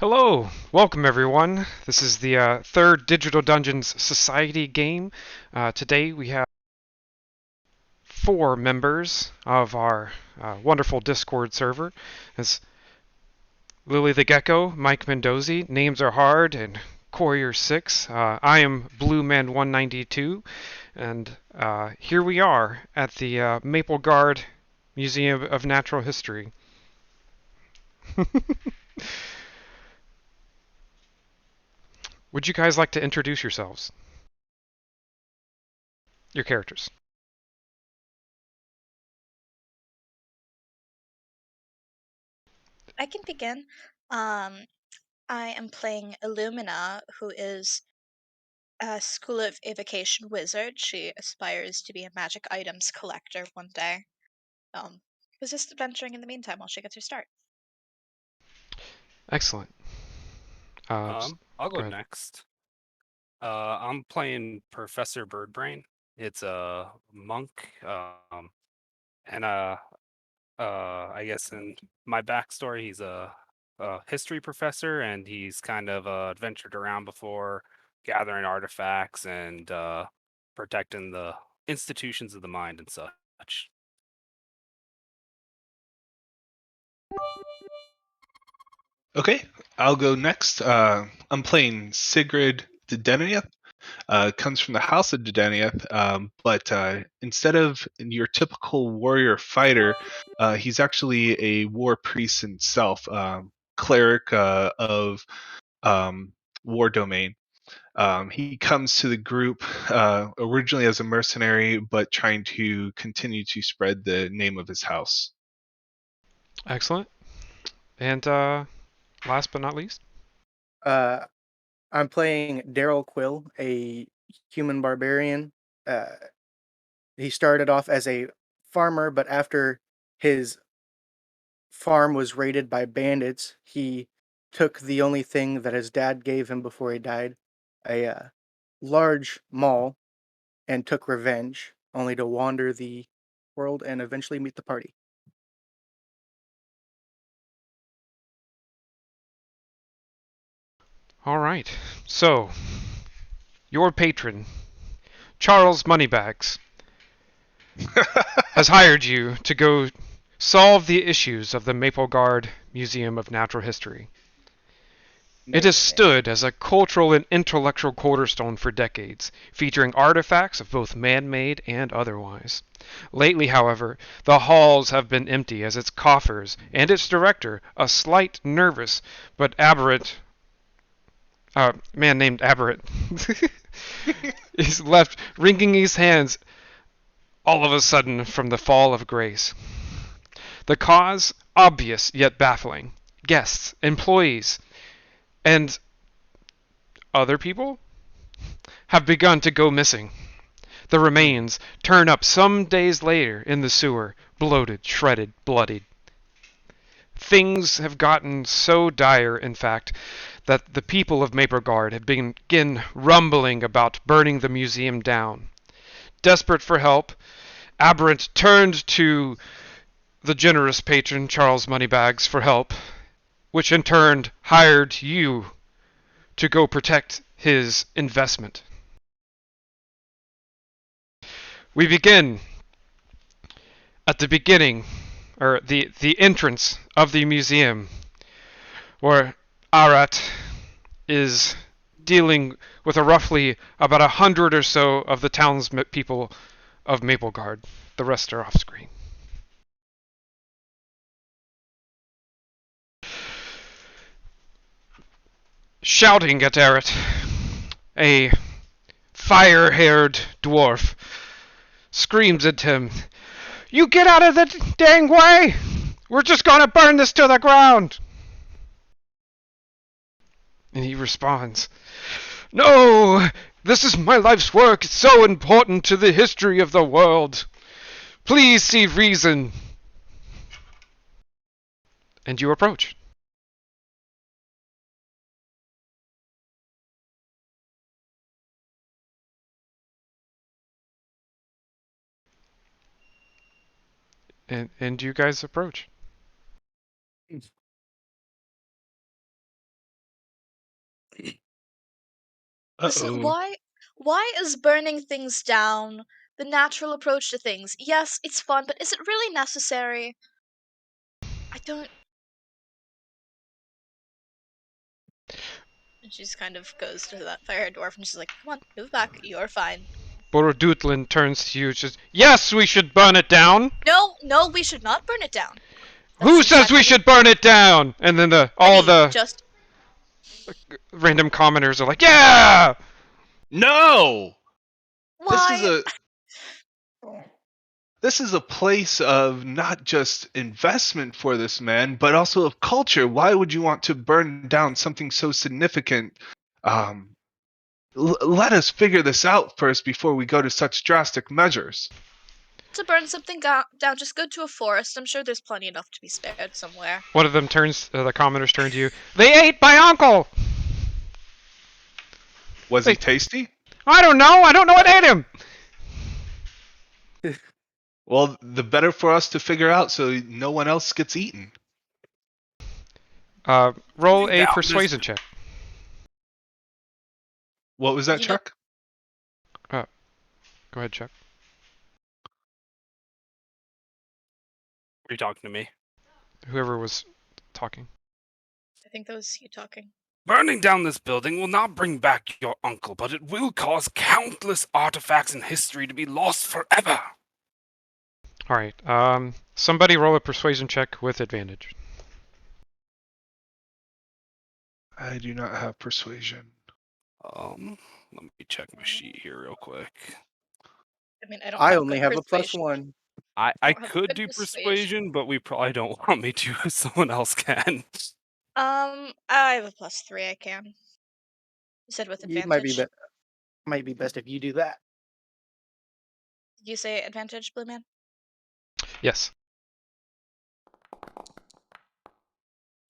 Hello, welcome everyone. This is the third Digital Dungeons Society game. Today we have four members of our wonderful Discord server. As Lily the Gecko, Mike Mendoza, Names Are Hard, and Courier6. I am Blue Man 192, and here we are at the Maple Guard Museum of Natural History. Would you guys like to introduce yourselves? Your characters. I can begin. Um, I am playing Illumina, who is a School of Evocation wizard. She aspires to be a magic items collector one day. Who's just adventuring in the meantime while she gets her start. Excellent. I'll Go go ahead. next. I'm playing Professor Birdbrain. It's a monk, and I guess in my backstory, he's a history professor, and he's kind of adventured around before, gathering artifacts and protecting the institutions of the mind and such. Okay, I'll go next. I'm playing Sigrid Dedenieth. Comes from the House of Dedenieth, but instead of your typical warrior fighter, he's actually a war priest himself, cleric of um, war domain. He comes to the group originally as a mercenary, but trying to continue to spread the name of his house. Excellent. And last but not least, Uh, I'm playing Daryl Quill, a human barbarian. Uh, he started off as a farmer, but after his farm was raided by bandits, he took the only thing that his dad gave him before he died, a large mall, and took revenge, only to wander the world and eventually meet the party. all right. So, your patron, Charles Moneybags, has hired you to go solve the issues of the Maple Guard Museum of Natural History. It has Nice, man. stood as a cultural and intellectual cornerstone for decades, featuring artifacts of both man-made and otherwise. Lately, however, the halls have been empty as its coffers and its director, a slight nervous but aberrant man named Aberrant, is left wringing his hands all of a sudden from the fall of grace. The cause, obvious yet baffling. Guests, employees, and other people have begun to go missing. The Hmm. remains turn up some days later in the sewer, bloated, shredded, bloodied. Things have gotten so dire, in fact, that the people of Mapergard have begin rumbling about burning the museum down. Desperate for help, Aberrant turned to the generous patron Charles Moneybags for help, which in turn hired you to go protect his investment. We begin at the beginning, or the entrance of the museum, where Arat is dealing with a roughly about 100 or so of the townspeople of Mapleguard. The rest are off screen. Shouting at Arat, a fire-haired dwarf screams at him, "You get out of the dang way! We're just gonna burn this to the ground!" And he responds, "No! This is my life's work. It's so important to the history of the world. Please see reason." And you approach. And you guys approach. Listen, Uh-oh. why is burning things down the natural approach to things? Yes, it's fun, but is it really necessary? I don't. And she just kind of goes to that fire dwarf and she's like, "Come on, move back. You're fine." Borodutlin turns to you and says, "Yes, we should burn it down." No, we should not burn it down. Who That's says we exactly should burn it down? And then all Eddie, the just random commenters are like, "Yeah!" No! This is why? a this is a place of not just investment for this man, but also of culture. Why would you want to burn down something so significant? Um, let us figure this out first before we go to such drastic measures. To burn something down, just go to a forest. I'm sure there's plenty enough to be spared somewhere. One of them turns, the commenters turn to you. They ate my uncle. Was he Wait. tasty? I don't know. I don't know what ate him. Well, the better for us to figure out so no one else gets eaten. Roll a Down persuasion check. What was that, You know- Chuck? Go ahead, Chuck. Are you talking to me? Whoever was talking. I think that was you talking. Burning down this building will not bring back your uncle, but it will cause countless artifacts in history to be lost forever. All right. Somebody roll a persuasion check with advantage. I do not have persuasion. Let me check my sheet here real quick. I mean, I don't. I have only good have a persuasion. +1. I don't have could good do persuasion. persuasion, but we probably don't want me to if someone else can. I have a +3. I can. You said with It advantage. might be best if you do that. Did you say advantage, Blue Man? Yes.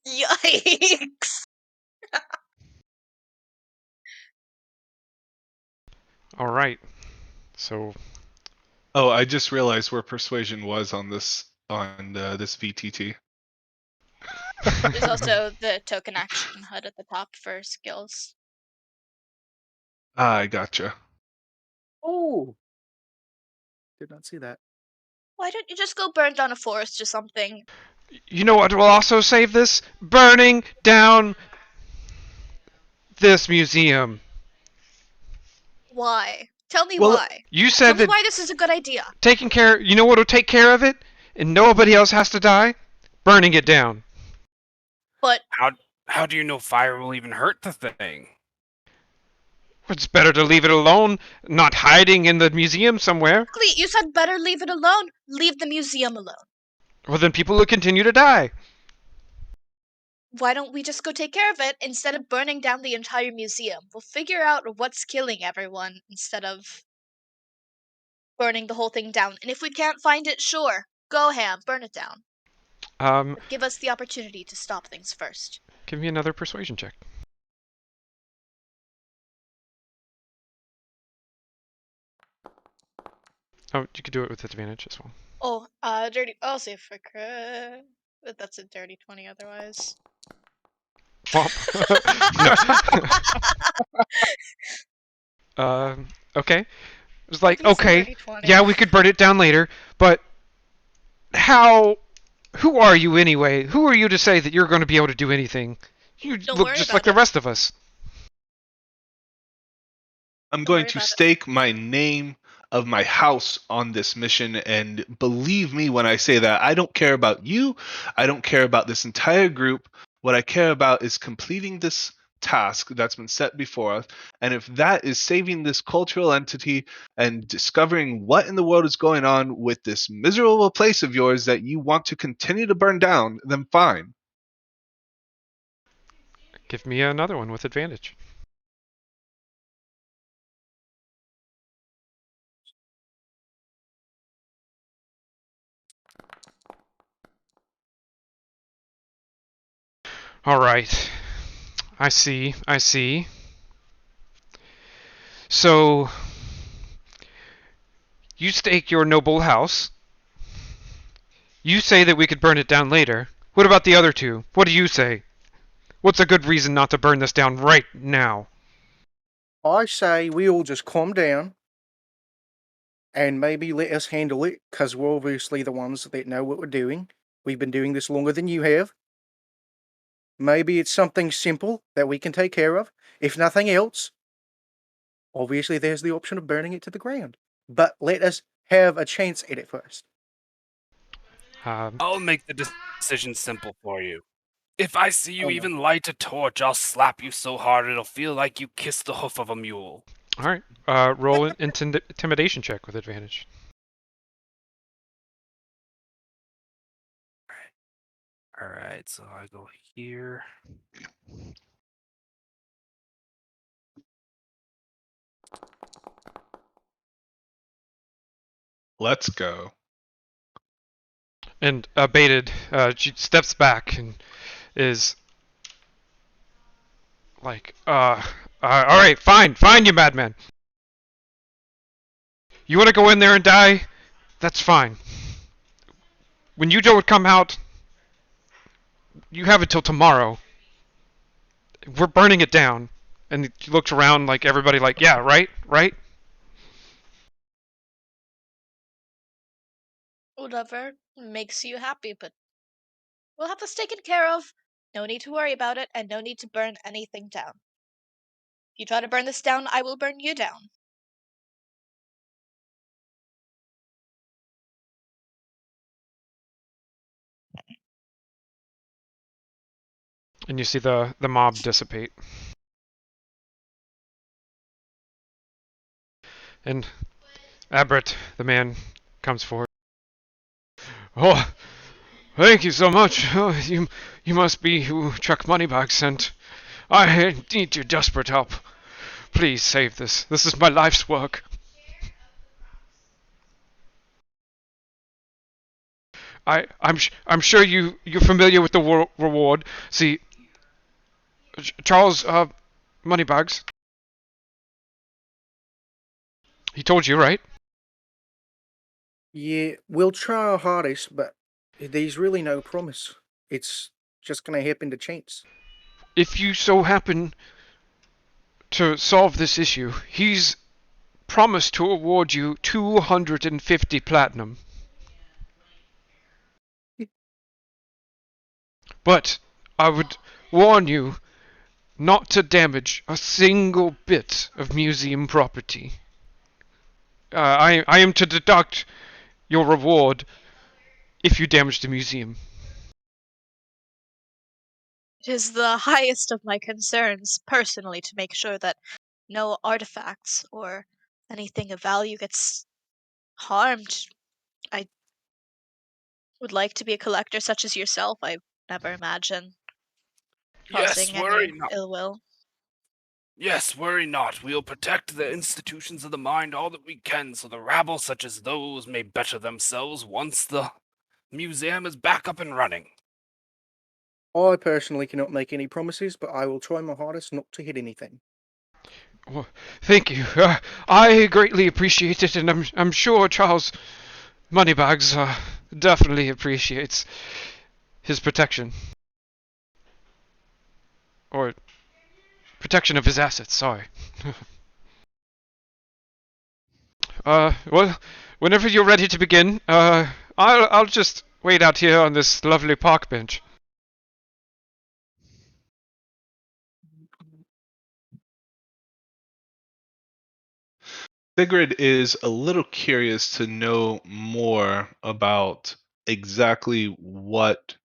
Yikes! All right. So Oh, I just realized where persuasion was on this VTT. There's also the token action HUD at the top for skills. I gotcha. Oh! Did not see that. Why don't you just go burn down a forest or something? You know what will also save this? Burning down this museum. Why? Tell me Well, why. You Tell said me that why this is a good idea. taking care. You know what will take care of it, and nobody else has to die? Burning it down. But How do you know fire will even hurt the thing? It's better to leave it alone, not hiding in the museum somewhere. Clee, you said better leave it alone. Leave the museum alone. Well, then people will continue to die. Why don't we just go take care of it instead of burning down the entire museum? We'll figure out what's killing everyone instead of burning the whole thing down. And if we can't find it, sure, go ham, burn it down. But give us the opportunity to stop things first. Give me another persuasion check. Oh, you could do it with advantage as well. Oh, dirty. I'll see if I could. But that's a dirty 20 otherwise. Womp. No. Okay. It was like, It's a okay, dirty 20. yeah, we could burn it down later, but who are you anyway? Who are you to say that you're going to be able to do anything? You Don't look worry just about like the it. rest of us. I'm Don't going worry to about it. stake my name of my house on this mission, and believe me when I say that. I don't care about you. I don't care about this entire group. What I care about is completing this task that's been set before us, and if that is saving this cultural entity and discovering what in the world is going on with this miserable place of yours that you want to continue to burn down, then fine. Give me another one with advantage. All right. I see. So, you stake your noble house. You say that we could burn it down later. What about the other two? What do you say? What's a good reason not to burn this down right now? I say we all just calm down and maybe let us handle it, because we're obviously the ones that know what we're doing. We've been doing this longer than you have. Maybe it's something simple that we can take care of. If nothing else, obviously there's the option of burning it to the ground. But let us have a chance at it first. I'll make the decision simple for you. If I see you Oh, no. even light a torch, I'll slap you so hard it'll feel like you kissed the hoof of a mule. All right. Roll an intimidation check with advantage. Alright, so I go here. Let's go. And Baited, she steps back and is like, all right, fine, you madman. You want to go in there and die? That's fine. When you don't come out, you have until tomorrow. We're burning it down. And he looks around like everybody like, yeah, right? Whatever makes you happy, but we'll have this taken care of. No need to worry about it, and no need to burn anything down. If you try to burn this down, I will burn you down. And you see the mob dissipate. And Abret, the man, comes forward. Oh, thank you so much. Oh, you must be who Chuck Moneybag sent. I need your desperate help. Please save this. This is my life's work. I'm sure you're familiar with the reward. See, Charles Moneybags. He told you, right? Yeah, we'll try our hardest, but there's really no promise. It's just gonna happen to chance. If you so happen to solve this issue, he's promised to award you 250 platinum. But I would warn you not to damage a single bit of museum property. I am to deduct your reward if you damage the museum. It is the highest of my concerns, personally, to make sure that no artifacts or anything of value gets harmed. I would like to be a collector such as yourself. I never imagine Yes, causing worry any not. ill will. Yes, worry not. We'll protect the institutions of the mind all that we can so the rabble such as those may better themselves once the museum is back up and running. I personally cannot make any promises, but I will try my hardest not to hit anything. Well, thank you. I greatly appreciate it, and I'm sure Charles Moneybags definitely appreciates his protection. Or protection of his assets, sorry. Well, whenever you're ready to begin, I'll just wait out here on this lovely park bench. Sigrid is a little curious to know more about exactly what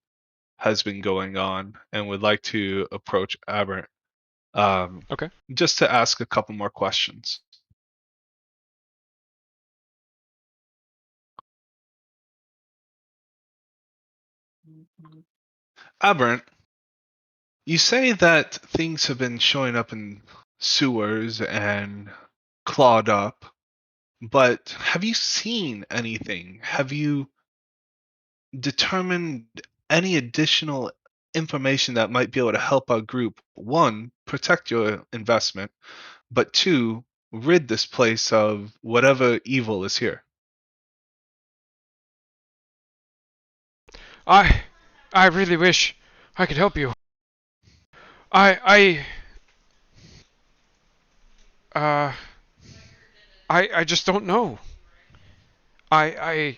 has been going on and would like to approach Aberrant Okay. just to ask a couple more questions. Aberrant, you say that things have been showing up in sewers and clawed up, but have you seen anything? Have you determined any additional information that might be able to help our group, one, protect your investment, but two, rid this place of whatever evil is here? I really wish I could help you. I I just don't know. I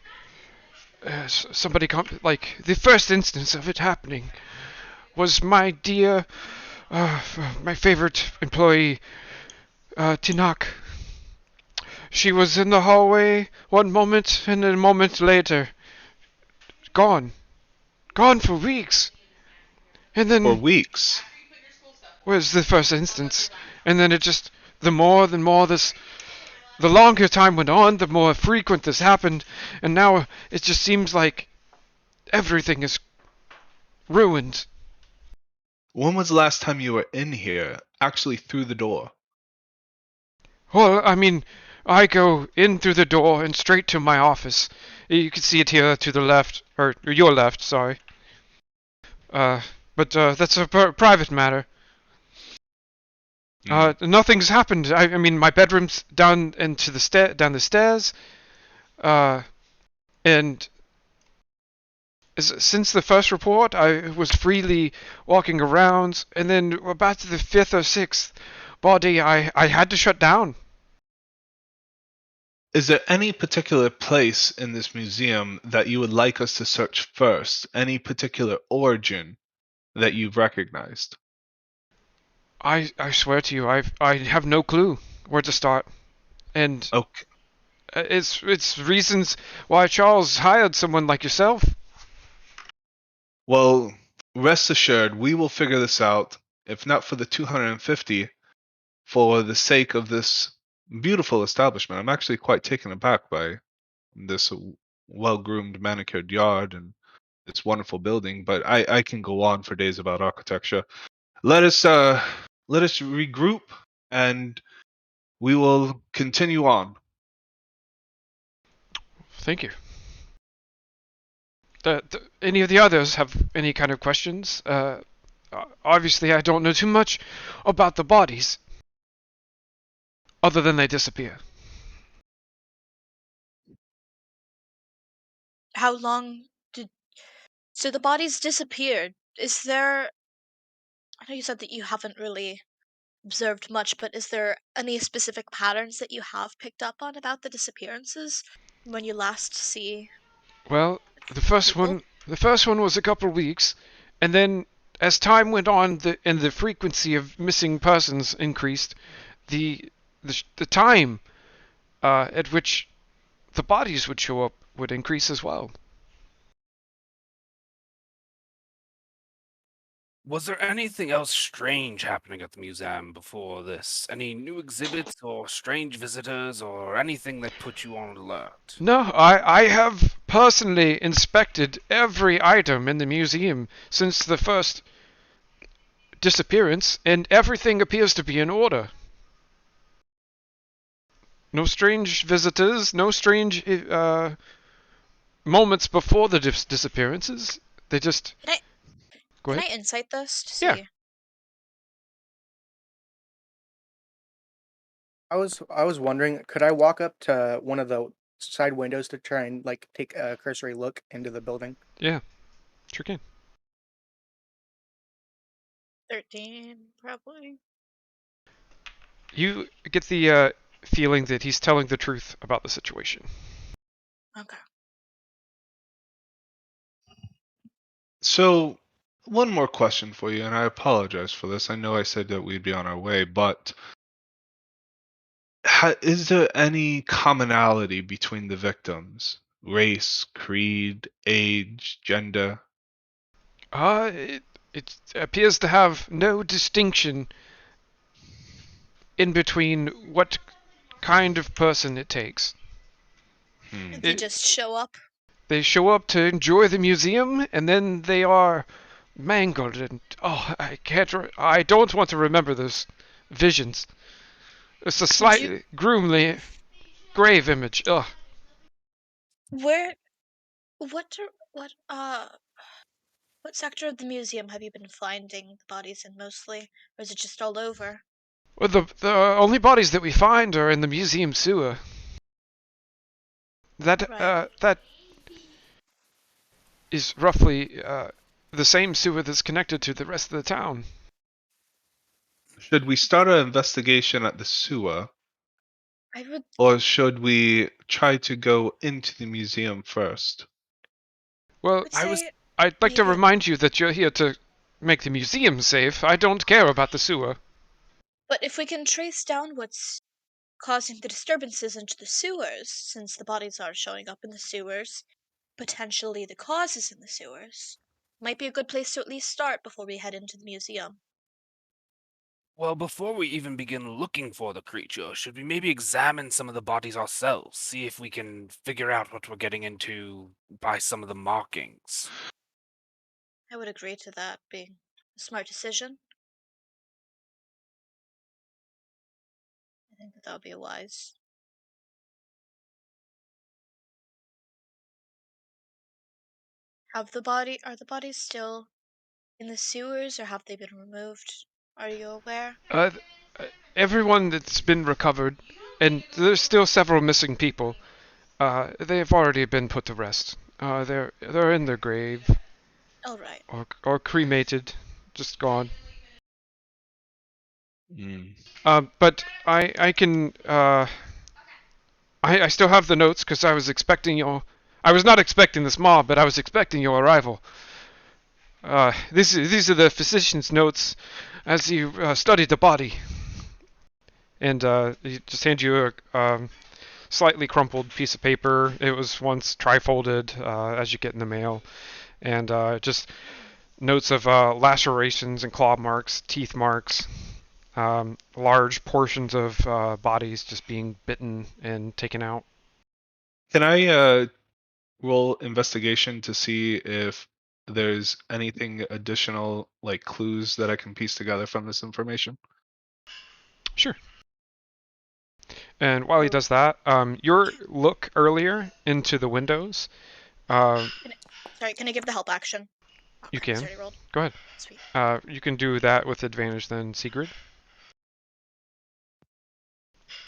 somebody like the first instance of it happening was my dear, my favorite employee, Tinak. She was in the hallway one moment, and a moment later, gone. Gone for weeks. And For then weeks. was the first instance. And then it just, the more this, the longer time went on, the more frequent this happened. And now it just seems like everything is ruined. When was the last time you were in here, actually through the door? Well, I mean, I go in through the door and straight to my office. You can see it here to the left, or your left, sorry. Uh, but that's a private matter. Nothing's happened. I mean, my bedroom's down into the down the stairs. And since the first report, I was freely walking around, and then about the fifth or sixth body, I had to shut down. Is there any particular place in this museum that you would like us to search first? Any particular origin that you've recognized? I swear to you, I have no clue where to start, and Okay. it's reasons why Charles hired someone like yourself. Well, rest assured, we will figure this out. If not for the 250, for the sake of this beautiful establishment. I'm actually quite taken aback by this well-groomed, manicured yard and this wonderful building. But I can go on for days about architecture. Let us regroup, and we will continue on. Thank you. Any of the others have any kind of questions? Obviously, I don't know too much about the bodies, other than they disappear. How long did... So the bodies disappeared. Is there... I know you said that you haven't really observed much, but is there any specific patterns that you have picked up on about the disappearances when you last see Well, the first people? one was a couple of weeks, and then as time went on, and the frequency of missing persons increased, the time at which the bodies would show up would increase as well. Was there anything else strange happening at the museum before this? Any new exhibits or strange visitors or anything that put you on alert? No, I have personally inspected every item in the museum since the first disappearance, and everything appears to be in order. No strange visitors, no strange moments before the disappearances. They just... Can I Go can ahead. I insight this to Yeah. see? I was wondering, could I walk up to one of the side windows to try and like take a cursory look into the building? Yeah, sure can. 13, probably. You get the feeling that he's telling the truth about the situation. Okay. So, one more question for you, and I apologize for this. I know I said that we'd be on our way, but is there any commonality between the victims? Race, creed, age, gender? It, it appears to have no distinction in between what kind of person it takes. They just show up. They show up to enjoy the museum, and then they are mangled, and I don't want to remember those visions. It's a slightly groomly grave image. Ugh. Where... what sector of the museum have you been finding the bodies in mostly? Or is it just all over? Well, the only bodies that we find are in the museum sewer. That Right. that is roughly the same sewer that's connected to the rest of the town. Should we start an investigation at the sewer, I would. or should we try to go into the museum first? Well, Would I was say I'd like to maybe. remind you that you're here to make the museum safe. I don't care about the sewer. But if we can trace down what's causing the disturbances into the sewers, since the bodies are showing up in the sewers, potentially the cause is in the sewers, might be a good place to at least start before we head into the museum. Well, before we even begin looking for the creature, should we maybe examine some of the bodies ourselves, see if we can figure out what we're getting into by some of the markings? I would agree to that being a smart decision. I think that would be wise. Are the bodies still in the sewers or have they been removed? Are you aware? Uh, everyone that's been recovered, and there's still several missing people. They have already been put to rest. They're in their grave All right. or cremated, just gone. Mm. But I can I still have the notes because I was expecting your. I was not expecting this mob, but I was expecting your arrival. These are the physician's notes as he studied the body, and he just hands you a slightly crumpled piece of paper. It was once tri-folded, as you get in the mail, and just notes of lacerations and claw marks, teeth marks, large portions of bodies just being bitten and taken out. Can I roll investigation to see if there's anything additional, like clues that I can piece together from this information? Sure. And while he Oh, does that, your look earlier into the windows, uh, sorry, can I give the help action? Oh you crap, he's can. already rolled. Go ahead. Sweet. You can do that with advantage then, Sigrid.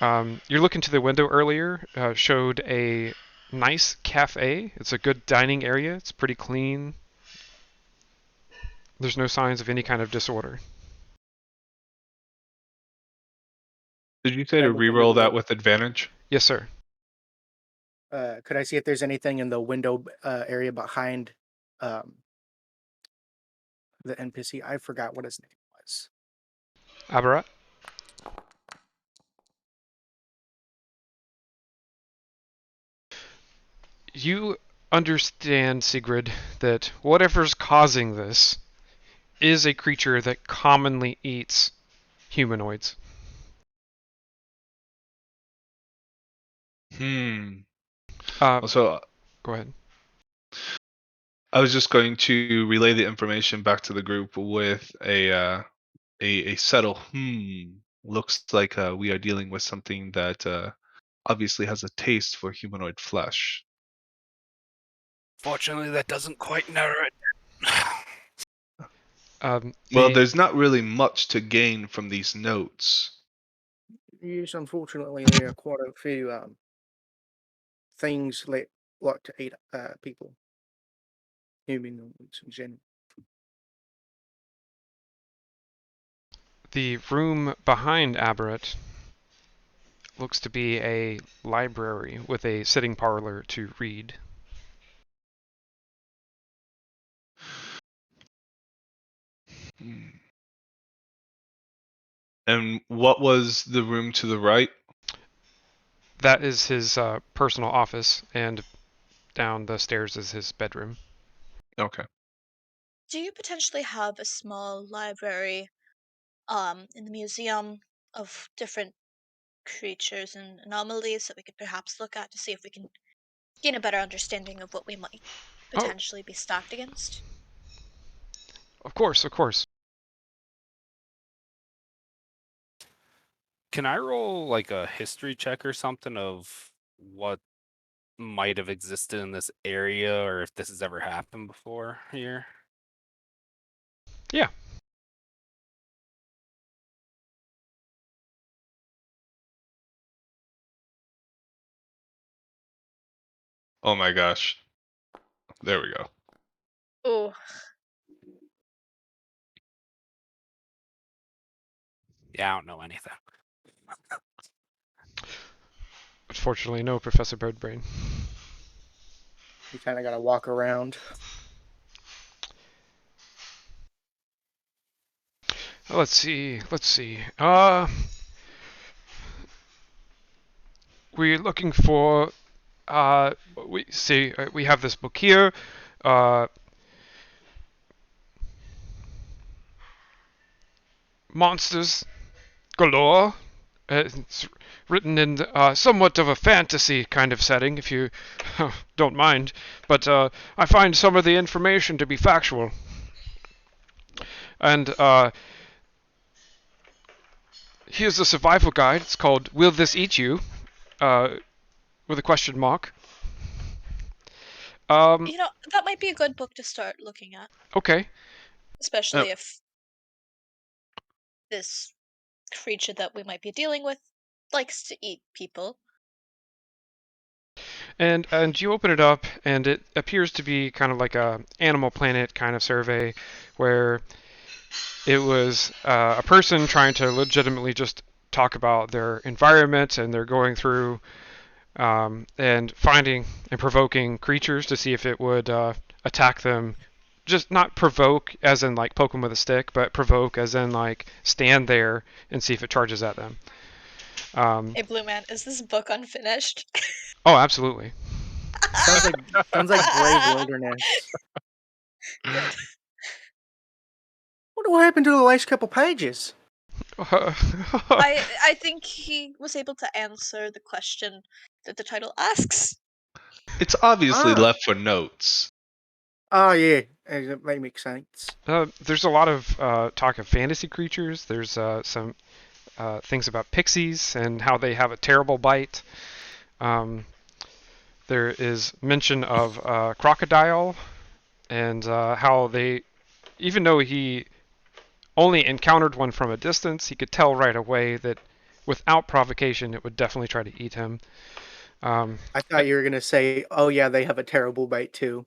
Your look into the window earlier showed a nice cafe. It's a good dining area. It's pretty clean. There's no signs of any kind of disorder. Did you say I to look re-roll over that the. with advantage? Yes, sir. Could I see if there's anything in the window area behind um, the NPC? I forgot what his name was. Abarat? You understand, Sigrid, that whatever's causing this is a creature that commonly eats humanoids. Hmm. Uh, Also, Go ahead. I was just going to relay the information back to the group with a subtle Looks like we are dealing with something that obviously has a taste for humanoid flesh. Fortunately, that doesn't quite narrow it down. Well, The there's not really much to gain from these notes. Yes, unfortunately, there are quite a few things like to eat people, humanoids in general. the room behind Aberrant looks to be a library with a sitting parlor to read. Hmm. And what was the room to the right? That is his personal office, and down the stairs is his bedroom. Okay. Do you potentially have a small library in the museum of different creatures and anomalies that we could perhaps look at to see if we can gain a better understanding of what we might Oh, potentially be stocked against? of course, of course. Can I roll like a history check or something of what might have existed in this area or if this has ever happened before here? Yeah. Oh my gosh. There we go. Oh, Yeah, I don't know anything. Unfortunately, no Professor Birdbrain. You kind of got to walk around. Let's see. We're looking for. We have this book here. Monsters galore. It's written in somewhat of a fantasy kind of setting, if you don't mind. But I find some of the information to be factual. And here's a survival guide. It's called "Will This Eat You?" With a question mark. That might be a good book to start looking at, Okay. especially if this creature that we might be dealing with likes to eat people. And you open it up, and it appears to be kind of like a Animal Planet kind of survey, where it was a person trying to legitimately just talk about their environment, and they're going through and finding and provoking creatures to see if it would attack them. Just not provoke as in like poke them with a stick, but provoke as in like stand there and see if it charges at them. Hey, Blue Man, is this book unfinished? Oh, absolutely. Sounds like Brave Wilderness. Good. What happened to the last couple pages? I think he was able to answer the question that the title asks. It's obviously Ah. left for notes. Oh, yeah. That makes sense. There's a lot of talk of fantasy creatures. There's some things about pixies and how they have a terrible bite. There is mention of crocodile and how they, even though he only encountered one from a distance, he could tell right away that without provocation it would definitely try to eat him. I thought you were going to say, oh, yeah, they have a terrible bite, too.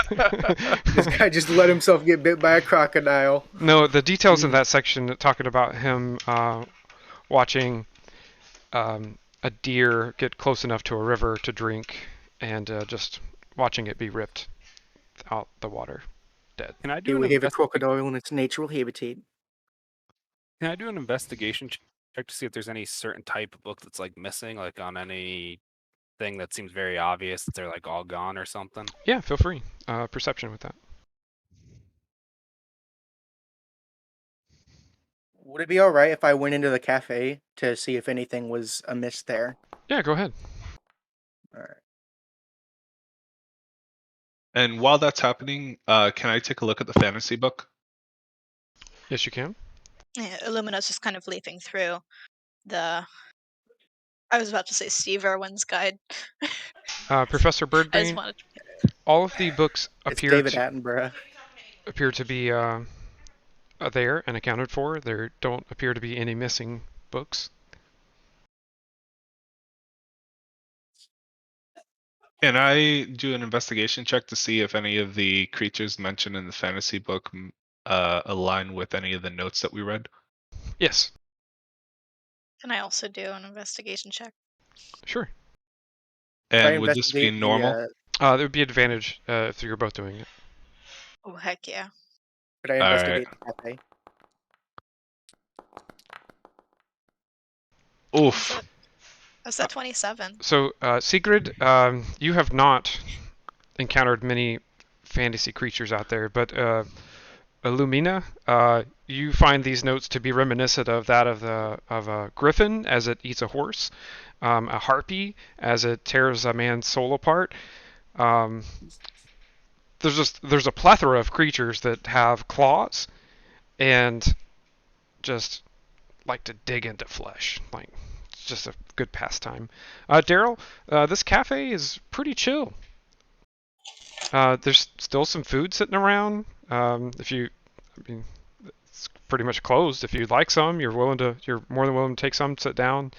This guy just let himself get bit by a crocodile. No, the details in that section talking about him watching a deer get close enough to a river to drink and just watching it be ripped out the water, dead. Can I He do would an have a crocodile in its natural habitat. Can I do an investigation check to see if there's any certain type of book that's like missing, like on any thing that seems very obvious that they're like all gone or something? Yeah, feel free. Perception with that. Would it be all right if I went into the cafe to see if anything was amiss there? Yeah, go ahead. All right. And while that's happening, can I take a look at the fantasy book? Yes, you can. Yeah, Illumina's just kind of leafing through the. I was about to say Steve Irwin's guide. Professor I just Birdbrain, wanted. all of the books It's David Attenborough. appear to be there and accounted for. There don't appear to be any missing books. Can I do an investigation check to see if any of the creatures mentioned in the fantasy book align with any of the notes that we read? Yes, Can I also do an investigation check? sure. Could I And would this be investigate normal? There would be advantage if you're both doing it. Oh, heck yeah. Could I All right. investigate the cafe? Oof. That's at 27. So, Sigrid, you have not encountered many fantasy creatures out there, but Illumina, you find these notes to be reminiscent of that of a griffin as it eats a horse, a harpy as it tears a man's soul apart. There's a plethora of creatures that have claws and just like to dig into flesh. Like it's just a good pastime. Daryl, this cafe is pretty chill. There's still some food sitting around. I mean, it's pretty much closed. If you'd like some, you're more than willing to take some, sit down,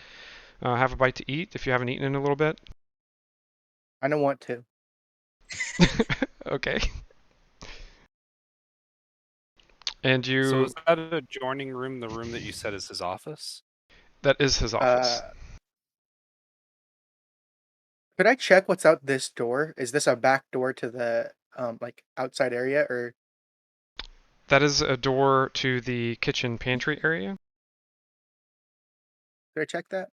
have a bite to eat if you haven't eaten in a little bit. I don't want to. And So you, is that an adjoining room, the room that you said is his office? that is his office. Could I check what's out this door? Is this a back door to the like outside area, or That is a door to the kitchen pantry area. could I check that?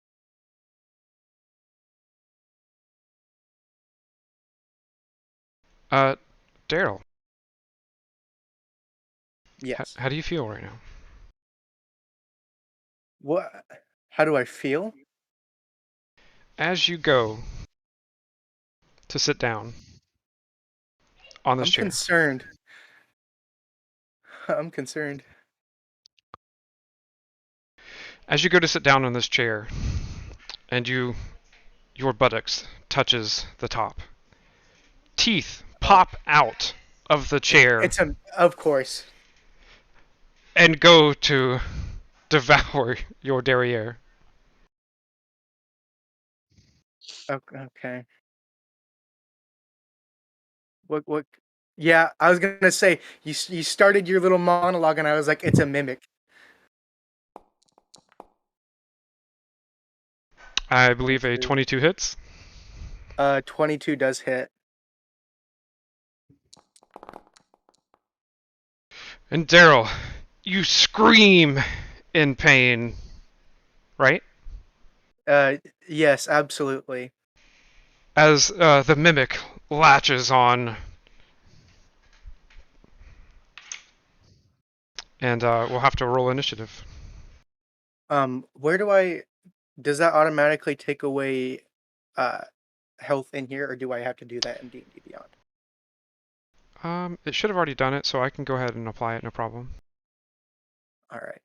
Daryl, Yes. how do you feel right now? What? How do I feel? As you go to sit down on this I'm chair, concerned. I'm concerned. as you go to sit down on this chair, and your buttocks touches the top, teeth Oh, pop out of the chair it's a. Of course. and go to devour your derriere. Okay. What? What? Yeah, I was gonna say you started your little monologue, and I was like, it's a mimic. I believe a 22. 22 hits. 22 does hit. And Daryl, you scream in pain, right? Uh, yes, absolutely. As the mimic latches on, and we'll have to roll initiative. Where do I? Does that automatically take away, uh, health in here, or do I have to do that in D&D Beyond? It should have already done it, so I can go ahead and apply it, no problem. All right.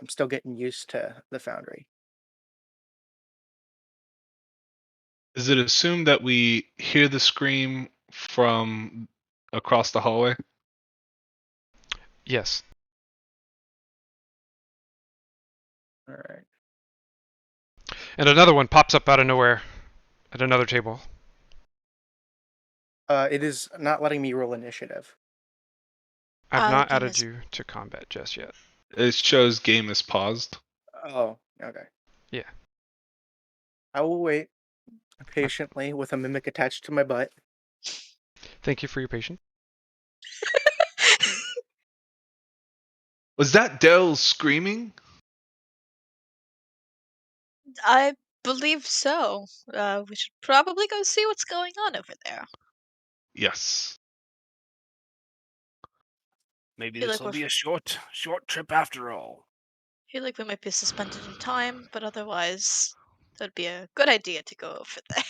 I'm still getting used to the Foundry. Is it assumed that we hear the scream from across the hallway? Yes. All right. And another one pops up out of nowhere at another table. It is not letting me roll initiative. I've The not game added is you to combat just yet. It shows game is paused. Oh, okay. Yeah. I will wait patiently with a mimic attached to my butt. Thank you for your patience. Was that Daryl screaming? I believe so. We should probably go see what's going on over there. Yes. Maybe Feel this like will we're be a short trip after all. feel like we might be suspended in time, but otherwise, that'd be a good idea to go over there.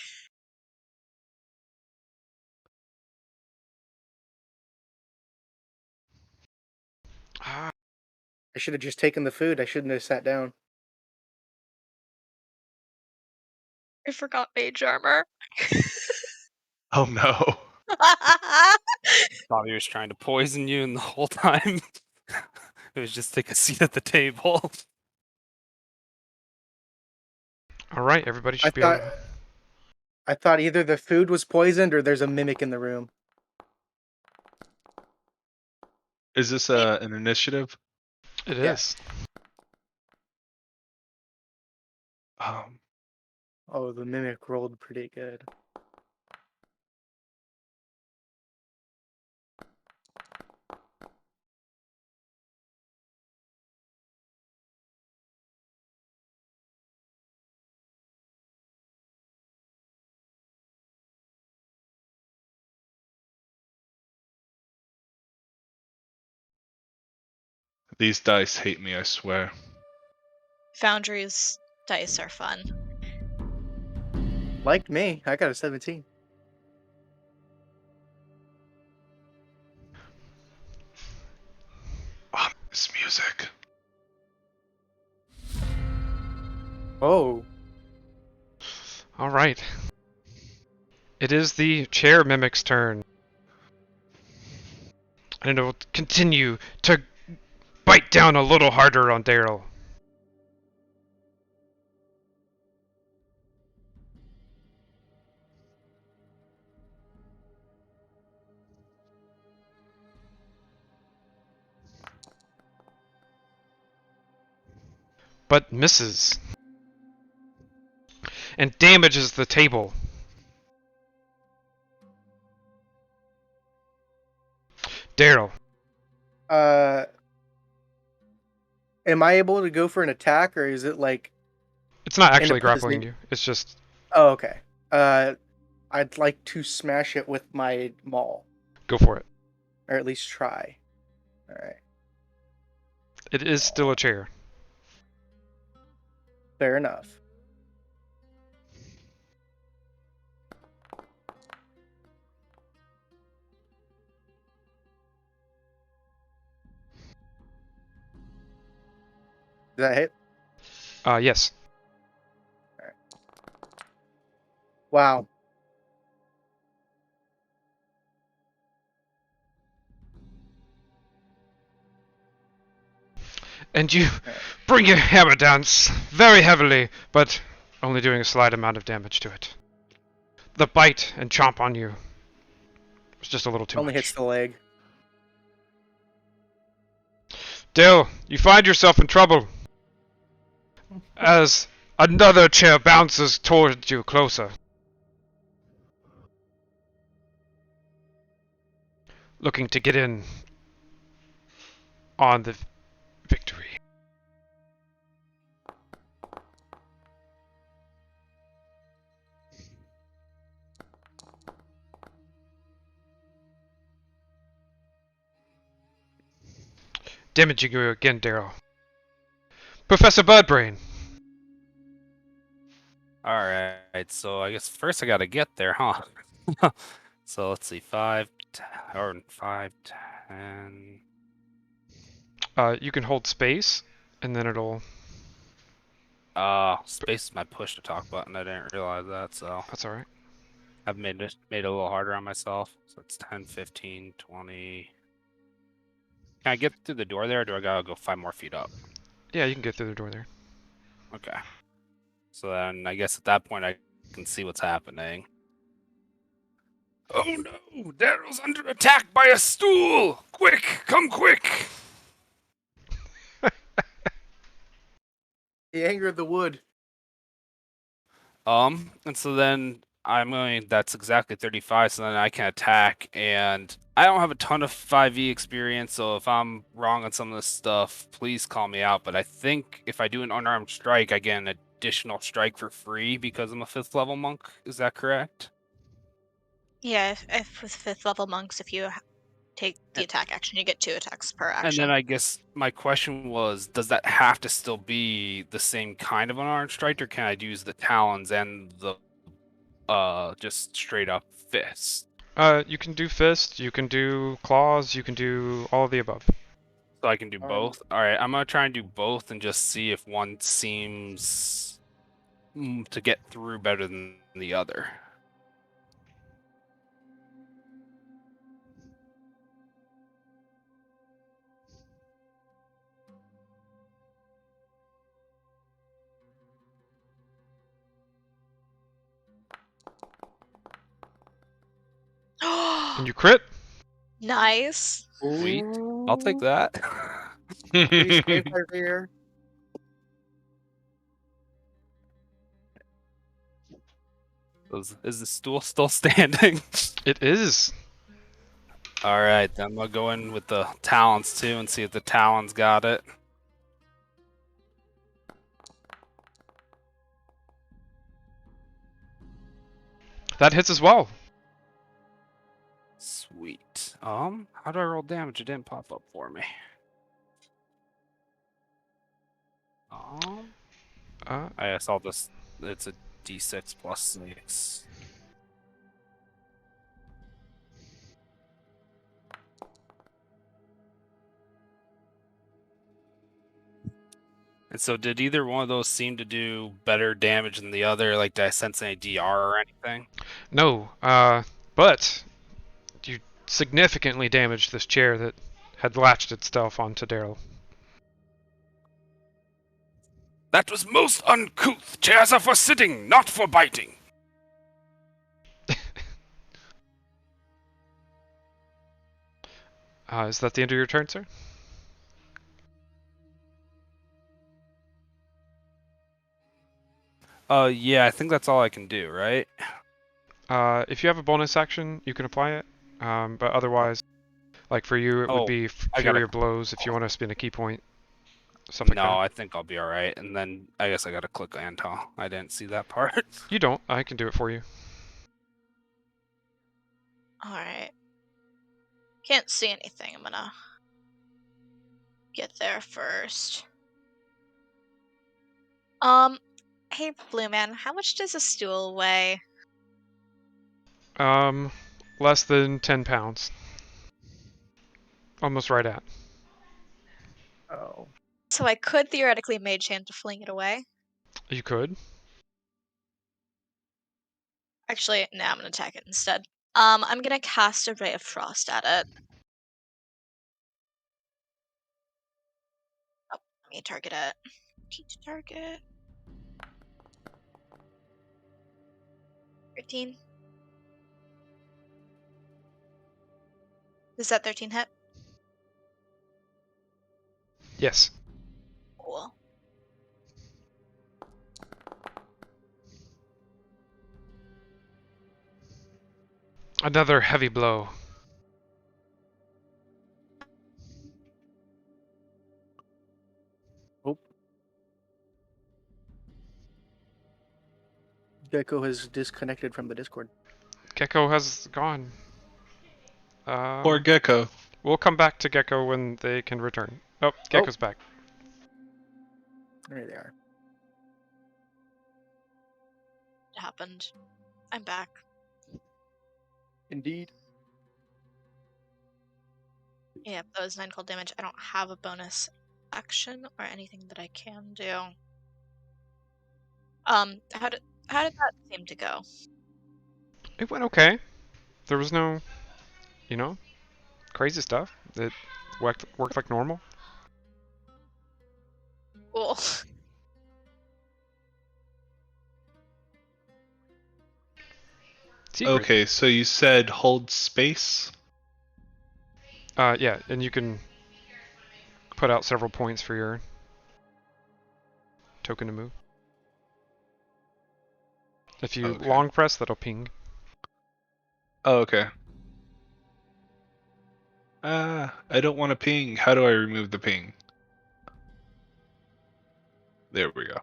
Ah, I should have just taken the food. I shouldn't have sat down. I forgot mage armor. Oh no. Thought he was trying to poison you, and the whole time it was just take a seat at the table. all right, everybody I should be able thought to. I thought either the food was poisoned or there's a mimic in the room. Is this Maybe- an initiative? It Yeah. is. Um, Oh, the mimic rolled pretty good. these dice hate me, I swear. Foundry's dice are fun. Like me, I got a 17. This music. Oh, All right. It is the chair mimic's turn. And it will continue to bite down a little harder on Daryl. but misses. And damages the table. Daryl. Am I able to go for an attack, or is it like It's not in a actually grappling position? you. It's just... Oh, okay. I'd like to smash it with my maul, Go for it. or at least try. All right. It is still a chair. Fair enough. Does that hit? Yes. Wow. And you Alright. bring your hammer down very heavily, but only doing a slight amount of damage to it. The bite and chomp on you was just a little too Only much. hits the leg. Dill, you find yourself in trouble as another chair bounces towards you closer. Looking to get in on the victory. Damaging you again, Daryl. Professor Birdbrain. Alright, so I guess first I gotta get there, huh? So let's see, 5, 10. You can hold space, and then it'll... Space is my push to talk button. I didn't realize that, so That's alright. I've made it a little harder on myself. So it's 10, 15, 20. Can I get through the door there, or do I gotta go 5 more feet up? Yeah, you can get through the door there. Okay. So then I guess at that point I can see what's happening. Oh no! Daryl's under attack by a stool! Quick! Come quick! The anger of the wood. And so then that's exactly 35, so then I can attack, and I don't have a ton of 5e experience, so if I'm wrong on some of this stuff, please call me out, but I think if I do an unarmed strike, I get an additional strike for free because I'm a 5th level monk. Is that correct? Yeah, if with 5th level monks, if you take the attack action, you get 2 attacks per And action. then I guess my question was, does that have to still be the same kind of unarmed strike, or can I use the talons and the just straight up fist? You can do fist, you can do claws, you can do all of the above. So I can do Um, both? Alright, I'm gonna try and do both and just see if one seems to get through better than the other. And you crit? Nice. Sweet. I'll take that. Please stay here. Is the stool still standing? It is. Alright, then I'm gonna go in with the talons too and see if the talons got it. That hits as well. Sweet. How do I roll damage? It didn't pop up for me. I saw this. It's a d6 plus 6. And so, did either one of those seem to do better damage than the other? Like, did I sense any DR or anything? No, but you significantly damaged this chair that had latched itself onto Daryl. That was most uncouth. Chairs are for sitting, not for biting. Is that the end of your turn, sir? Yeah, I think that's all I can do, right? If you have a bonus action, you can apply it. But otherwise, like for you, it would Oh, be I gotta. Fury of Blows if you want to spend a key point, stuff like No, that. I think I'll be all right. And then I guess I gotta click Antal. I didn't see that part. You don't. I can do it for you. Alright. Can't see anything. I'm gonna get there first. Hey, Blue Man, how much does a stool weigh? Less than 10 pounds. Almost right at. Oh. So I could theoretically mage hand to fling it away. You could. Actually, no, I'm gonna attack it instead. I'm gonna cast a Ray of Frost at it. Oh, let me target it. Teach target. 13. Does that 13 hit? Yes. Cool. Another heavy blow. Oh. Gecko has disconnected from the Discord. Gecko has gone. Poor Gecko. We'll come back to Gecko when they can return. Oh, Gecko's back. There they are. It happened. I'm back. Indeed. Yeah, that was 9 cold damage. I don't have a bonus action or anything that I can do. How did that seem to go? It went okay. There was no, crazy stuff. It worked like normal. Cool. Secret. Okay, so you said hold space? Yeah, and you can put out several points for your token to move. If you Okay. long press, that'll ping. Oh, okay. I don't want to ping. How do I remove the ping? There we go.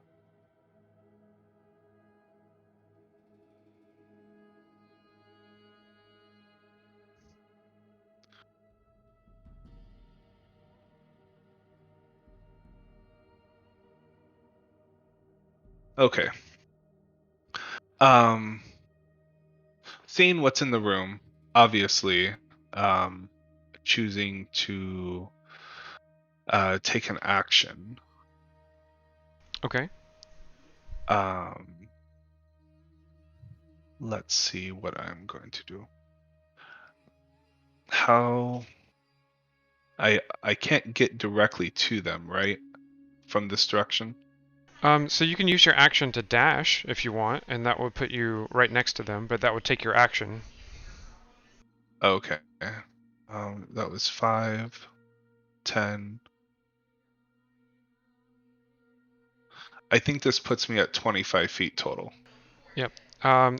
Okay. Seeing what's in the room, obviously, choosing to take an action. Okay. Let's see what I'm going to do. How I can't get directly to them, right? From this direction? So you can use your action to dash if you want, and that would put you right next to them, but that would take your action. Okay. That was 5, 10. I think this puts me at 25 feet total. Yep.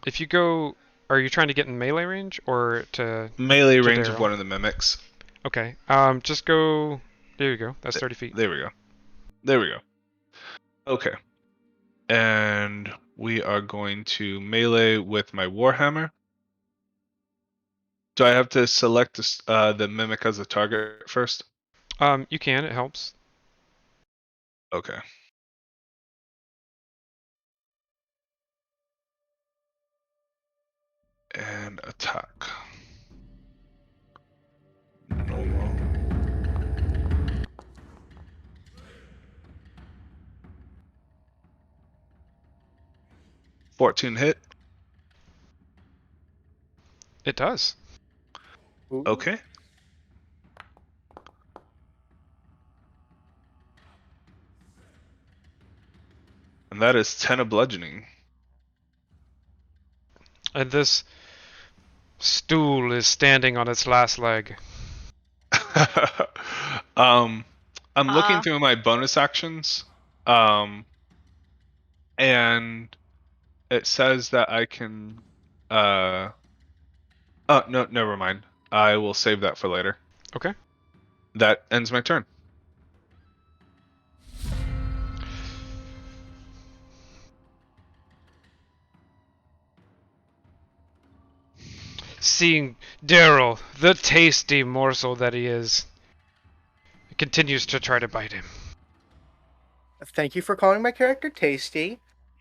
If you go, are you trying to get in melee range or to Melee range of Daryl? one of the mimics. Okay. Just go. There you go. That's 30 feet. There we go. There we go. Okay. And we are going to melee with my Warhammer. Do I have to select the mimic as a target first? You can. It helps. Okay. And attack. Normal. $14 hit. It does. Ooh. Okay. And that is 10 of bludgeoning. And this stool is standing on its last leg. I'm looking through my bonus actions. And It says that I can. Oh no, never mind. I will save that for later. Okay. That ends my turn. Seeing Daryl, the tasty morsel that he is, continues to try to bite him. Thank you for calling my character tasty.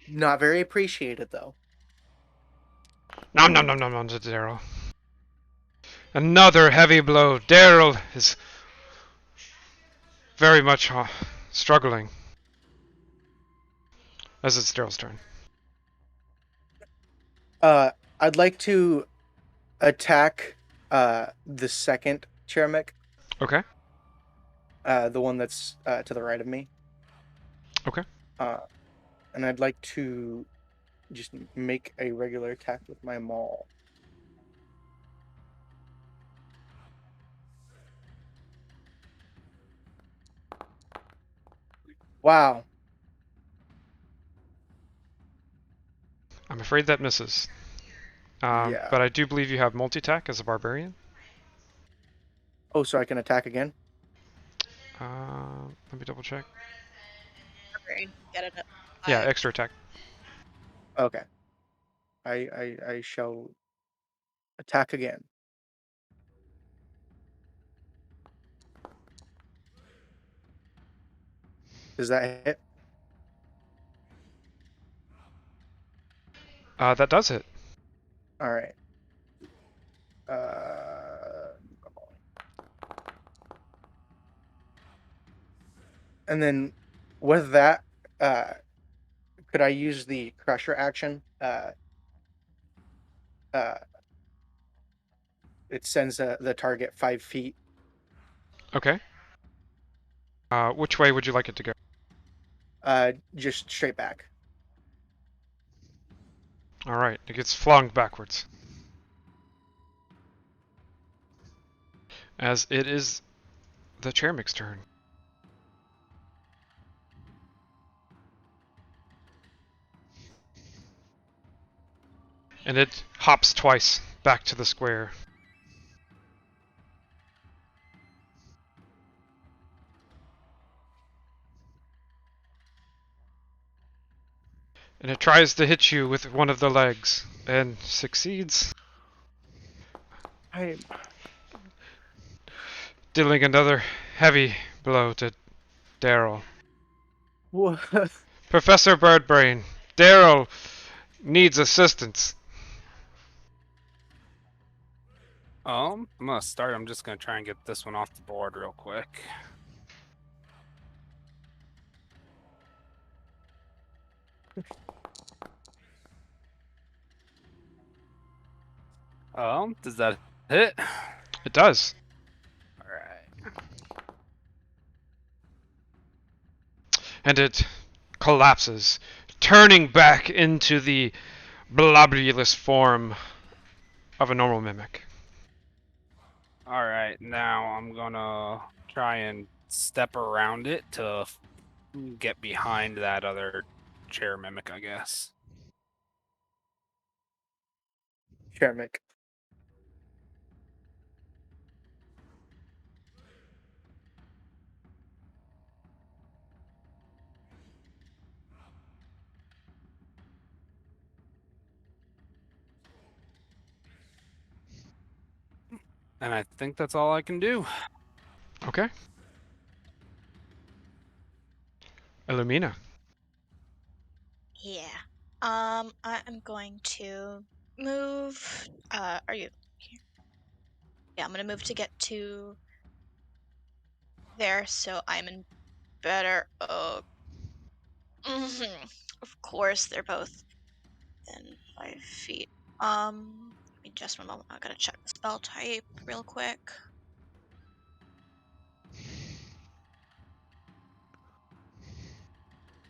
Not very appreciated, though. Nom nom nom nom nom to Daryl. Another heavy blow. Daryl is very much struggling. As it's Daryl's turn. I'd like to attack the second chair mech, Okay. the one that's to the right of me. Okay. And I'd like to just make a regular attack with my maul. Wow. I'm afraid that misses. Yeah. But I do believe you have multi-attack as a barbarian. Oh, so I can attack again? Let me double check. Get it. Yeah, extra attack. Okay. I shall attack again. Does that hit? That does hit. All right. And then with that, could I use the crusher action? It sends the target 5 feet. Okay. Which way would you like it to go? Just straight back. Alright, it gets flung backwards. As it is the chairmech's turn. And it hops twice back to the square. And it tries to hit you with one of the legs. And succeeds. Dealing another heavy blow to Daryl. What? Professor Birdbrain, Daryl needs assistance. I'm gonna start. I'm just gonna try and get this one off the board real quick. Does that hit? It does. All right. And it collapses, turning back into the blobulous form of a normal mimic. All right. Now I'm gonna try and step around it to get behind that other chair mimic, I guess. Shermick. And I think that's all I can do. Okay. Illumina. Yeah. I am going to move. Are you here? Yeah, I'm gonna move to get to there, so I'm in better. Oh, of course, they're both within 5 feet. Give me just one moment. I gotta check the spell type real quick.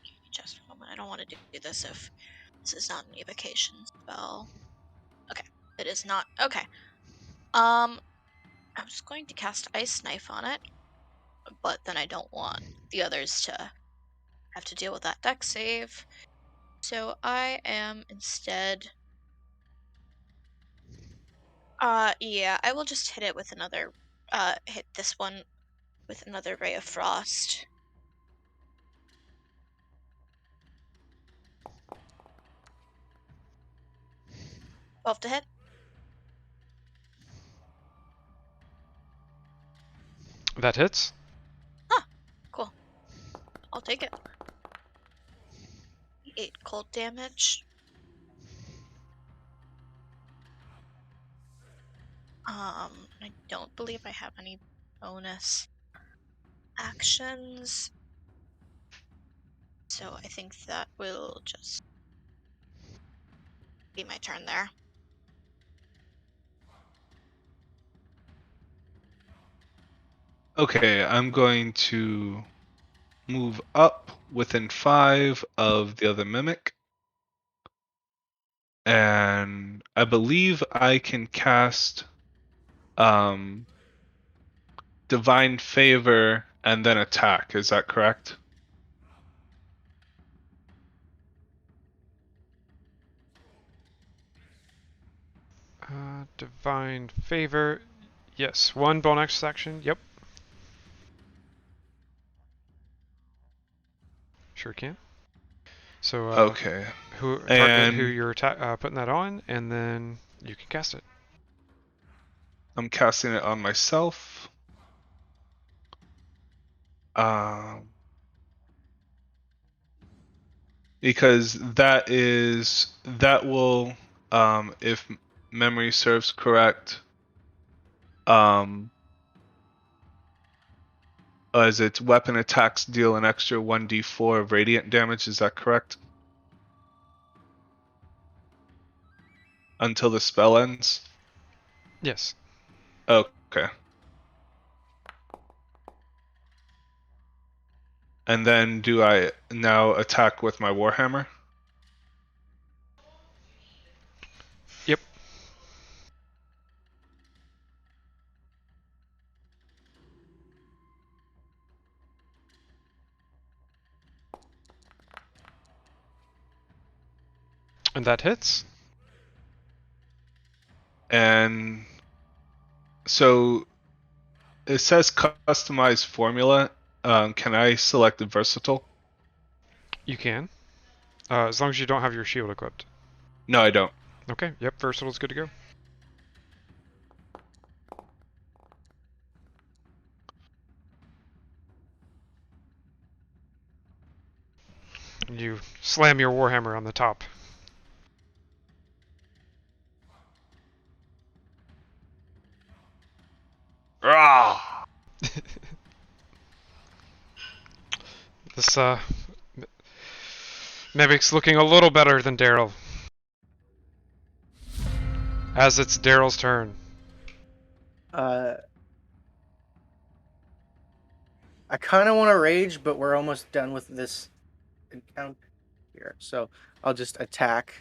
Give me just a moment. I don't want to do this if this is not an evocation spell. Okay, it is not. Okay. I'm just going to cast Ice Knife on it, but then I don't want the others to have to deal with that deck save. So I am instead. Yeah, I will just hit it with another. Hit this one with another ray of frost. Twelve to hit. That hits. Huh. Cool. I'll take it. 8 cold damage. I don't believe I have any bonus actions. So I think that will just be my turn there. Okay, I'm going to move up within 5 of the other mimic. And I believe I can cast Divine Favor and then attack. Is that correct? Divine Favor. Yes, 1 bonus action. Yep. Sure can. So Okay. who target who And you're putting that on, and then you can cast it. I'm casting it on myself. Because that will, if memory serves correct, as its weapon attacks deal an extra 1d4 of radiant damage. Is that correct? Until the spell ends? Yes. Okay. And then do I now attack with my Warhammer? Yep. And that hits. And so it says customize formula. Can I select the versatile? You can. As long as you don't have your shield equipped. No, I don't. Okay, yep, versatile's good to go. You slam your warhammer on the top. Ah! This mimic's looking a little better than Daryl. As it's Daryl's turn. I kind of want to rage, but we're almost done with this encounter here. So I'll just attack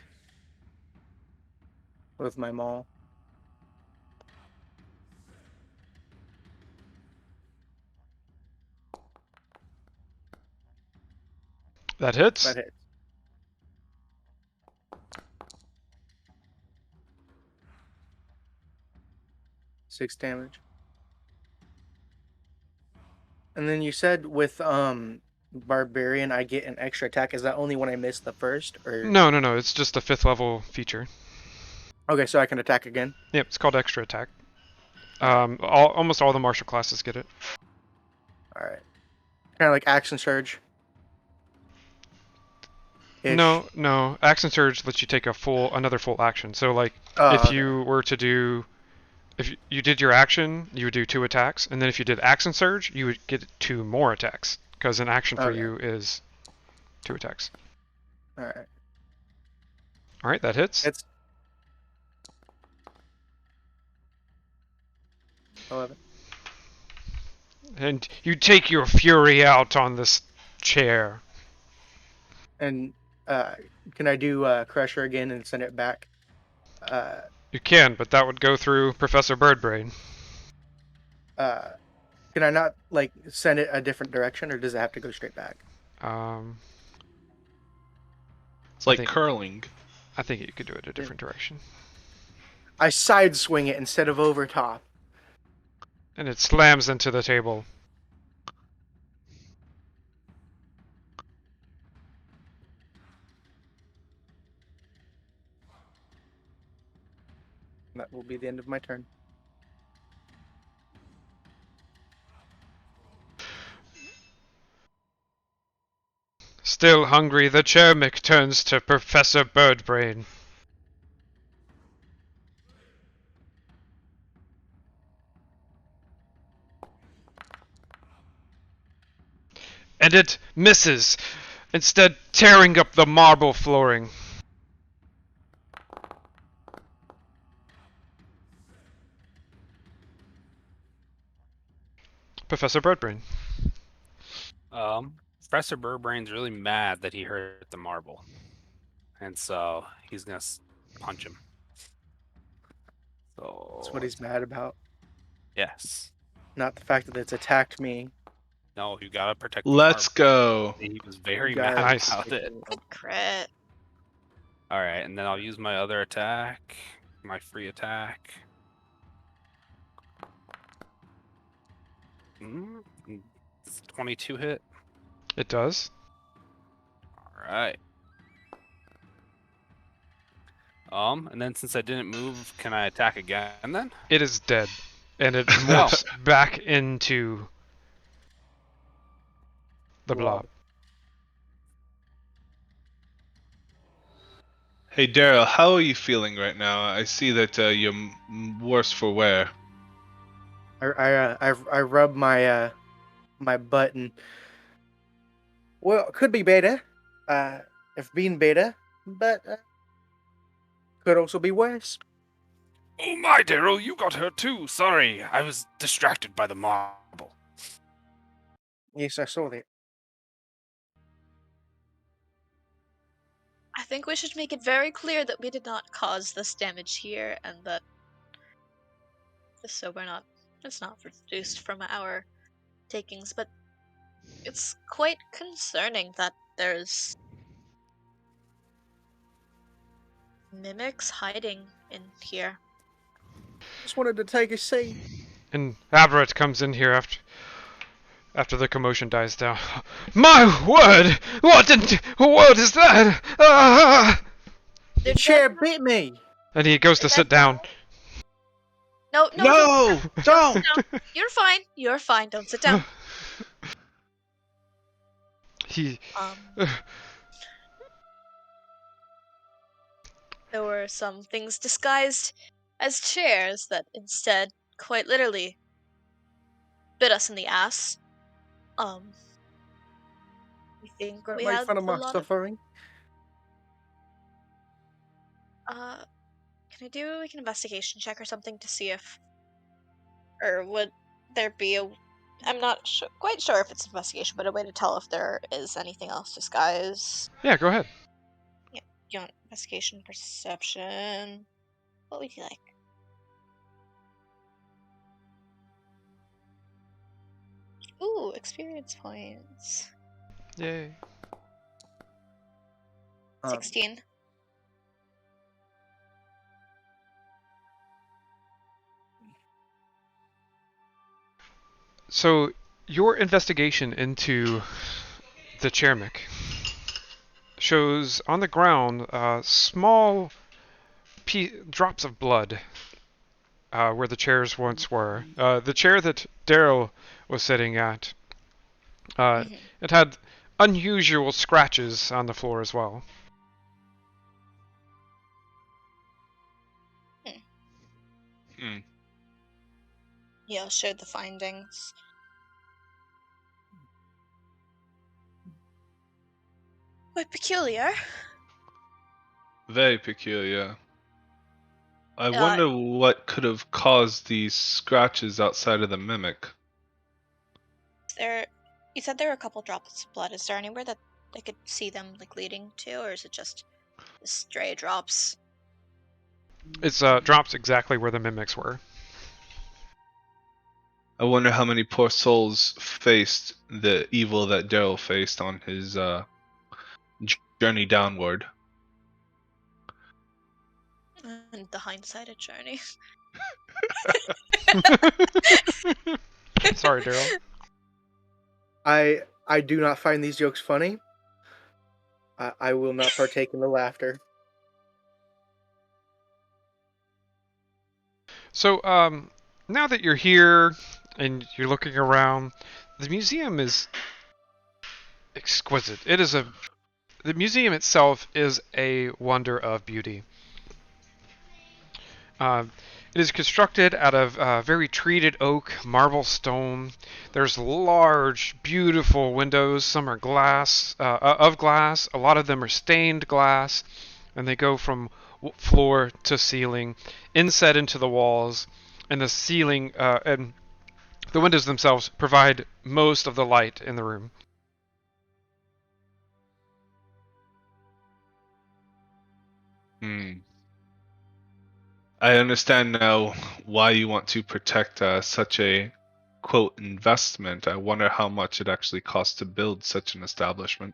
with my maul. That hits. That hits. Six damage. And then you said with barbarian I get an extra attack. Is that only when I miss the first, or No, it's just a 5th level feature. okay, so I can attack again? Yep, it's called extra attack. Okay. Almost all the martial classes get it. All right. Kind of like action surge. Ish. No. Action surge lets you take another full action. So like, Oh, if okay. you were to do, if you did your action, you would do 2 attacks, and then if you did action surge, you would get 2 more attacks, because an action for Okay. you is 2 attacks. All right. All right, that hits. It's 11. And you take your fury out on this chair. And can I do Crusher again and send it back? You can, but that would go through Professor Birdbrain. Can I not like send it a different direction, or does it have to go straight back? It's like think- curling. I think you could do it a different direction. I side swing it instead of over top. And it slams into the table. That will be the end of my turn. Still hungry, the Chermic turns to Professor Birdbrain. And it misses, instead tearing up the marble flooring. Professor Birdbrain. Professor Burbrain's really mad that he hurt the marble, and so he's gonna punch him. So That's what he's mad about. yes. Not the fact that it's attacked me. No, you gotta protect the Let's marble. go. He was very Guys, mad Nice. about it. Crit. All right, and then I'll use my other attack, my free attack. It's 22 hit. It does. All right. And then since I didn't move, can I attack again then? It is dead. And it morphs back into the blob. Hey Daryl, how are you feeling right now? I see that you're worse for wear. I rub my my butt and well, it could be better. If being better, but could also be worse. Oh my, Daryl, you got hurt too. Sorry, I was distracted by the marble. Yes, I saw that. I think we should make it very clear that we did not cause this damage here, and that just so it's not reduced from our takings. But it's quite concerning that there's mimics hiding in here. Just wanted to take a seat. And Aberrant comes in here after the commotion dies down. My word! What is that? Ah! The chair bit me. And he goes to sit down. No, No, don't. You're fine. You're fine. Don't sit down. He There were some things disguised as chairs that instead, quite literally, bit us in the ass. We think Don't we make had fun a of my lot suffering. Can I do like an investigation check or something to see if, or would there be a? I'm not quite sure if it's investigation, but a way to tell if there is anything else disguised. Yeah, go ahead. You want investigation, perception? What would you like? Ooh, experience points. Yay. 16. So, your investigation into the Chermic shows on the ground small drops of blood where the chairs once were. The chair that Daryl was sitting at, it had unusual scratches on the floor as well. Yeah, I'll share the findings. Quite peculiar. Very peculiar. I wonder what could have caused these scratches outside of the mimic. You said there were a couple drops of blood. Is there anywhere that I could see them like leading to, or is it just stray drops? It's drops exactly where the mimics were. I wonder how many poor souls faced the evil that Daryl faced on his journey downward. And the hindsight of Journey. Sorry, Daryl. I do not find these jokes funny. I will not partake in the laughter. So, now that you're here and you're looking around, the museum is exquisite. The museum itself is a wonder of beauty. Uh, it is constructed out of very treated oak, marble stone. There's large, beautiful windows. Some are of glass. A lot of them are stained glass, and they go from floor to ceiling, inset into the walls, and the ceiling and the windows themselves provide most of the light in the room. I understand now why you want to protect such a quote investment. I wonder how much it actually costs to build such an establishment.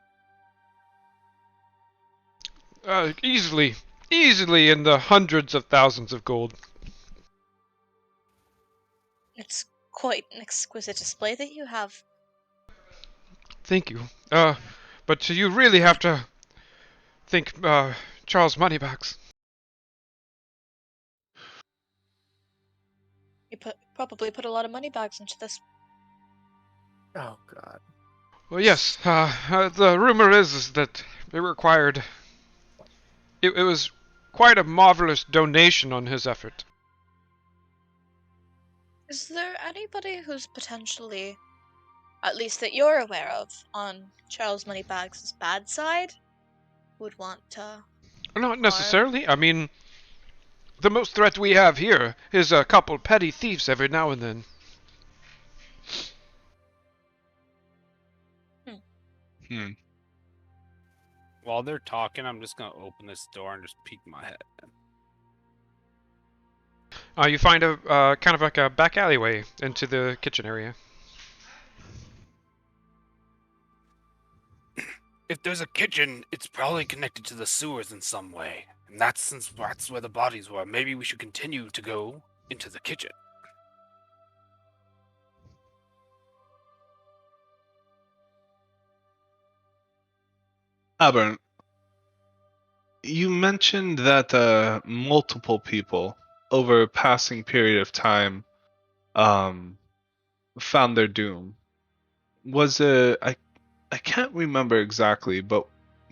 Easily in the hundreds of thousands of gold. It's quite an exquisite display that you have. Thank you. But you really have to think Charles Moneybags. You probably put a lot of money bags into this. Oh God. Well, yes. The rumor is that it required. It was quite a marvelous donation on his effort. Is there anybody who's potentially, at least that you're aware of, on Charles Moneybags' bad side, would want to Not necessarily. I mean, the most threat we have here is a couple petty thieves every now and then. Hmm. While they're talking, I'm just gonna open this door and just peek my head in. You find a kind of like a back alleyway into the kitchen area. If there's a kitchen, it's probably connected to the sewers in some way. And that's where the bodies were. Maybe we should continue to go into the kitchen. Aberrant, you mentioned that multiple people over a passing period of time um, found their doom. Was I can't remember exactly, but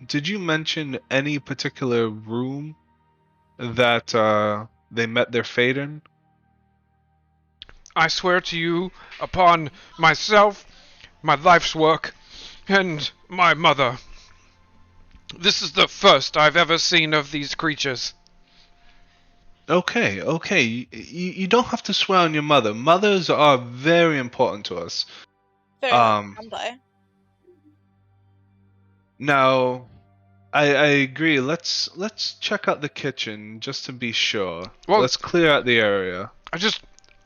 did you mention any particular room that they met their fate in? I swear to you, upon myself, my life's work, and my mother. This is the first I've ever seen of these creatures. Okay, okay. You don't have to swear on your mother. Mothers are very important to us. very hard to come by. Now, I agree. Let's check out the kitchen just to be sure. Well, Let's clear out the area.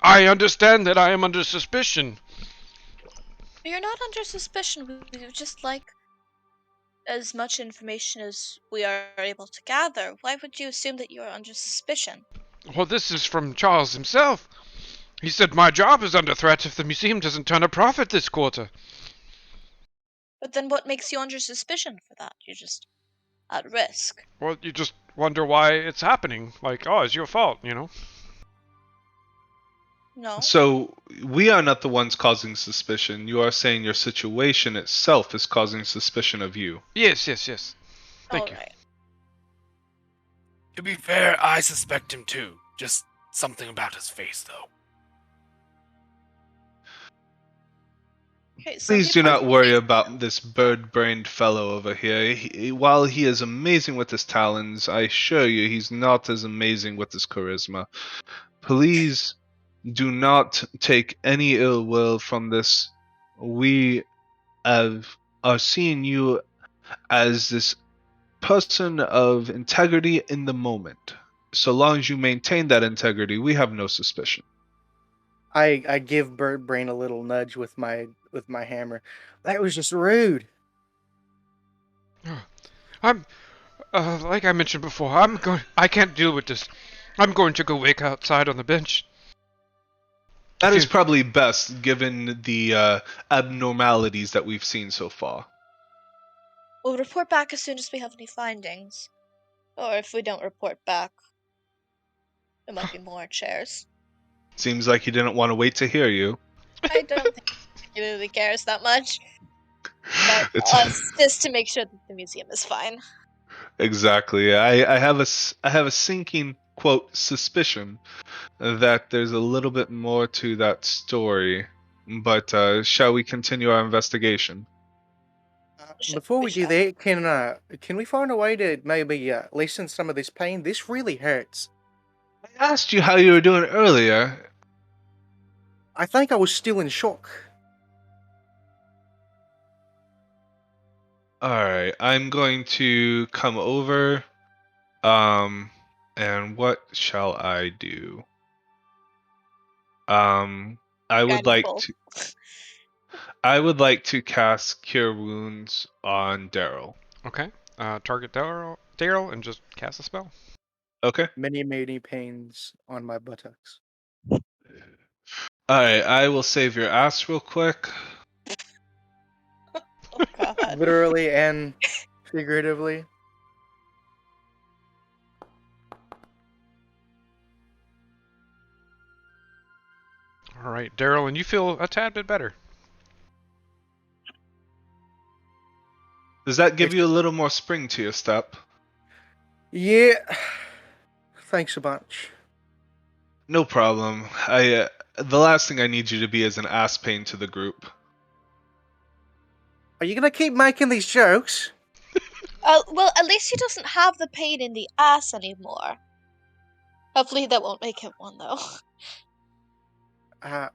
I understand that I am under suspicion. You're not under suspicion. We would just like as much information as we are able to gather. Why would you assume that you are under suspicion? Well, this is from Charles himself. He said my job is under threat if the museum doesn't turn a profit this quarter. But then what makes you under suspicion for that? You're just at risk. Well, you just wonder why it's happening. Like, oh, it's your fault, you know? No. So, we are not the ones causing suspicion. You are saying your situation itself is causing suspicion of you. Yes. Thank you. Alright. To be fair, I suspect him too. Just something about his face, though. Okay, Please do not worry about this bird-brained fellow over here. While he is amazing with his talons, I assure you he's not as amazing with his charisma. Please do not take any ill will from this. We are seeing you as this person of integrity in the moment. So long as you maintain that integrity, we have no suspicion. I give Bird Brain a little nudge with my hammer. That was just rude. I'm, like I mentioned before, I can't deal with this. I'm going to go wait outside on the bench. That is Phew. probably best, given the abnormalities that we've seen so far. We'll report back as soon as we have any findings. Or if we don't report back, there might be more chairs. Seems like he didn't want to wait to hear you. I don't think he particularly cares that much about It's us, just to make sure that the museum is fine. exactly. I have a sinking quote suspicion that there's a little bit more to that story. But shall we continue our investigation? Before we do shall. that, can we find a way to maybe lessen some of this pain? This really hurts. I asked you how you were doing earlier. I think I was still in shock. Alright, I'm going to come over. And what shall I do? I would like Guidable. to I would like to cast Cure Wounds on Daryl. Okay. Target Daryl and just cast a spell. Okay. Many pains on my buttocks. Alright, I will save your ass real quick. Oh god. Literally and figuratively. All right, Daryl, and you feel a tad bit better. Does that give It's- you a little more spring to your step? Yeah. Thanks a bunch. No problem. The last thing I need you to be is an ass pain to the group. Are you gonna keep making these jokes? Well, at least he doesn't have the pain in the ass anymore. Hopefully that won't make him one, though. Uh,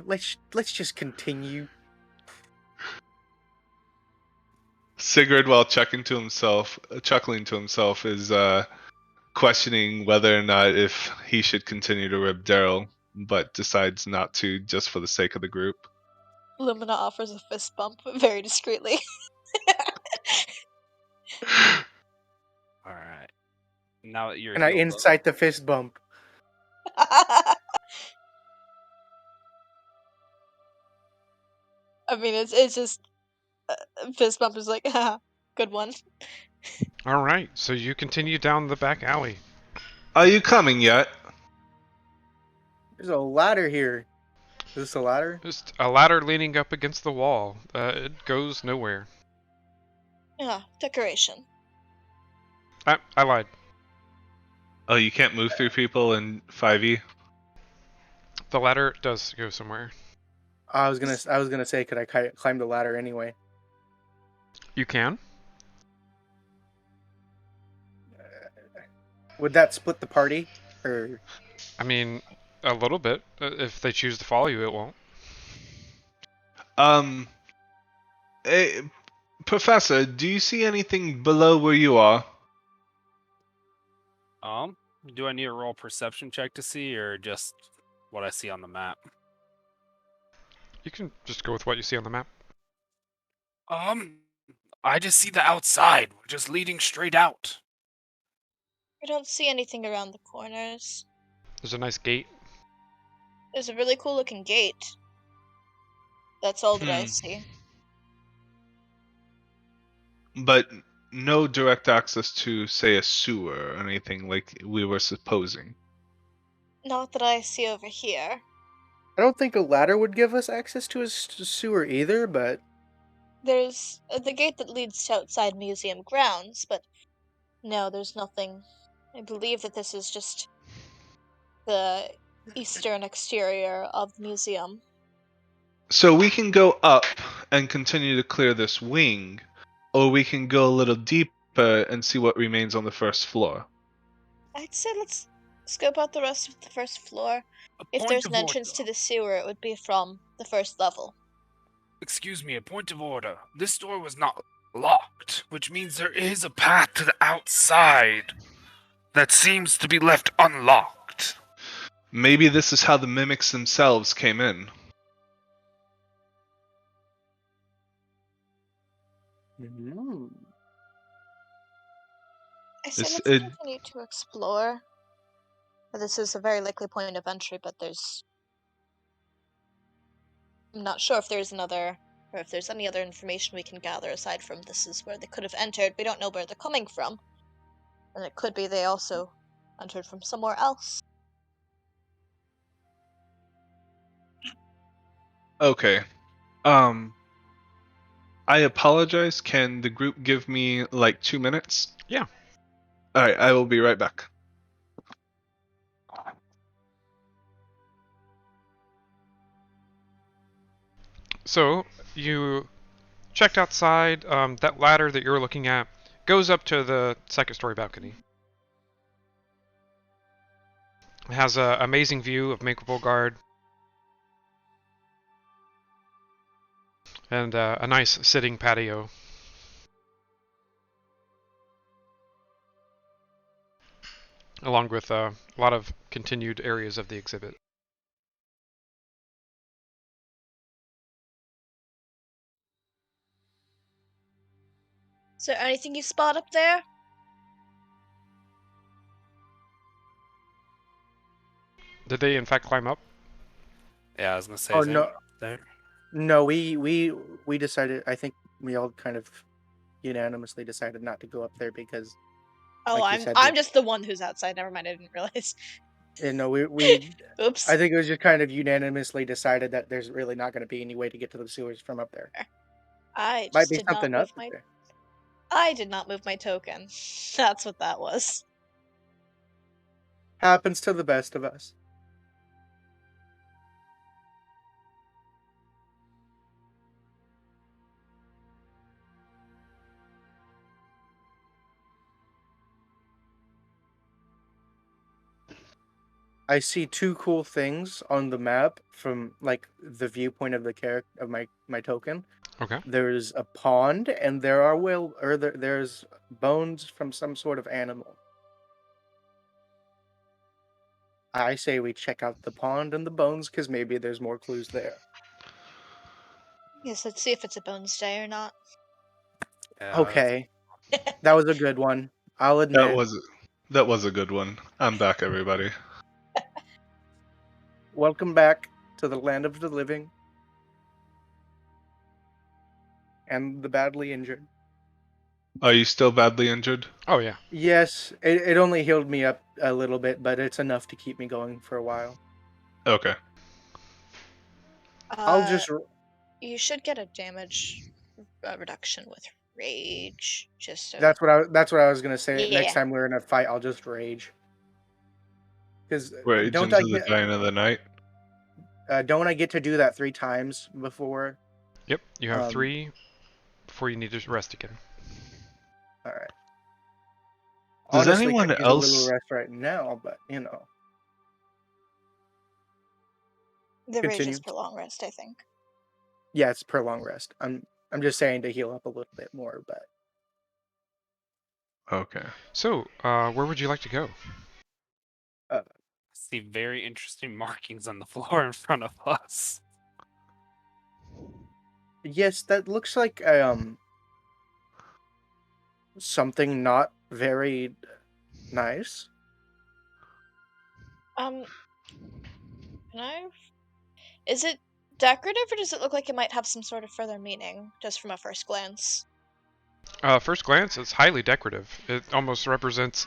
let's just continue. Sigurd, while chuckling to himself, is questioning whether or not if he should continue to rib Daryl, but decides not to just for the sake of the group. Lumina offers a fist bump very discreetly. All right. Now that you're And I healed up, incite the fist bump. I mean, it's just fist bump is like, haha, good one. All right, so you continue down the back alley. Are you coming yet? There's a ladder here. Is this a ladder? Just a ladder leaning up against the wall. It goes nowhere. Yeah, decoration. I lied. Oh, you can't move through people in 5e? The ladder does go somewhere. I was gonna say, could I climb the ladder anyway? You can. Would that split the party? Or I mean, a little bit. If they choose to follow you, it won't. Eh, Professor, do you see anything below where you are? do I need a roll perception check to see, or just what I see on the map? You can just go with what you see on the map. I just see the outside. We're just leading straight out. I don't see anything around the corners. There's a nice gate. There's a really cool looking gate. That's all that I Hmm. see. But no direct access to, say, a sewer or anything like we were supposing. Not that I see over here. I don't think a ladder would give us access to a sewer either, but There's the gate that leads to outside museum grounds, but no, there's nothing. I believe that this is just the eastern exterior of the museum. So we can go up and continue to clear this wing, or we can go a little deeper and see what remains on the first floor. I'd say let's scope out the rest of the first floor. A If point there's of an entrance order. to the sewer, it would be from the first level. Excuse me, a point of order. This door was not locked, which means there is a path to the outside that seems to be left unlocked. Maybe this is how the mimics themselves came in. I say let's It, continue to explore. This is a very likely point of entry, but I'm not sure if there's another, or if there's any other information we can gather aside from this is where they could have entered. We don't know where they're coming from. And it could be they also entered from somewhere else. Okay. I apologize. Can the group give me like 2 minutes? Yeah. All right, I will be right back. So you checked outside. That ladder that you're looking at goes up to the second story balcony. It has an amazing view of Makeable Guard and a nice sitting patio. Along with a lot of continued areas of the exhibit. Is there anything you spot up there? Did they in fact climb up? Yeah, I was gonna say. Oh is there no, any there? no, we decided. I think we all kind of unanimously decided not to go up there because, Oh, like you I'm said, I'm just the one who's outside. Never mind, I didn't realize. you know, we Oops. I think it was just kind of unanimously decided that there's really not going to be any way to get to the sewers from up there. I Might just be did not something move up my there. I did not move my token. That's what that was. Happens to the best of us. I see two cool things on the map from like the viewpoint of the character of my token. Okay. There's a pond and there are there's bones from some sort of animal. I say we check out the pond and the bones because maybe there's more clues there. Yes, let's see if it's a bones day or not. Yeah, Okay, that was a good one. I'll That admit. was a good one. I'm back, everybody. Welcome back to the land of the living and the badly injured. Are you still badly injured? Oh yeah. Yes, it only healed me up a little bit, but it's enough to keep me going for a while. Okay. I'll just You should get a damage reduction with rage. Just so. that's what I was gonna say. Next Yeah. time we're in a fight, I'll just rage. Because Rage into the dying of the night. don't I get to do that 3 times before? Yep. You have 3 before you need to rest again. All right. Does Honestly, anyone could use a little else? rest right now, but you know. The rage Continue. is for long rest, I think. Yeah, it's per long rest. I'm just saying to heal up a little bit more, but Okay. So, where would you like to go? see very interesting markings on the floor in front of us. yes, that looks like something not very nice. Can I? Is it decorative, or does it look like it might have some sort of further meaning, just from a first glance? First glance, it's highly decorative. It almost represents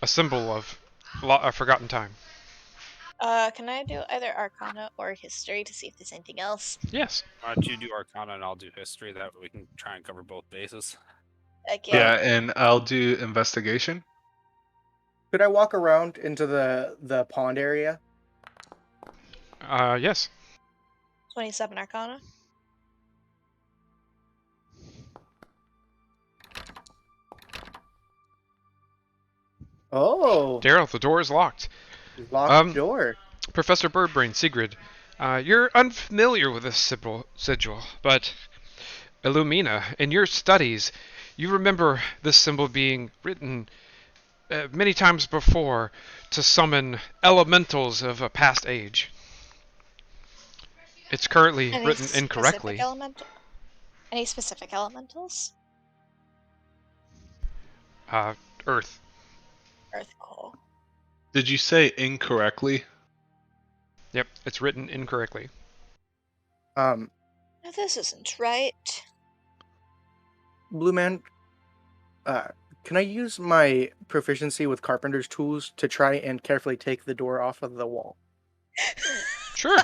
a symbol of a forgotten time. Can I do either Arcana or History to see if there's anything else? Yes. Why don't you do Arcana and I'll do History? That way we can try and cover both bases. Heck Yeah, and I'll do investigation. Could I walk around into the pond area? Yes. 27 Arcana. Oh, Daryl, the door is locked. locked door. Professor Birdbrain, Sigrid, you're unfamiliar with this sigil, but Illumina, in your studies, you remember this symbol being written many times before to summon elementals of a past age. It's currently Any written specific incorrectly. Any specific elementals? Earth. Earth, coal. Did you say incorrectly? Yep, it's written incorrectly. Now, this isn't right. Blue Man, can I use my proficiency with carpenter's tools to try and carefully take the door off of the wall? Sure.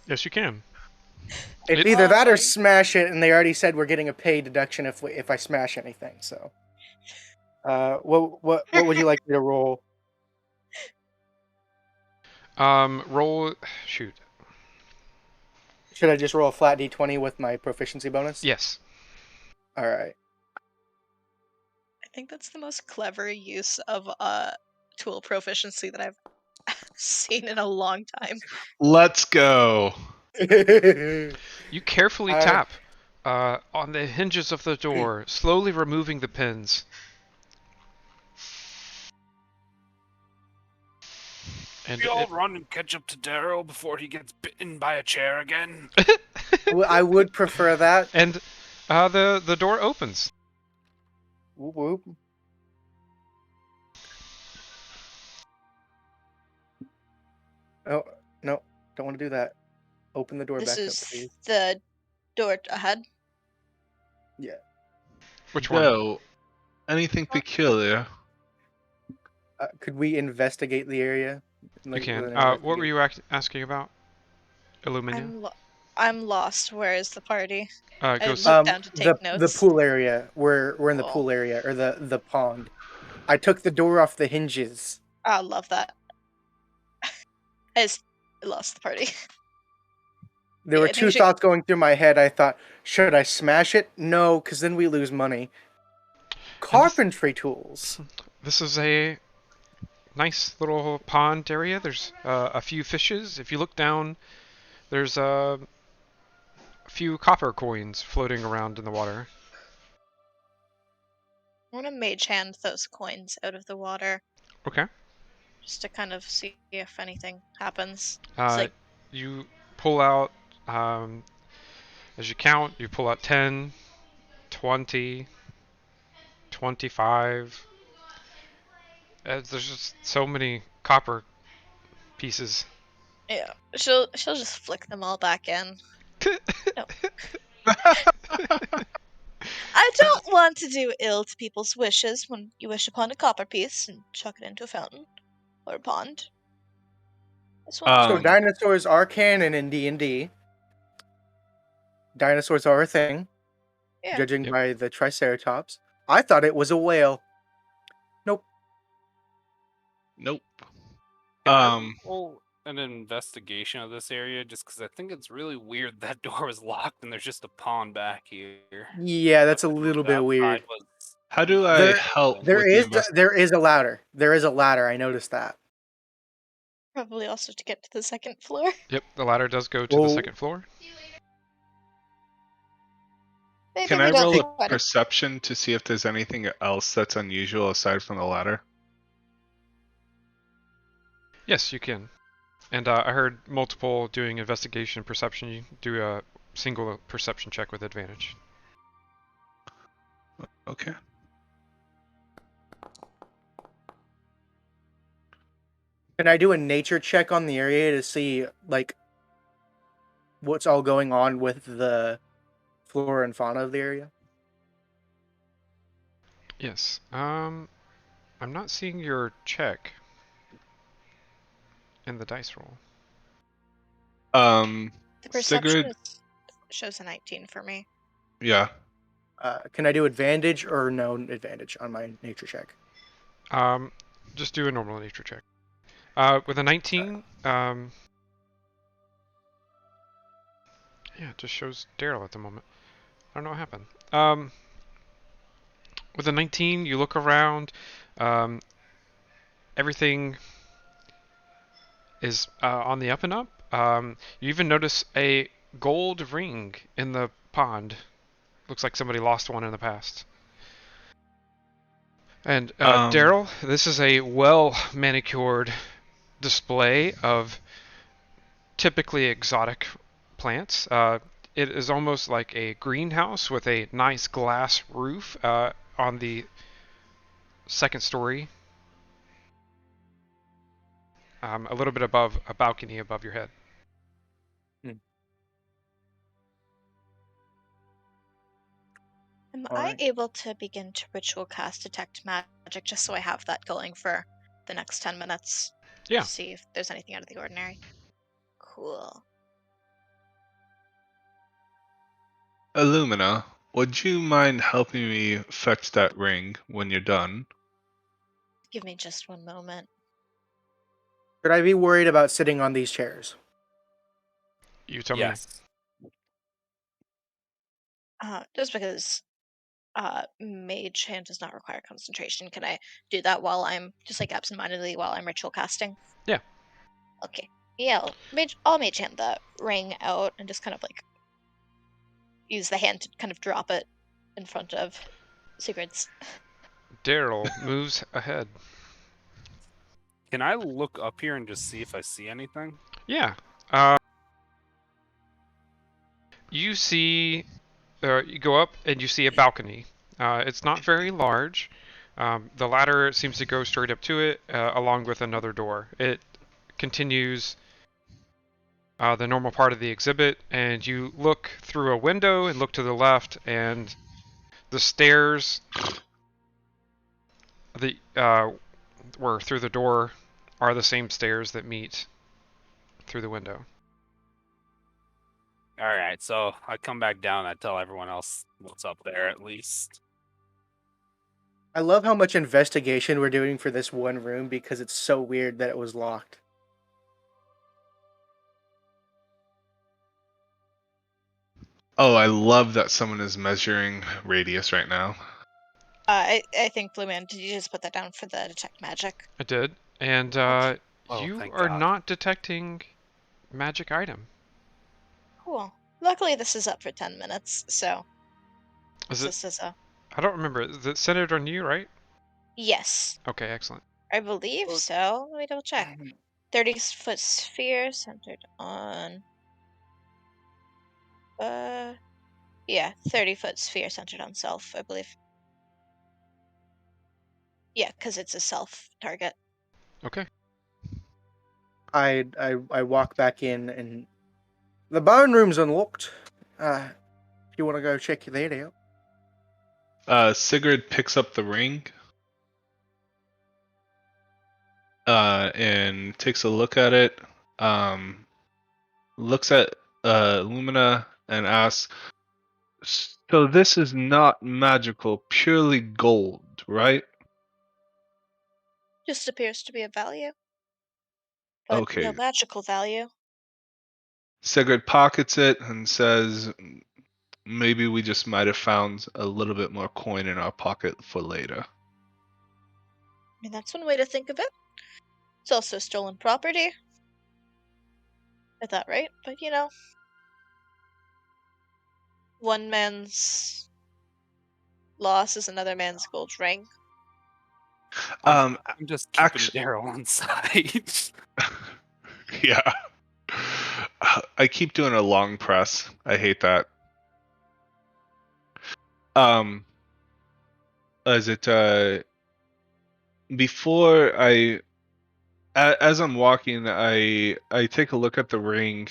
Yes, you can. It's It- either that or my- smash it, and they already said we're getting a pay deduction if I smash anything. So, what would you like me to roll? Roll. Shoot. Should I just roll a flat d20 with my proficiency bonus? Yes. All right. I think that's the most clever use of tool proficiency that I've seen in a long time. Let's go. You carefully I- tap on the hinges of the door, slowly removing the pins. And We all run and catch up to Darrow before he gets bitten by a chair again. I would prefer that. and the door opens. Whoop, whoop. Oh no! Don't want to do that. Open the door This back up, is please. the door ahead. Yeah. Which one? No. Anything peculiar? Could we investigate the area? You Like, can. with an What were investigate- you asking about? Illumina? I'm lost. Where is the party? I Go. looked down to take the notes. pool area. We're in the Cool. pool area or the pond. I took the door off the hinges. I love that. I just lost the party. There Yeah, were I think two we should- thoughts going through my head. I thought, should I smash it? No, because then we lose money. Carpentry tools. This is a nice little pond area. There's a few fishes. If you look down, there's a few copper coins floating around in the water. I want to mage hand those coins out of the water Okay. just to kind of see if anything happens. Uh, you pull out, as you count, you pull out 10, 20, 25. There's just so many copper pieces. Yeah, she'll just flick them all back in. No. I don't want to do ill to people's wishes when you wish upon a copper piece and chuck it into a fountain or a pond. This one. So Um, dinosaurs are canon in D&D. Dinosaurs are a thing, Yeah. judging Yep. by the Triceratops. I thought it was a whale. Nope. Nope. Can I Um, roll an investigation of this area just because I think it's really weird that door was locked and there's just a pond back here. Yeah, that's a The little bit outside weird. was- how do I There- help There with is the there is a ladder. There is a ladder. I noticed that. Probably also to get to the second floor. Yep, the ladder does go to the Well- second floor. Maybe Can we I don't roll think a about it. perception to see if there's anything else that's unusual aside from the ladder? Yes, you can. And I heard multiple doing investigation and perception. You do a single perception check with advantage. Okay. Can I do a nature check on the area to see like what's all going on with the flora and fauna of the area? Yes. I'm not seeing your check in the dice roll. The perception Sigrid, shows a 19 for me. yeah. Can I do advantage or no advantage on my nature check? Just do a normal nature check. With a 19, yeah, it just shows Daryl at the moment. I don't know what happened. With a 19, you look around. Everything is on the up and up. You even notice a gold ring in the pond. Looks like somebody lost one in the past. And Daryl, this is a well manicured display of typically exotic plants. It is almost like a greenhouse with a nice glass roof on the second story a little bit above a balcony above your head. Am All I right. able to begin to ritual cast detect magic just so I have that going for the next 10 minutes? Yeah. To see if there's anything out of the ordinary. Cool. Illumina, would you mind helping me fetch that ring when you're done? Give me just one moment. Should I be worried about sitting on these chairs? You tell me. Yes. Just because mage hand does not require concentration, can I do that while I'm just like absentmindedly while I'm ritual casting? Yeah. Okay. Yeah, I'll mage hand the ring out and just kind of like use the hand to kind of drop it in front of Sigurd's. Daryl moves ahead. Can I look up here and just see if I see anything? Yeah. You see, you go up and you see a balcony. It's not very large. The ladder seems to go straight up to it, along with another door. It continues the normal part of the exhibit, and you look through a window and look to the left, and the stairs were through the door are the same stairs that meet through the window. All right, so I come back down. I tell everyone else what's up there at least. I love how much investigation we're doing for this one room because it's so weird that it was locked. Oh, I love that someone is measuring radius right now. I think Blue Man, did you just put that down for the detect magic? I did, and Okay. Oh, you thank are God. not detecting magic item. Cool. Luckily, this is up for 10 minutes, so Is it? this is a I don't remember. Is it centered on you, right? yes. Okay, excellent. I believe so. Let me double check. 30-foot sphere centered on. Yeah, 30-foot sphere centered on self, I believe. Yeah, because it's a self target. Okay. I walk back in and the barn room's unlocked. If you want to go check that out. Sigurd picks up the ring and takes a look at it. Looks at Lumina and asks, "So this is not magical, purely gold, right?" Just appears to be a value, but no Okay. magical value. Sigurd pockets it and says, "Maybe we just might have found a little bit more coin in our pocket for later." I mean, that's one way to think of it. It's also stolen property. I thought, right? But one man's loss is another man's gold ring. Um, I'm just keeping actually, Daryl on side. yeah. I keep doing a long press. I hate that. Is it before as I'm walking, I take a look at the ring.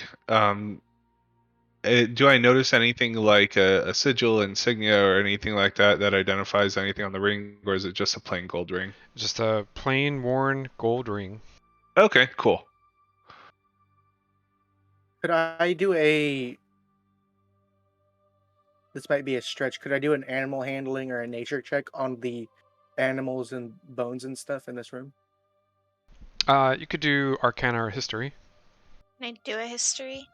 Do I notice anything like a sigil, insignia, or anything like that that identifies anything on the ring, or is it just a plain gold ring? Just a plain worn gold ring. Okay, cool. Could I do a? This might be a stretch. Could I do an animal handling or a nature check on the animals and bones and stuff in this room? You could do Arcana or History. Can I do a history?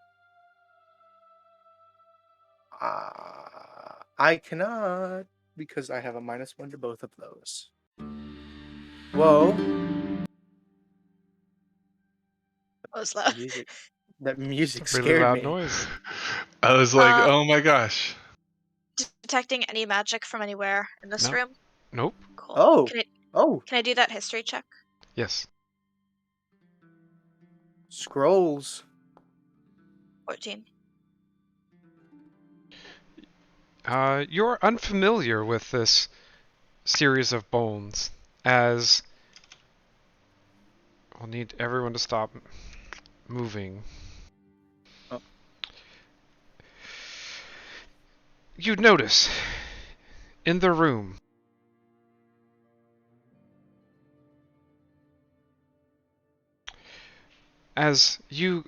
I cannot because I have a -1 to both of those. Whoa! What was The that? music. That music It's a really scared loud me. noise. I was like, oh my gosh. Detecting any magic from anywhere in this No. room? Nope. Cool. Oh! Can Oh! I do that history check? Yes. Scrolls. 14. You're unfamiliar with this series of bones, as I'll need everyone to stop moving. Oh. You'd notice in the room as you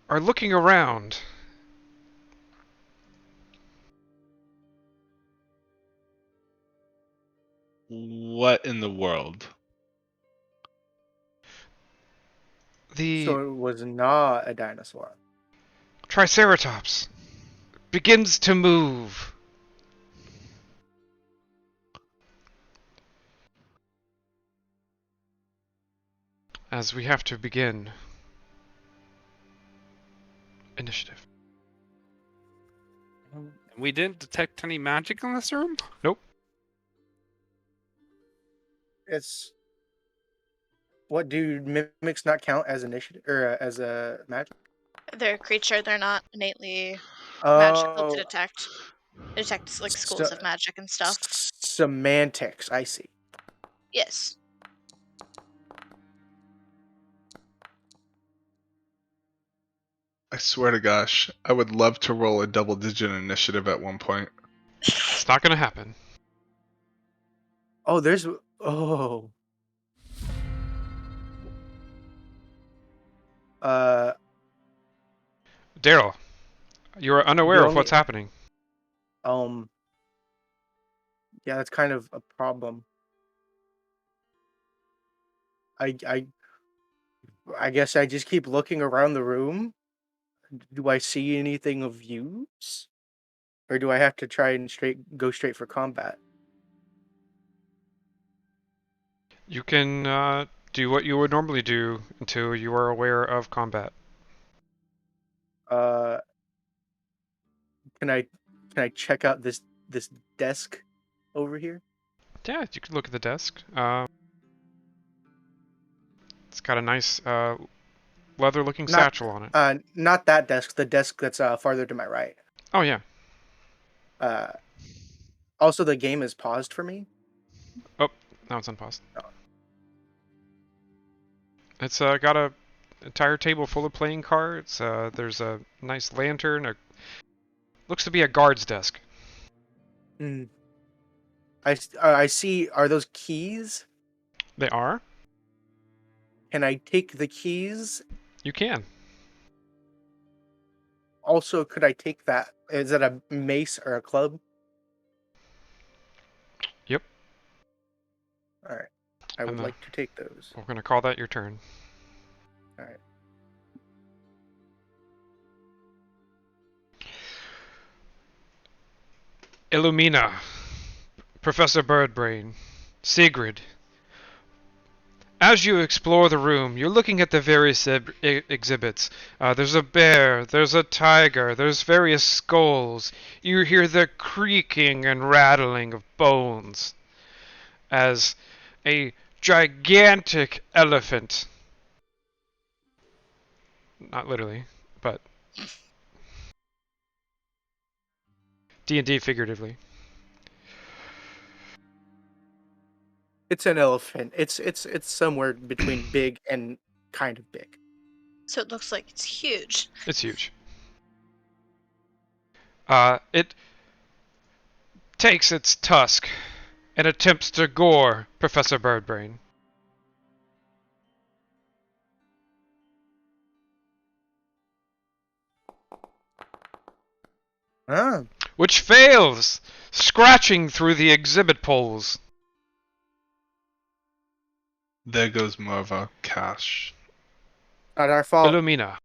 are looking around, What in the world? the So it was not a dinosaur. Triceratops begins to move. As we have to begin initiative. We didn't detect any magic in this room? Nope. It's what do mimics not count as initiative or as a magic? They're a creature. They're not innately magical to Oh, detect. They detect like schools so, of magic and stuff. semantics. I see. Yes. I swear to gosh, I would love to roll a double-digit initiative at one point. It's not gonna happen. Oh, there's oh. Uh, Daryl, you are unaware the of what's only happening. um. Yeah, that's kind of a problem. I I I guess I just keep looking around the room. Do I see anything of use, or do I have to try and go straight for combat? You can do what you would normally do until you are aware of combat. Uh, can I check out this desk over here? Yeah, you could look at the desk. It's got a nice leather-looking Not satchel on it. not that desk. The desk that's farther to my right. Oh yeah. Uh, also the game is paused for me. Oh, now it's unpaused. Oh. It's got a entire table full of playing cards. There's a nice lantern. Looks to be a guard's desk. Hmm. I see. Are those keys? They are. Can I take the keys? You can. Also, could I take that? Is it a mace or a club? Yep. All right. I And would like to take those. we're gonna call that your turn. All right. Illumina, Professor Birdbrain, Sigrid. As you explore the room, you're looking at the various exhibits. There's a bear, there's a tiger, there's various skulls. You hear the creaking and rattling of bones as a gigantic elephant, not literally, but D&D figuratively. It's an elephant. It's somewhere between big and kind of big. So it looks like it's huge. It's huge. It takes its tusk and attempts to gore Professor Birdbrain. Ah, Which fails, scratching through the exhibit poles. There goes more of our cash. not our fault. Illumina.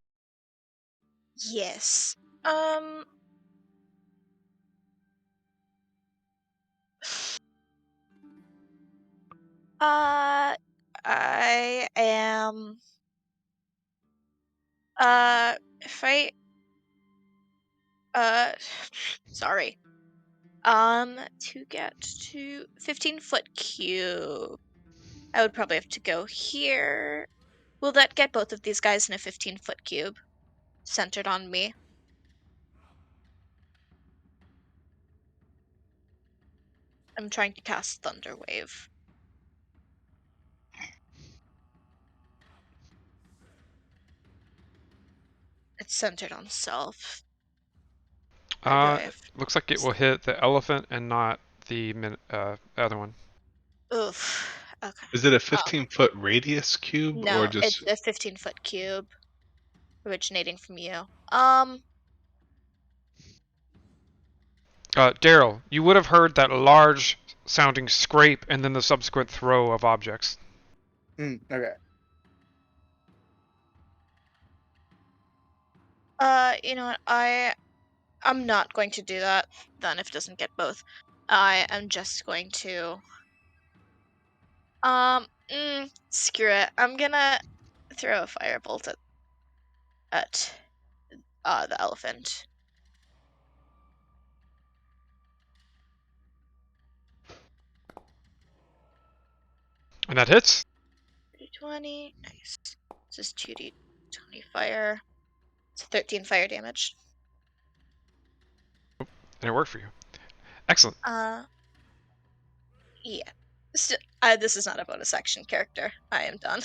Yes. I am. If I. Sorry. To get to 15-foot cube, I would probably have to go here. Will that get both of these guys in a 15-foot cube? Centered on me. I'm trying to cast Thunder Wave. centered on self. Or do I have... Looks like it will hit the elephant and not the other one. Oof. Okay. Is it a 15-foot radius cube or No, just? it's a 15-foot cube originating from you. Daryl, you would have heard that large sounding scrape and then the subsequent throw of objects. Okay. You know what? I'm not going to do that then if it doesn't get both. I am just going to screw it. I'm gonna throw a firebolt at the elephant. And that hits. 2d20. Nice. This is 2d20 fire. It's 13 fire damage. And it worked for you. Excellent. Yeah. This is not a bonus action character. I am done.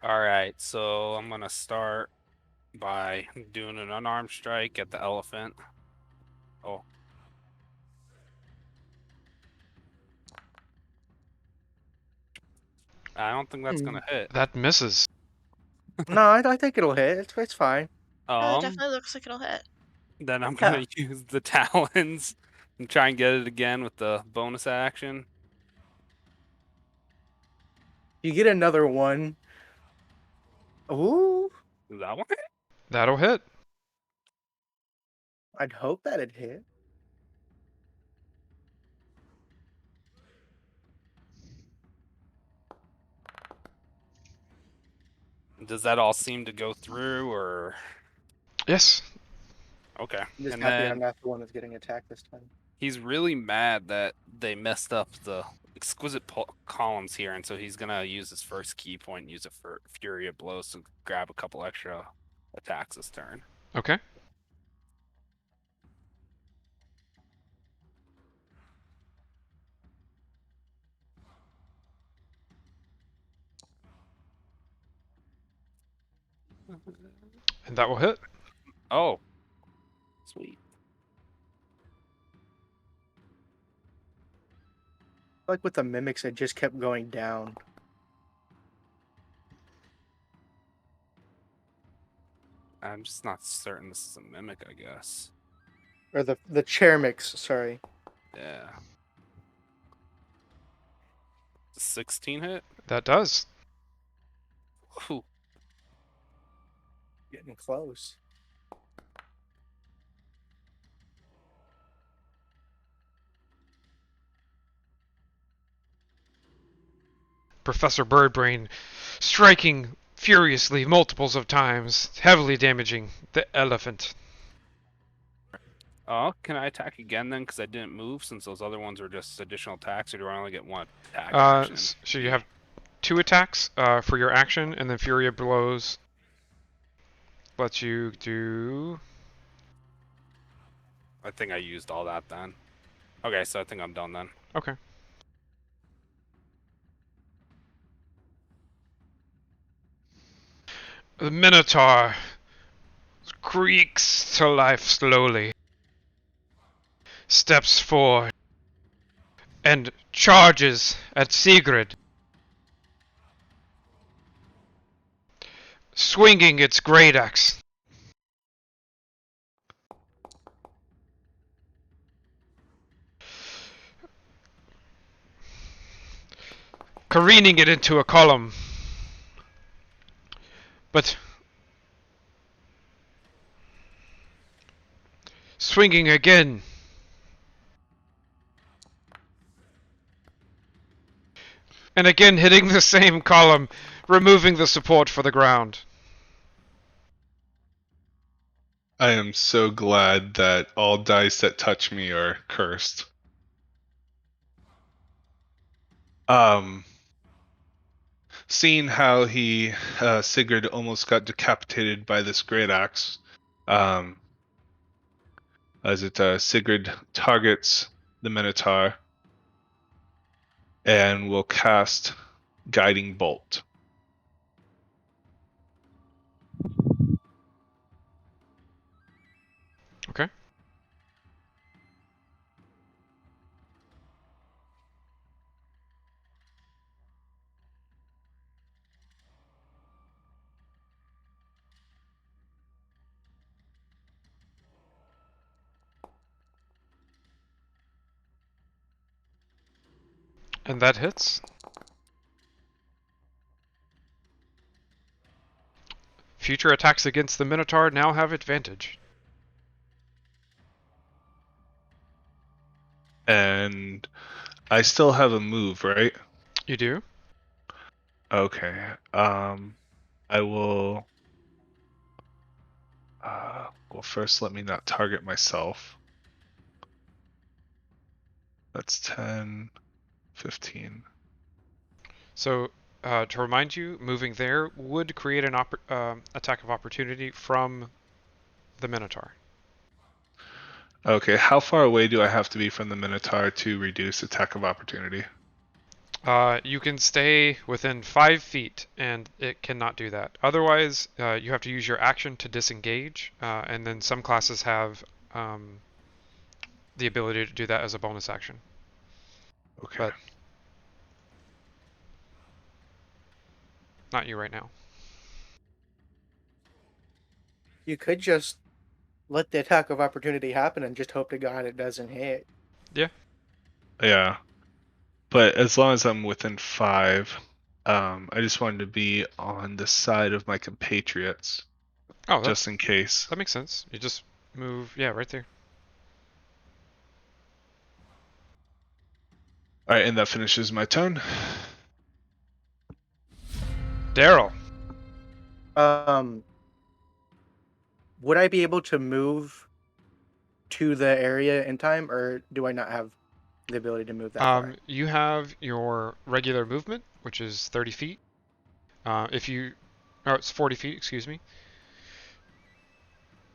All right, so I'm gonna start by doing an unarmed strike at the elephant. Oh. I don't think that's gonna hit. That misses. No, I think it'll hit. It's fine. It definitely looks like it'll hit. Then I'm gonna use the talons and try and get it again with the bonus action. You get another one. Ooh. Is that one hit? That'll hit. I'd hope that it hit. Does that all seem to go through, or? Yes. Okay. I'm just And happy then I'm not the one that's getting attacked this time. he's really mad that they messed up the exquisite columns here, and so he's gonna use his first key point and use it for Fury of Blows to grab a couple extra attacks this turn. Okay. And that will hit. Oh. Sweet. Like with the mimics, it just kept going down. I'm just not certain this is a mimic, I guess. Or the chair mix, sorry. Yeah. 16 hit? That does. Ooh. Getting close. Professor Birdbrain striking furiously multiples of times, heavily damaging the elephant. Oh, can I attack again then? Because I didn't move since those other ones were just additional attacks, or do I only get one attack action? So you have 2 attacks for your action, and then Fury of Blows lets you do... I think I used all that then. Okay, so I think I'm done then. Okay. The Minotaur creaks to life slowly, steps forward, and charges at Sigrid, swinging its great axe. Careening it into a column. But swinging again. And again hitting the same column, removing the support for the ground. I am so glad that all dice that touch me are cursed. Seeing how Sigurd almost got decapitated by this great axe, as Sigurd targets the Minotaur and will cast Guiding Bolt. Okay. And that hits. Future attacks against the Minotaur now have advantage. And I still have a move, right? You do? Okay. I will. Well, first, let me not target myself. That's 10, 15. So, to remind you, moving there would create an attack of opportunity from the Minotaur. Okay, how far away do I have to be from the Minotaur to reduce attack of opportunity? You can stay within 5 feet, and it cannot do that. Otherwise, you have to use your action to disengage, and then some classes have the ability to do that as a bonus action. Okay. But not you right now. You could just let the attack of opportunity happen and just hope to God it doesn't hit. Yeah. But as long as I'm within 5, I just wanted to be on the side of my compatriots, Oh, just in case. that makes sense. You just move, yeah, right there. Alright, and that finishes my turn. Daryl. Would I be able to move to the area in time, or do I not have the ability to move that far? You have your regular movement, which is 30 feet. Oh, it's 40 feet, excuse me.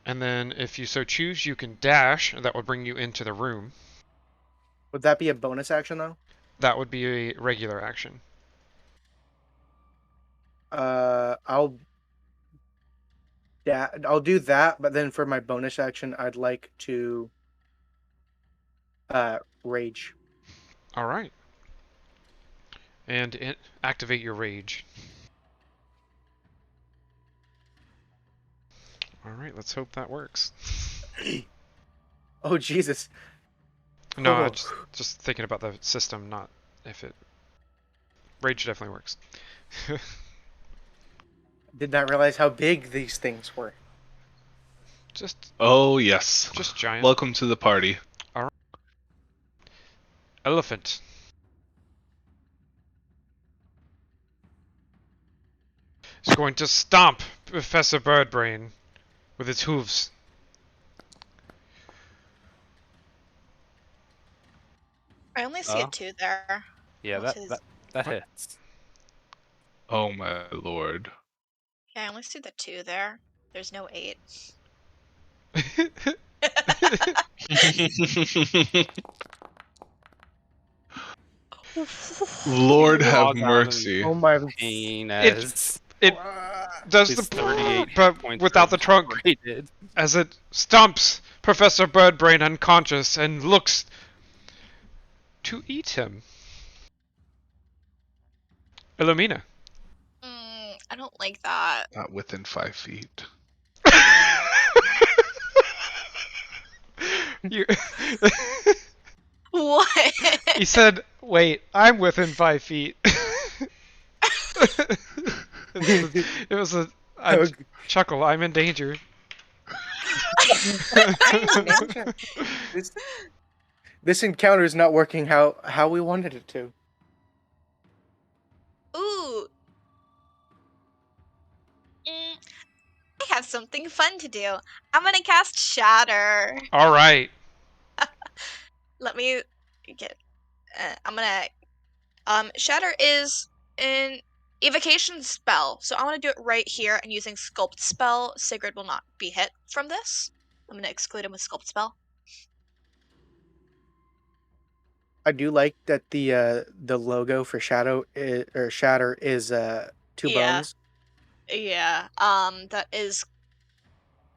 And then if you so choose, you can dash, and that would bring you into the room. Would that be a bonus action though? That would be a regular action. I'll do that, but then for my bonus action, I'd like to rage. All right. And activate your rage. All right, let's hope that works. Oh Jesus! No, I Oh. just thinking about the system, not if it. Rage definitely works. Did not realize how big these things were. Oh, yes. Just giant. Welcome to the party. All right. Elephant. It's going to stomp Professor Birdbrain with its hooves. I only see a 2 there. Yeah, Which that is- that that What? hits. Oh my lord. Yeah, I only see the 2 there. There's no 8. Lord have Log on mercy. Oh my! Pain It as it does his the 38 but points without are the trunk obliterated. as it stomps Professor Birdbrain unconscious and looks to eat him. Illumina. I don't like that. Not within 5 feet. You What? He said, "Wait, I'm within 5 feet." It was a chuckle. I'm in danger. I'm in danger. This encounter is not working how we wanted it to. Ooh. I have something fun to do. I'm gonna cast Shatter. All right. Let me get. I'm gonna. Shatter is an evocation spell, so I want to do it right here. And using Sculpt spell, Sigrid will not be hit from this. I'm gonna exclude him with Sculpt spell. I do like that the logo for Shatter is 2 Yeah. bones. Yeah. That is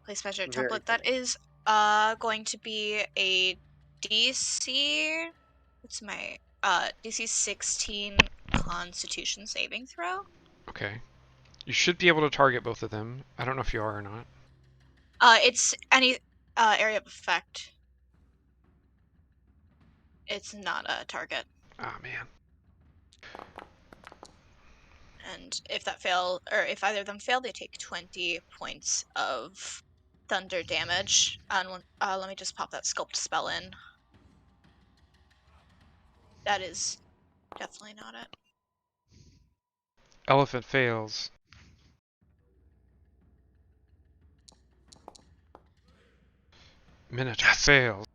place measure Very template. That cool. is Going to be a DC. What's my DC 16 Constitution saving throw? Okay. You should be able to target both of them. I don't know if you are or not. It's any area of effect. It's not a target. Ah, man. And if that fail, or if either of them fail, they take 20 points of thunder damage. And let me just pop that sculpt spell in. That is definitely not it. Elephant fails. Minotaur fails.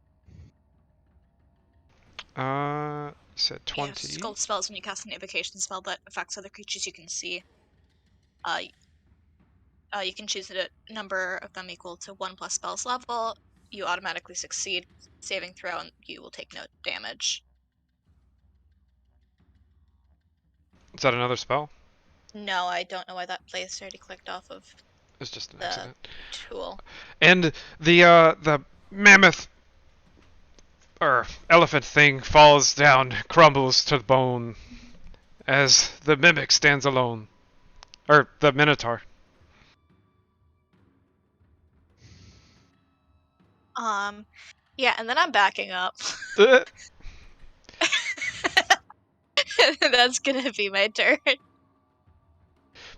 Said 20. Yeah, sculpt spells when you cast an evocation spell that affects other creatures you can see. You can choose a number of them equal to 1 plus spell's level. You automatically succeed saving throw, and you will take no damage. Is that another spell? No, I don't know why that place already clicked off of It's just an the accident. tool. And the mammoth or elephant thing falls down, crumbles to the bone as the mimic stands alone. Or the minotaur. Yeah, and then I'm backing up. That's gonna be my turn.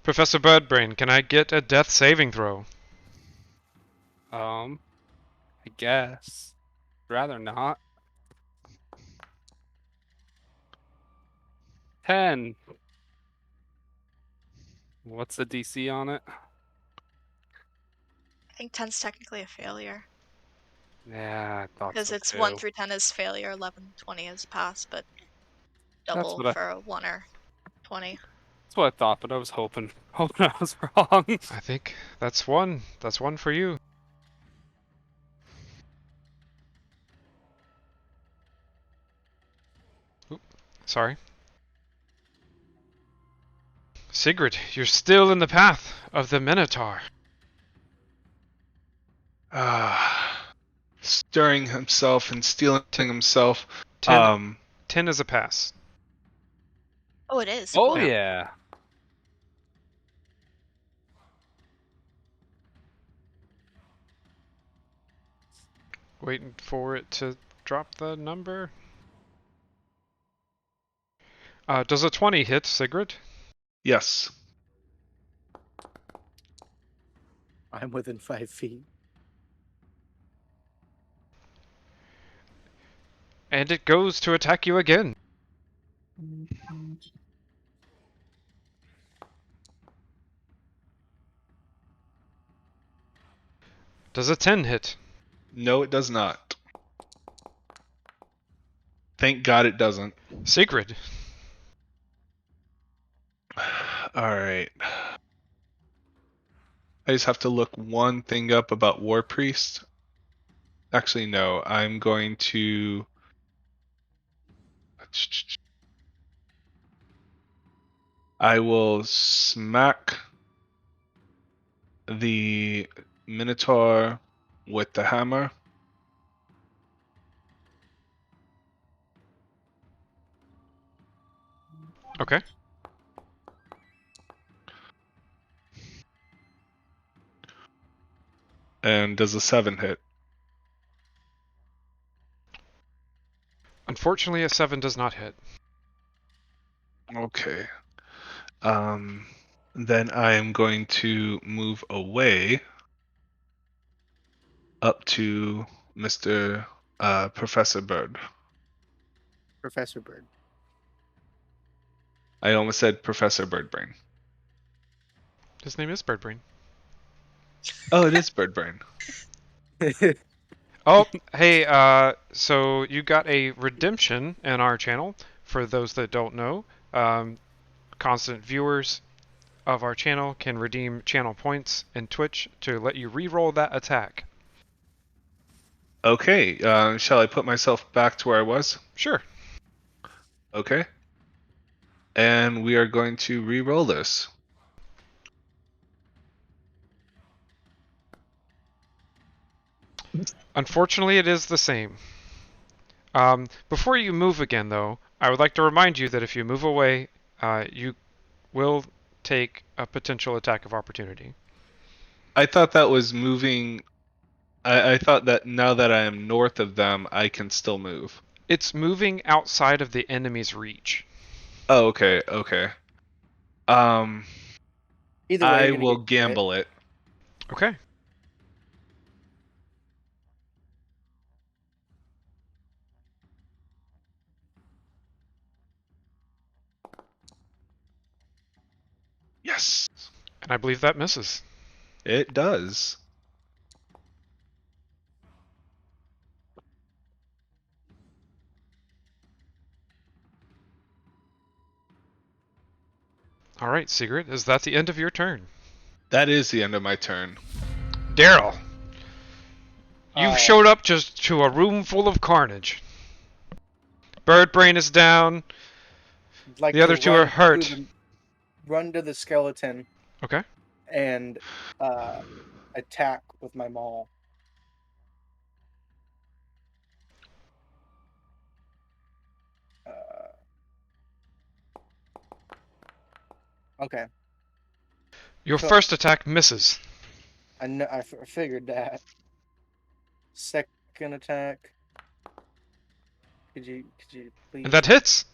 Professor Birdbrain, can I get a death saving throw? I guess. Rather not. 10. What's the DC on it? I think 10's technically a failure. Yeah, I thought Because so it's too. 1 through 10 is failure, 11, 20 is pass, but double what I- for a 1 or 20. That's what I thought, but I was hoping I was wrong. I think that's one. That's one for you. Oop, sorry. Sigrid, you're still in the path of the Minotaur. Stirring himself and stealing himself. 10 is a pass. Oh, it is. Oh Cool. yeah. Waiting for it to drop the number. Does a 20 hit, Sigrid? Yes. I'm within 5 feet. And it goes to attack you again. Does a 10 hit? No, it does not. Thank God it doesn't. Sigrid. Alright. I just have to look one thing up about War Priest. Actually, no. I'm going to... I will smack the Minotaur with the hammer. Okay. And does a 7 hit? Unfortunately, a 7 does not hit. Okay. Then I am going to move away up to Mr. Professor Bird. Professor Bird. I almost said Professor Birdbrain. His name is Birdbrain. Oh, it is Birdbrain. Oh, hey, so you got a redemption in our channel. For those that don't know, constant viewers of our channel can redeem channel points in Twitch to let you re-roll that attack. Okay, shall I put myself back to where I was? Sure. Okay. And we are going to re-roll this. Unfortunately, it is the same. Before you move again, though, I would like to remind you that if you move away, you will take a potential attack of opportunity. I thought that was moving. I thought that now that I am north of them, I can still move. It's moving outside of the enemy's reach. Oh, okay, okay. Either way, I you're gonna will get hit. gamble it. Okay. Yes, And I believe that misses. it does. Alright, Sigrid, is that the end of your turn? That is the end of my turn. Daryl! You've showed up just to a room full of carnage. Birdbrain is down. Like The other to two are run hurt. run to the skeleton Okay. and attack with my maul. Okay. Your So- first attack misses. I figured that. Second attack. Could you please? And that hits!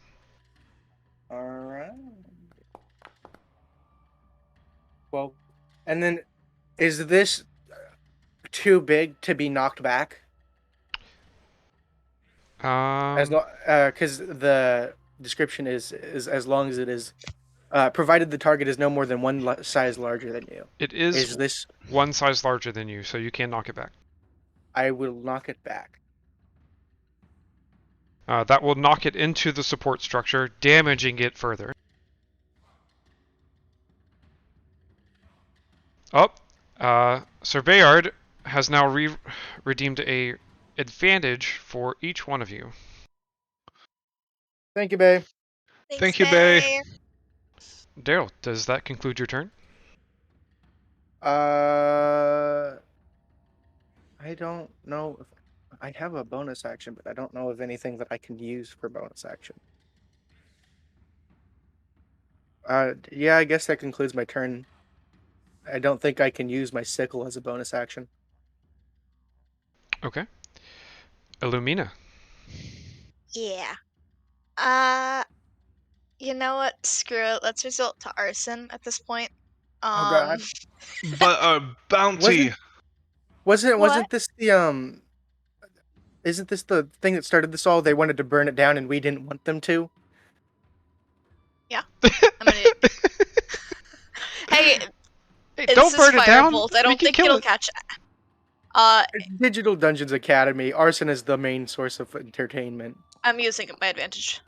All right. Well, and then is this too big to be knocked back? Because the description is as long as it is, provided the target is no more than one size larger than you. It is Is this? one size larger than you, so you can knock it back. I will knock it back. That will knock it into the support structure, damaging it further. Sir Bayard has now redeemed a advantage for each one of you. Thank you, babe. Thank you, Bay. Daryl, does that conclude your turn? I don't know if I have a bonus action, but I don't know of anything that I can use for bonus action. Yeah, I guess that concludes my turn. I don't think I can use my sickle as a bonus action. Okay. Illumina. Yeah. You know what? Screw it. Let's resort to arson at this point. Oh God! But a bounty. Wasn't this the Isn't this the thing that started this all? They wanted to burn it down, and we didn't want them to. Yeah. I'm gonna. Hey, Hey, this don't is burn it down. Firebolt. I We don't can think kill it'll it. catch. Digital Dungeons Academy. Arson is the main source of entertainment. I'm using my advantage.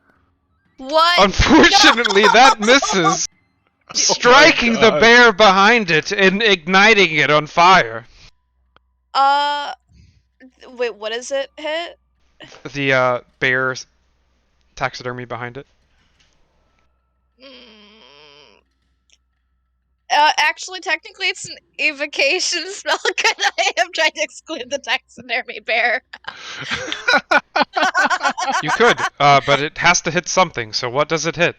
What? Unfortunately, that misses, striking the God. bear behind it and igniting it on fire. Wait, what does it hit? The bear taxidermy behind it. Actually, technically, it's an evocation spell. Could I have tried to exclude the taxidermy bear? You could, but it has to hit something. So what does it hit?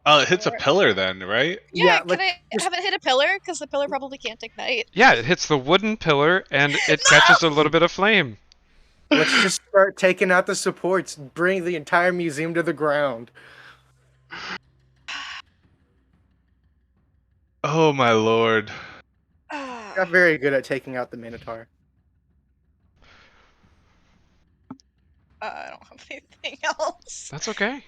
It hits a pillar then, right? Yeah, like, can I have it hit a pillar? Because the pillar probably can't ignite. Yeah, it hits the wooden pillar and it catches a little bit of flame. Let's just start taking out the supports. Bring the entire museum to the ground. Oh my lord. Got very good at taking out the Minotaur. I don't have anything else. That's okay.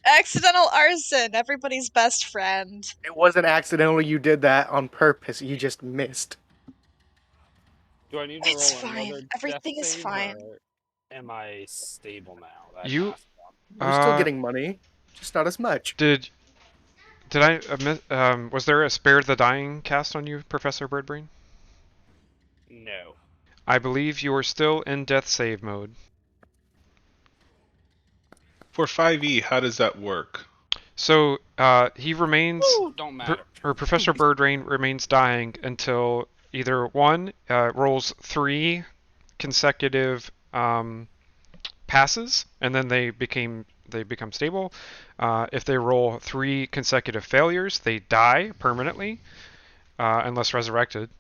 Accidental arson, everybody's best friend. It wasn't accidental. You did that on purpose. You just missed. Do I need to It's roll fine. another Everything death is save, fine. or am I stable now? That You- last one? You're still getting money, just not as much. Did I was there a Spare the Dying cast on you, Professor Birdbrain? No. I believe you are still in death save mode. For 5e, how does that work? So he remains, Don't matter. or Professor Birdbrain remains dying until either one rolls 3 consecutive passes, and then they become stable. If they roll 3 consecutive failures, they die permanently, unless resurrected.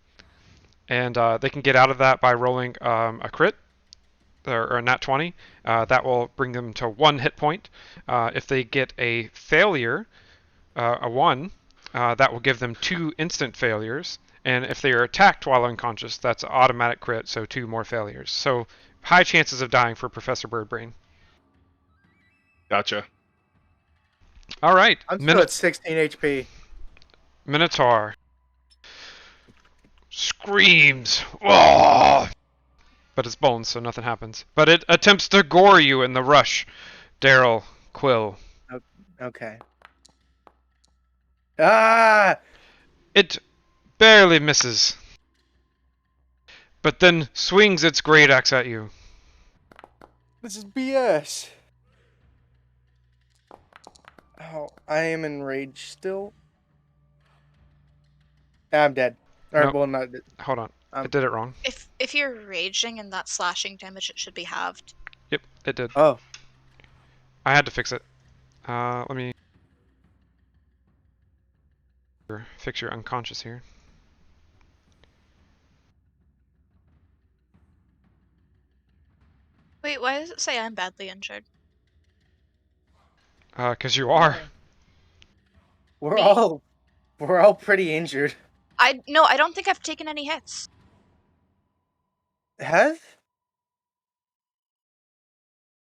And they can get out of that by rolling a crit or a nat 20. That will bring them to 1 hit point. If they get a failure, a 1, that will give them 2 instant failures. And if they are attacked while unconscious, that's an automatic crit, so 2 more failures. So high chances of dying for Professor Birdbrain. Gotcha. All right, I'm still at 16 HP. Minotaur screams, "Whoa!" But it's bones, so nothing happens. But it attempts to gore you in the rush. Daryl, Quill. Okay. Ah! It barely misses, but then swings its great axe at you. This is BS. Oh, I am enraged still. I'm dead. Or, Nope. well, not dead. Hold on, it did it wrong. If you're raging and that slashing damage, it should be halved. Yep, it did. Oh. I had to fix it. Let me fix your unconscious here. Wait, why does it say I'm badly injured? 'Cause you are. We're Me? all pretty injured. No, I don't think I've taken any hits. Have?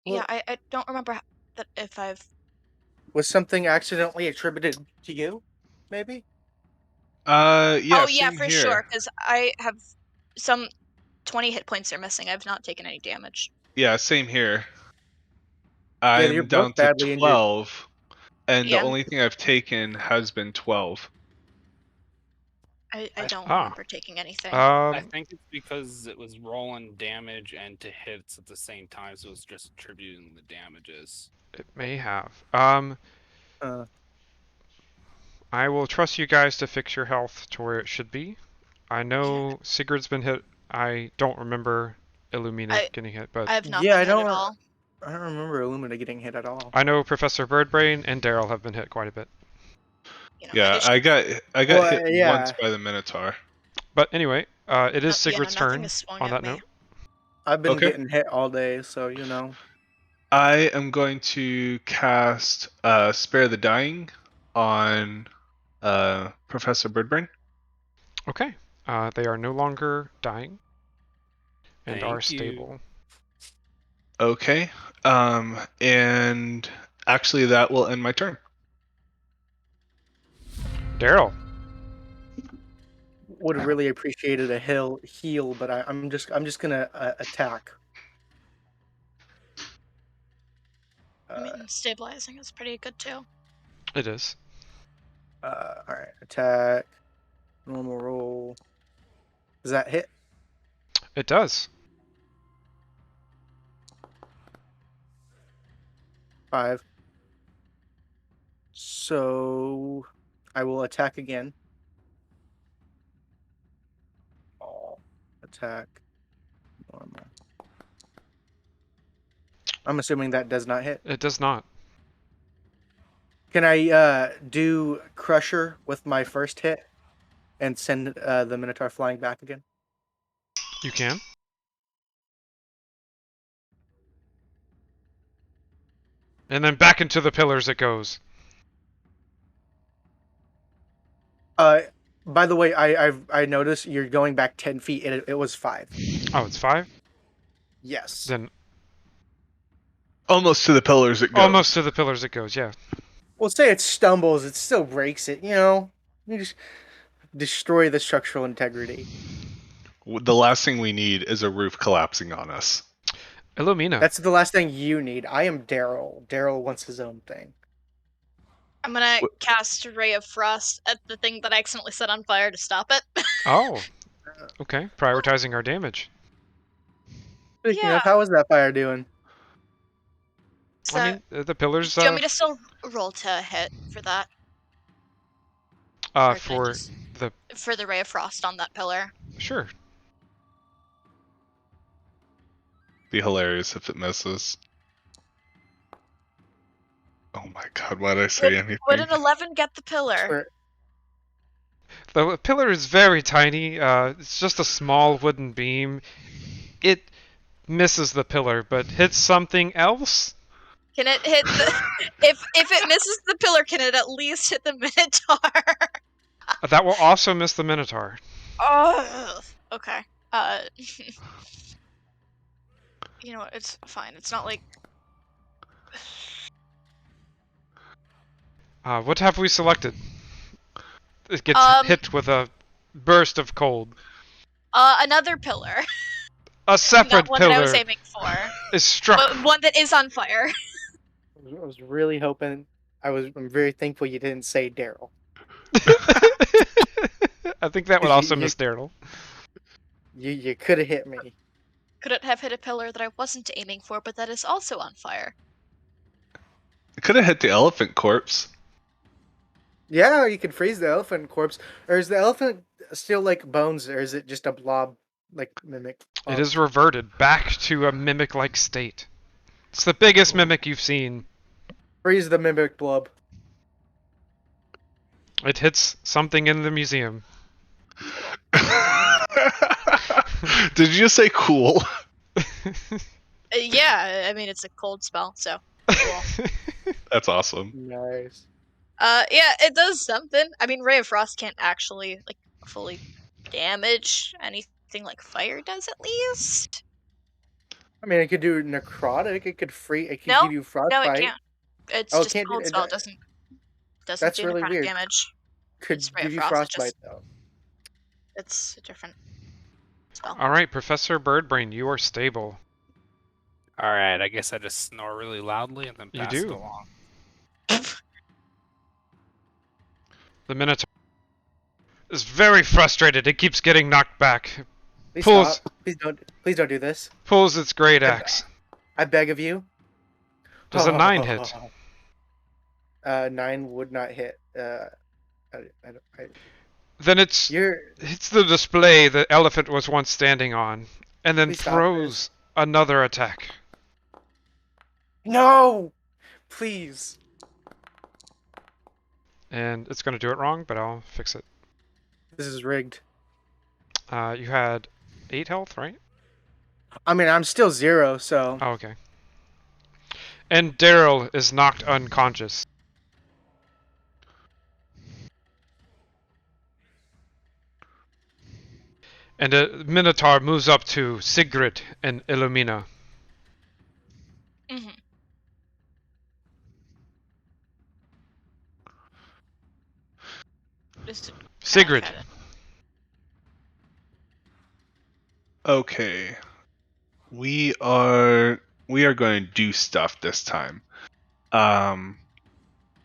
Yeah, I don't remember that if I've. Was something accidentally attributed to you? Maybe? Yeah, Oh yeah, same for here. sure, because I have some 20 hit points are missing. I've not taken any damage. Yeah, same here. Yeah, you're I'm down both to badly injured. 12, and the Yeah. only thing I've taken has been 12. I don't Ah. remember taking anything. I Um, think it's because it was rolling damage and to hits at the same time, so it's just attributing the damages. it may have. Uh, I will trust you guys to fix your health to where it should be. I know Sigurd's been hit. I don't remember Illumina getting hit, but I have not yeah, been I hit don't. at all. I don't remember Illumina getting hit at all. I know Professor Birdbrain and Daryl have been hit quite a bit. You know, Yeah, I got Well, hit yeah. once by the Minotaur. But anyway, it is yeah, no, Sigurd's nothing turn. is swung On at that me. note, I've been Okay. getting hit all day, so you know. I am going to cast Spare the Dying on Professor Birdbrain. okay. They are no longer dying and are Thank you. stable. Okay. And actually, that will end my turn. Daryl. Would have really appreciated a heal, but I'm just gonna attack. I mean, stabilizing is pretty good too. It is. All right, attack. Normal roll. Does that hit? It does. 5. So I will attack again. Oh, attack. Normal. I'm assuming that does not hit. It does not. Can I do Crusher with my first hit and send the Minotaur flying back again? You can. And then back into the pillars it goes. By the way, I noticed you're going back 10 feet. It was 5. Oh, it's 5? Yes. Then Almost to the pillars it goes. almost to the pillars it goes, yeah. Well, say it stumbles, it still breaks it. You know, you just destroy the structural integrity. The last thing we need is a roof collapsing on us. Illumina. That's the last thing you need. I am Daryl. Daryl wants his own thing. I'm gonna cast Ray of Frost at the thing that I accidentally set on fire to stop it. Oh. Okay. Prioritizing our damage. Speaking Yeah. of, how is that fire doing? So, I mean, the pillars. do you want me to still roll to hit for that? Or can I For just- the for the Ray of Frost on that pillar? sure. Be hilarious if it misses. Oh my god, why did I say anything? Would an 11 get the pillar? Swear- The pillar is very tiny. It's just a small wooden beam. It misses the pillar, but hits something else. Can it hit the... if it misses the pillar, can it at least hit the Minotaur? That will also miss the Minotaur. Oh, okay. You know what? It's fine. It's not like... What have we selected? It gets hit with a burst of cold. Another pillar. A separate Not one pillar that I was aiming for. is struck. But one that is on fire. I was really hoping. I'm very thankful you didn't say Daryl. I think that would also miss Daryl. You could have hit me. Could it have hit a pillar that I wasn't aiming for, but that is also on fire? It could have hit the elephant corpse. Yeah, you could freeze the elephant corpse. Or is the elephant still like bones, or is it just a blob, like mimic? It is reverted back to a mimic-like state. It's the biggest mimic you've seen. Freeze the mimic blob. It hits something in the museum. Did you just say cool? Yeah, I mean, it's a cold spell, so cool. That's awesome. Nice. Yeah, it does something. I mean, Ray of Frost can't actually, like, fully damage anything like fire does, at least. I mean, it could do necrotic. It could free. It could No, give you frostbite. No, it can't. It's Oh, it just can't a do- cold it spell. It do- doesn't That's do really necrotic weird. damage. Could It's Ray give of you Frost, frostbite though. It's a different spell. Alright, Professor Birdbrain, you are stable. Alright, I guess I just snore really loudly and then You pass it do. along. The Minotaur is very frustrated. It keeps getting knocked back. Please Pulls- stop. Please don't do this. Pulls its great axe. I beg of you. Does a 9 hit? 9 would not hit. Then hits the display the elephant was once standing on, and then Please stop throws another attack. No! Please. And it's going to do it wrong, but I'll fix it. This is rigged. You had 8 health, right? I mean, I'm still 0, so... Oh, okay. And Daryl is knocked unconscious. And the Minotaur moves up to Sigrid and Illumina. Mm-hmm. Sigrid. Okay. We are going to do stuff this time.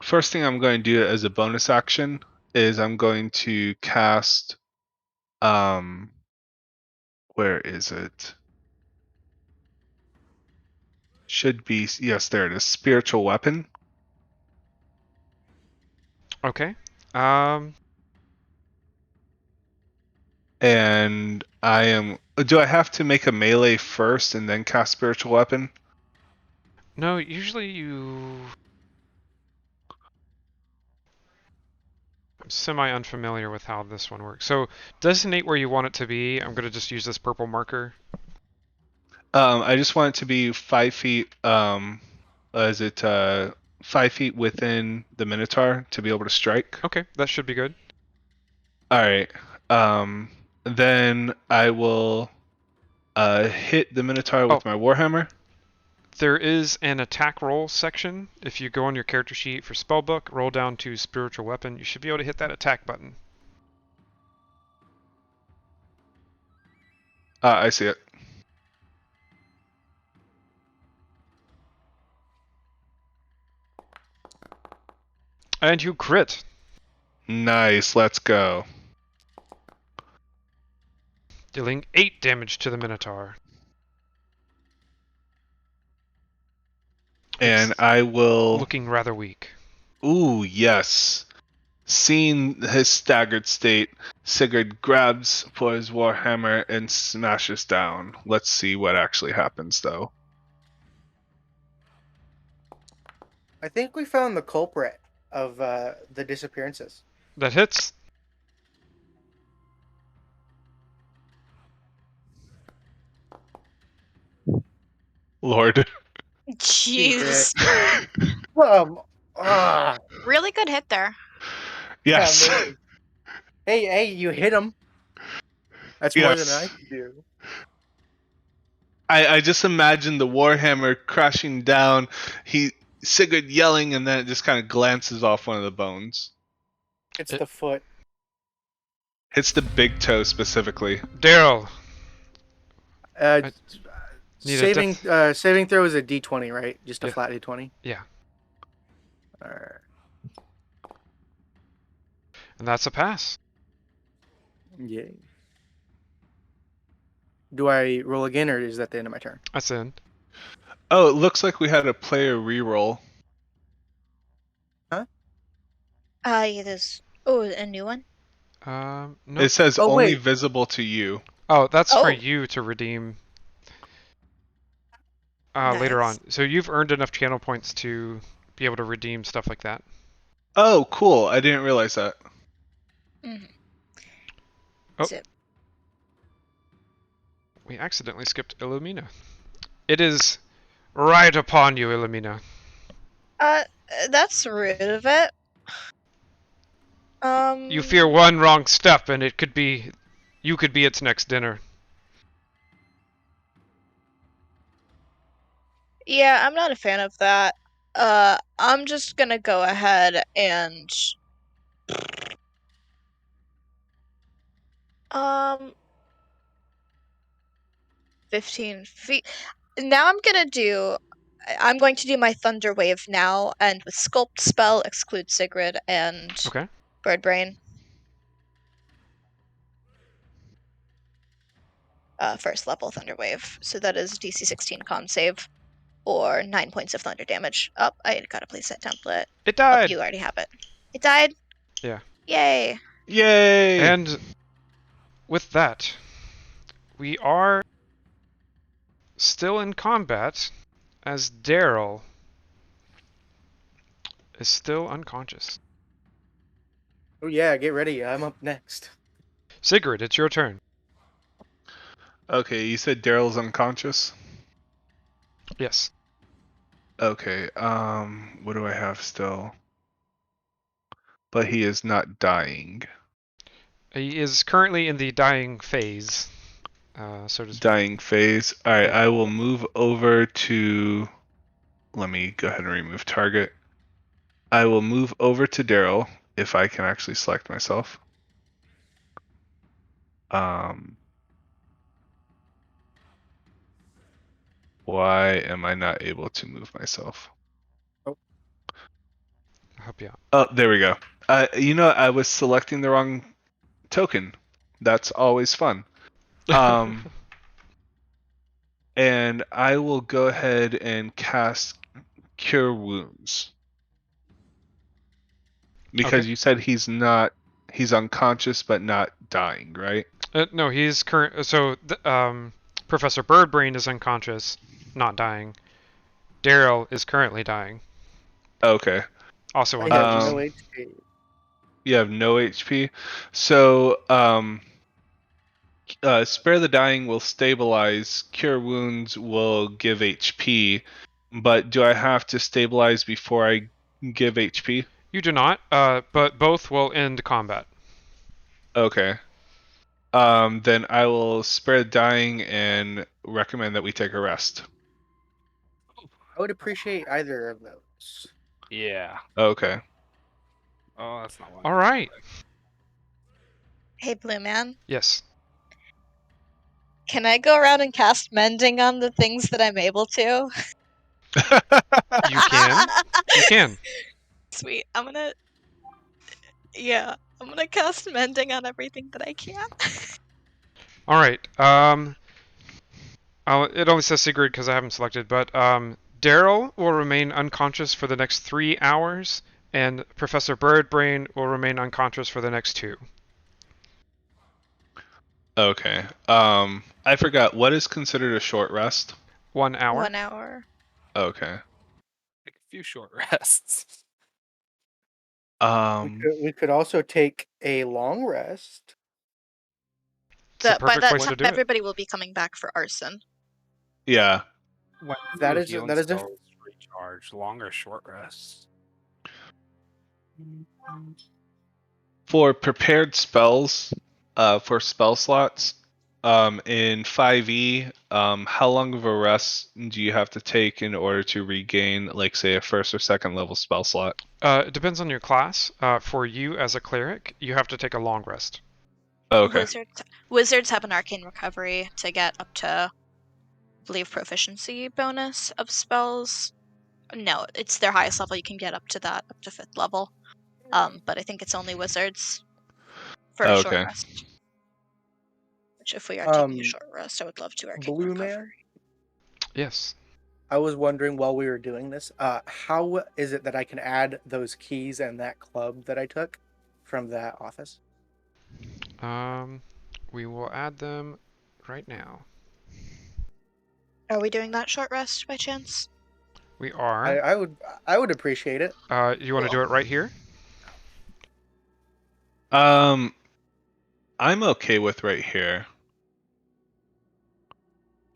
First thing I'm going to do as a bonus action is I'm going to cast where is it? Should be, yes, there it is. Spiritual weapon. Okay. And I am. Do I have to make a melee first and then cast spiritual weapon? No, usually you... I'm semi-unfamiliar with how this one works. So, designate where you want it to be. I'm going to just use this purple marker. I just want it to be 5 feet. Is it 5 feet within the Minotaur to be able to strike? Okay, that should be good. All right. Then I will hit the Minotaur with my Warhammer. There is an attack roll section. If you go on your character sheet for spellbook, roll down to spiritual weapon, you should be able to hit that attack button. I see it. And you crit. Nice, let's go. Dealing 8 damage to the Minotaur. And I will... Looking rather weak. Ooh, yes. Seeing his staggered state, Sigurd grabs for his warhammer and smashes down. Let's see what actually happens, though. I think we found the culprit of the disappearances. That hits. Lord. Jeez. Ah, Really good hit there. Yes. yeah, amazing. Hey, you hit him. That's more than I Yes. could do. I just imagine the warhammer crashing down. Sigurd yelling, and then it just kind of glances off one of the bones. It's It- the foot. Hits the big toe specifically. Daryl. Uh, I need a saving throw is a D20, right? Just a Yeah. flat D20. Yeah. Alright. And that's a pass. Yay. Do I roll again, or is that the end of my turn? That's in. Oh, it looks like we had a player reroll. Yeah, there's a new one. No. It says Oh, only wait. visible to you. Oh, that's for Oh. you to redeem later Nice. on. So you've earned enough channel points to be able to redeem stuff like that. Oh, cool. I didn't realize that. Mhm. Oh. Zip. We accidentally skipped Illumina. It is right upon you, Illumina. That's rude of it. You fear one wrong step, and you could be its next dinner. Yeah, I'm not a fan of that. I'm just gonna go ahead and um 15 feet. Now I'm going to do my Thunder Wave now, and with Sculpt spell exclude Sigrid and Okay. Bird Brain. First level Thunder Wave. So that is DC 16 con save, or 9 points of thunder damage. Oh, I gotta place that template. It Oh, died. you already have it. It died? Yeah. Yay. Yay! And with that, we are still in combat as Daryl is still unconscious. Oh yeah, get ready. I'm up next. Sigrid, it's your turn. Okay, you said Daryl's unconscious? Yes. Okay, what do I have still? But he is not dying. He is currently in the dying phase, so to speak. Dying phase. Alright, Yeah. I will move over to... Let me go ahead and remove target. I will move over to Daryl, if I can actually select myself. Why am I not able to move myself? I'll help you out. Oh, there we go. I was selecting the wrong token. That's always fun. And I will go ahead and cast Cure Wounds. Because Okay. you said he's unconscious but not dying, right? No, he's Professor Birdbrain is unconscious, not dying. Daryl is currently dying. Okay. Also I have unconscious. no HP. You have no HP. So, Spare the Dying will stabilize. Cure Wounds will give HP. But do I have to stabilize before I give HP? You do not, but both will end combat. Okay. Then I will Spare the Dying and recommend that we take a rest. I would appreciate either of those. Yeah. Okay. Oh, that's not one. All right. Hey, Blue Man. Yes. Can I go around and cast Mending on the things that I'm able to? You can. You can. Sweet. I'm gonna cast Mending on everything that I can. All right. It only says Sigrid because I haven't selected, but Daryl will remain unconscious for the next 3 hours, and Professor Birdbrain will remain unconscious for the next 2. Okay. I forgot. What is considered a short rest? 1 hour. 1 hour. Okay. Take a few short rests. We could also take a long rest. It's the By perfect that place time, to do it. everybody will be coming back for arson. Yeah. When That do is- healing that is a- spells recharge? Long or short rests? For prepared spells, for spell slots, in 5e, how long of a rest do you have to take in order to regain, like, say, a first or second level spell slot? It depends on your class. For you as a cleric, you have to take a long rest. Okay. Wizards have an arcane recovery to get up to, I believe, proficiency bonus of spells. No, it's their highest level. You can get up to 5th level. But I think it's only wizards for a short Okay. rest. Which, if we are taking a Um, short rest, I would love to arcane Blue recovery. Man, Yes. I was wondering while we were doing this, how is it that I can add those keys and that club that I took from that office? We will add them right now. Are we doing that short rest by chance? We are. I would appreciate it. You want to do it right here? I'm okay with right here.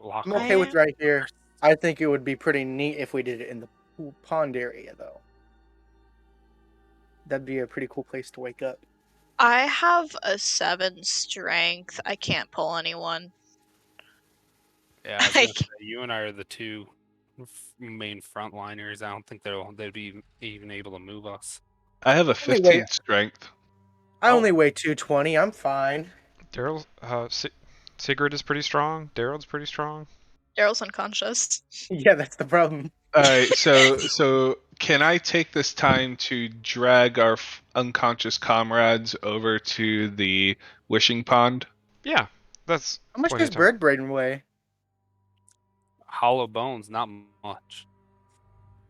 Lock I'm off okay with I- right here. I think it would be pretty neat if we did it in the pond area, though. That'd be a pretty cool place to wake up. I have a 7 strength. I can't pull anyone. Yeah, I was I gonna say you and I are the two main frontliners. I don't think they'd be even able to move us. I have a Only weigh 15 strength. I Oh. only weigh 220. I'm fine. Daryl, Sigrid is pretty strong. Daryl's pretty strong. Daryl's unconscious. Yeah, that's the problem. All right, so can I take this time to drag our unconscious comrades over to the wishing pond? Yeah, that's How much plenty does of time. bird brain weigh? Hollow bones, not much.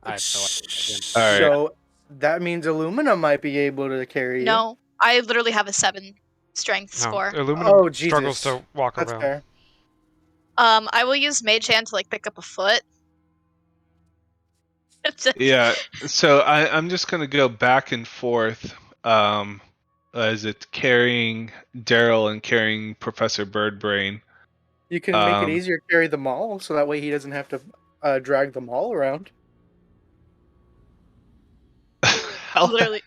I have no idea. All right. So that means Illumina might be able to carry you. No, I literally have a 7 strength No, score. Aluminum Oh, struggles Jesus. to walk That's around. fair. I will use Mage Hand to pick up a foot. Yeah, so I'm just gonna go back and forth, as it's carrying Daryl and carrying Professor Birdbrain. You can make it easier to carry them all, so that way he doesn't have to drag them all around. Literally.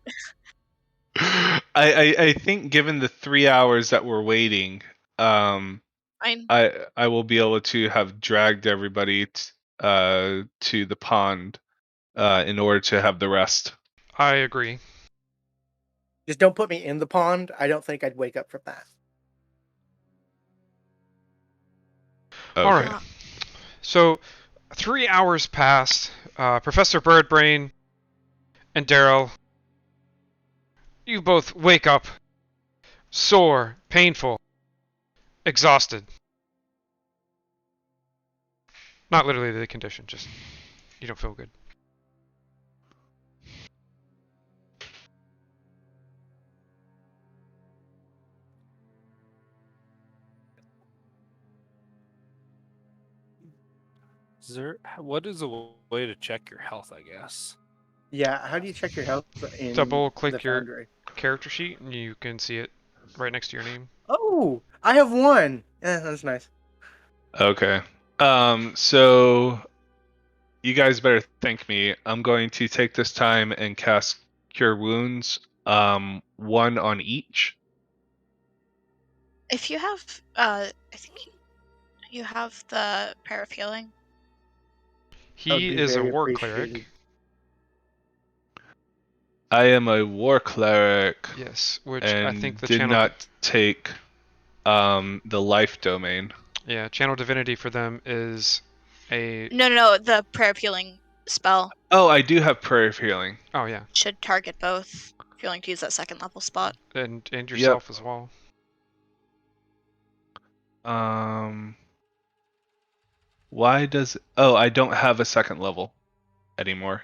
I think given the 3 hours that we're waiting, Fine. I will be able to have dragged everybody to the pond in order to have the rest. I agree. Just don't put me in the pond. I don't think I'd wake up from that. Okay. All right. So, 3 hours passed. Professor Birdbrain and Daryl, you both wake up sore, painful, exhausted. Not literally the condition, just you don't feel good. What is a way to check your health? I guess. Yeah, how do you check your health in Double the click your foundry? character sheet and you can see it right next to your name. Oh, I have 1. Yeah, that's nice. Okay. So you guys better thank me. I'm going to take this time and cast Cure Wounds, 1 on each. If you have, I think you have the Prayer of Healing. That would He be is a very war appreciated. cleric. I am a war cleric Yes, which and I think the did channel. not take the life domain. Yeah, channel divinity for them is a. No, the Prayer of Healing spell Oh, I do have prayer of healing. Uh-huh. Oh yeah, should target both. If you're willing to use that 2nd level spot. and yourself as well. Why does I don't have a 2nd level anymore.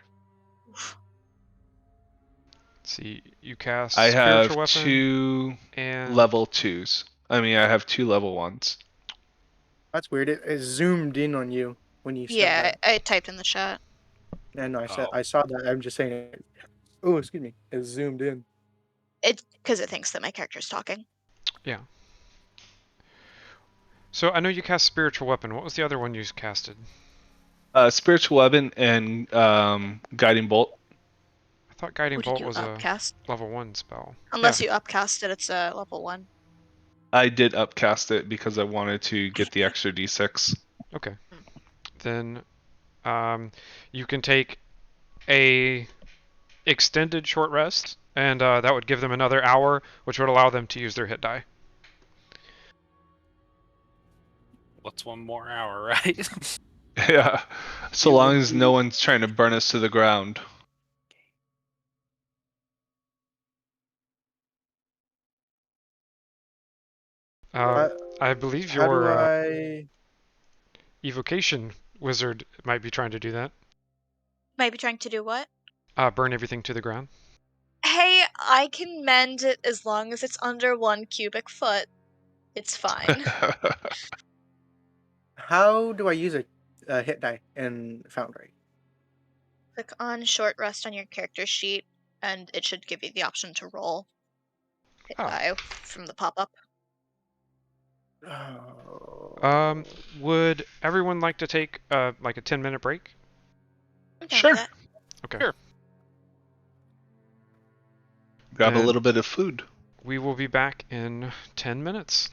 see, you cast I have spiritual weapon two and level 2s. I mean, I have two level 1s. That's weird. It zoomed in on you when you said Yeah, that. I typed in the chat. Yeah, no, Oh. I saw that. I'm just saying it. Oh, excuse me. It zoomed in. It because it thinks that my character's talking. yeah. So I know you cast spiritual weapon. What was the other one you casted? Spiritual weapon and guiding bolt. I thought guiding What did bolt you was a upcast? level 1 spell. Unless you upcast it, it's a level 1. I did upcast it because I wanted to get the extra d6. Okay. Hmm. Then you can take a extended short rest, and that would give them another hour, which would allow them to use their hit die. What's one more hour, right? Yeah, so You long would as no be- one's trying to burn us to the ground. Um, Uh, I believe how do your I? evocation wizard might be trying to do that. Might be trying to do what? Burn everything to the ground. Hey, I can mend it as long as it's under 1 cubic foot. It's fine. How do I use a hit die in Foundry? Click on short rest on your character sheet, and it should give you the option to roll hit Oh. die from the pop-up. Oh. Would everyone like to take like a 10-minute break? I'm down for Sure. that. Okay. Sure. Grab a Then little bit of food. we will be back in 10 minutes.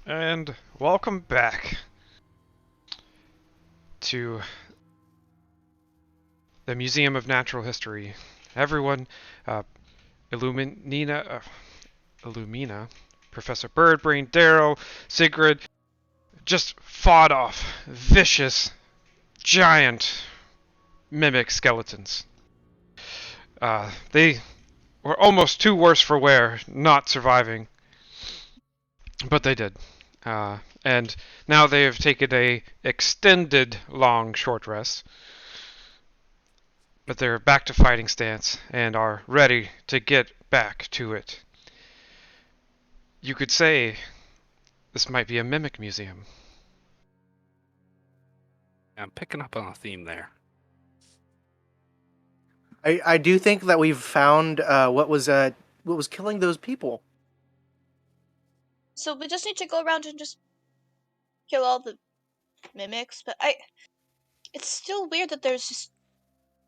And welcome back to the Museum of Natural History. Everyone, Illumina, Illumina, Professor Birdbrain, Darrow, Sigrid, just fought off vicious, giant mimic skeletons. They were almost too worse for wear, not surviving, but they did. And now they have taken a extended long short rest, but they're back to fighting stance and are ready to get back to it. You could say this might be a mimic museum. I'm picking up on a theme there. I do think that we've found what was killing those people. So we just need to go around and just kill all the mimics, but it's still weird that there's just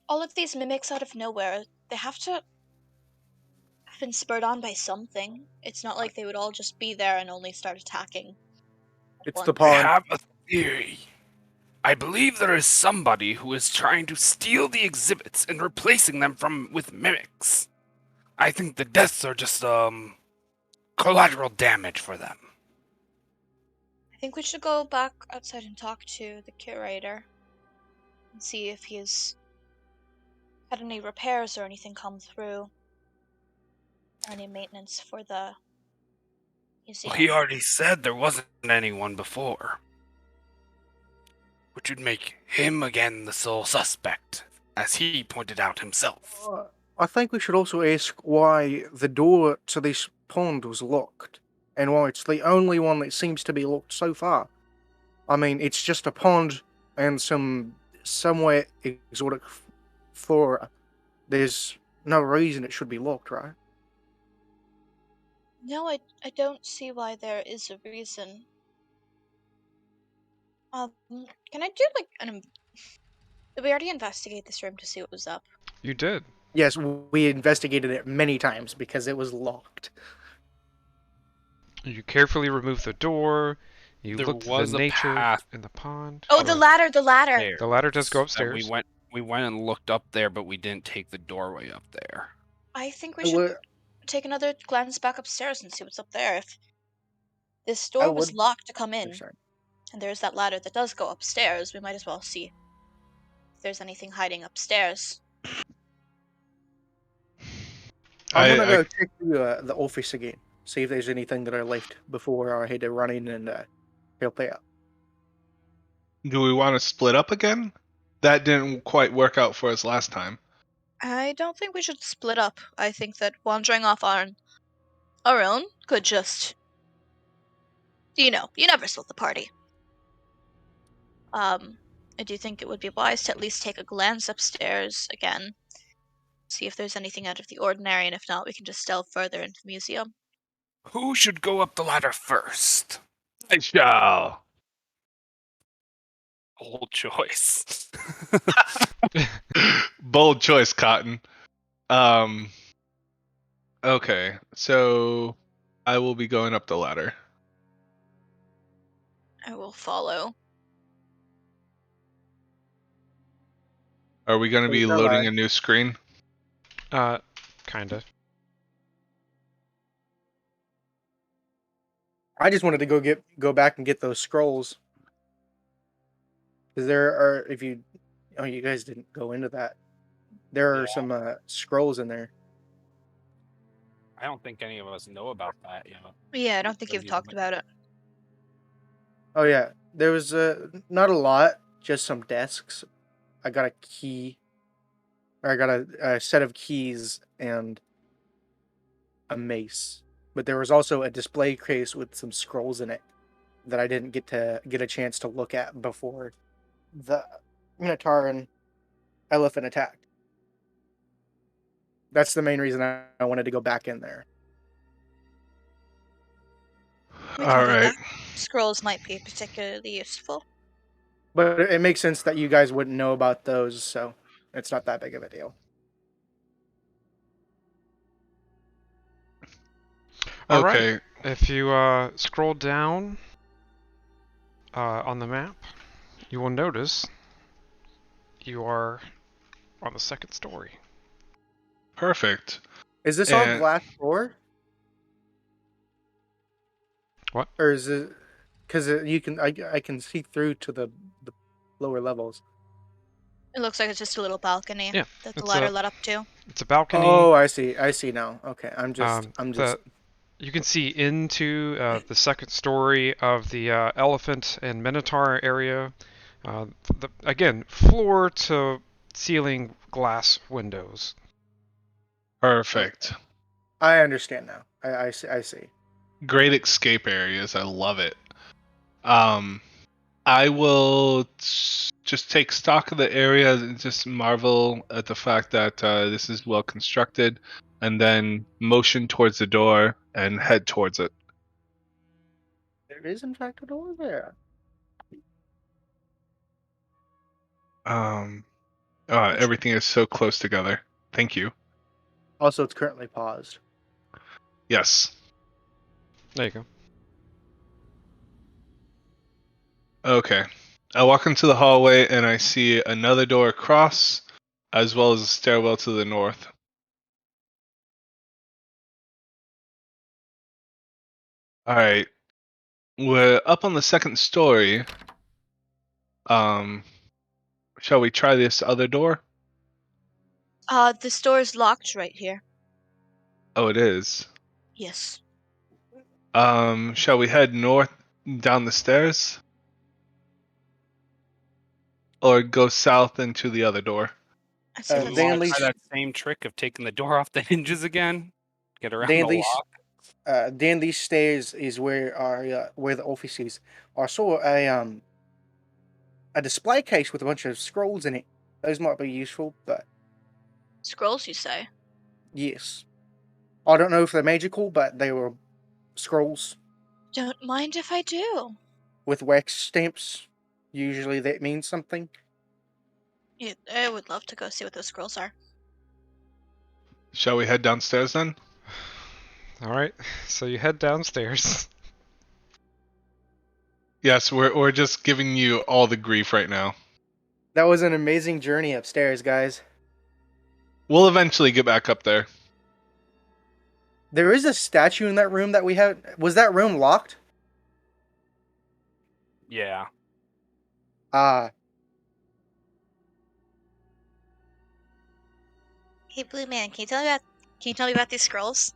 all of these mimics out of nowhere. They have to have been spurred on by something. It's not like they would all just be there and only start attacking. It's the once. I pond. have a theory. I believe there is somebody who is trying to steal the exhibits and replacing them with mimics. I think the deaths are just collateral damage for them. I think we should go back outside and talk to the curator and see if he's had any repairs or anything come through, or any maintenance for the museum. Well, he already said there wasn't anyone before, which would make him again the sole suspect, as he pointed out himself. I think we should also ask why the door to this pond was locked, and why it's the only one that seems to be locked so far. I mean, it's just a pond and some somewhat exotic flora. There's no reason it should be locked, right? No, I don't see why there is a reason. Can I do like did we already investigate this room to see what was up? You did. Yes, we investigated it many times because it was locked. You carefully remove the door. You There looked at was the a nature path in the pond. Oh, the ladder, the ladder! There. The ladder does go That upstairs. we went and looked up there, but we didn't take the doorway up there. I think we I should would, take another glance back upstairs and see what's up there. If this I door was would. locked to come in, Sorry. and there's that ladder that does go upstairs, we might as well see if there's anything hiding upstairs. I'm gonna go check the office again, see if there's anything that I left before I had to run in and help out. Do we want to split up again? That didn't quite work out for us last time. I don't think we should split up. I think that wandering off on our own could just, you never split the party. I do think it would be wise to at least take a glance upstairs again, see if there's anything out of the ordinary, and if not, we can just delve further into the museum. Who should go up the ladder first? I shall. Old choice. Bold choice, Cotton. Okay, so I will be going up the ladder. I will follow. Are we going to be Shall loading I? a new screen? Kinda. I just wanted to go back and get those scrolls. Because there are, you guys didn't go into that. There are some scrolls in there. I don't think any of us know about that, Yeah, I don't think you've talked about it. Oh yeah, there was not a lot, just some desks. I got a key, or I got a set of keys and a mace. But there was also a display case with some scrolls in it that I didn't get a chance to look at before the Minotaur and Elephant attacked. That's the main reason I wanted to go back in there. We can All do right. that. Scrolls might be particularly useful. But it makes sense that you guys wouldn't know about those, so it's not that big of a deal. All right. Okay. If you scroll down on the map, you will notice you are on the second story. Perfect. Is this all And glass floor? What? Or is it because you can I can see through to the lower levels? It looks like it's just a little balcony Yeah, that the it's ladder a led up to. it's a balcony. Oh, I see now. Okay, I'm just You can see into the second story of the elephant and minotaur area. Again, floor to ceiling glass windows. perfect. I understand now. I see. Great escape areas. I love it. I will just take stock of the area and just marvel at the fact that this is well constructed, and then motion towards the door and head towards it. There is in fact a door there. Everything is so close together. Thank you. Also, it's currently paused. Yes. There you go. Okay. I walk into the hallway and I see another door across, as well as a stairwell to the north. All right. We're up on the second story. Shall we try this other door? This door is locked right here. Oh, it is. Yes. Shall we head north down the stairs? Or go south into the other door? I'd say Do let's you They want to let's try that same trick of taking the door off the hinges again? Get around the these lock? then these stairs is where the offices are. I saw a display case with a bunch of scrolls in it. Those might be useful, but scrolls, you say? yes, I don't know if they're magical, but they were scrolls Don't mind if I do. with wax stamps. Usually that means something. Yeah, I would love to go see what those scrolls are. Shall we head downstairs then? All right. So you head downstairs. Yes, we're just giving you all the grief right now. That was an amazing journey upstairs, guys. We'll eventually get back up there. There is a statue in that room that we had. Was that room locked? Yeah. Ah, Hey, Blue Man, can you tell me about these scrolls?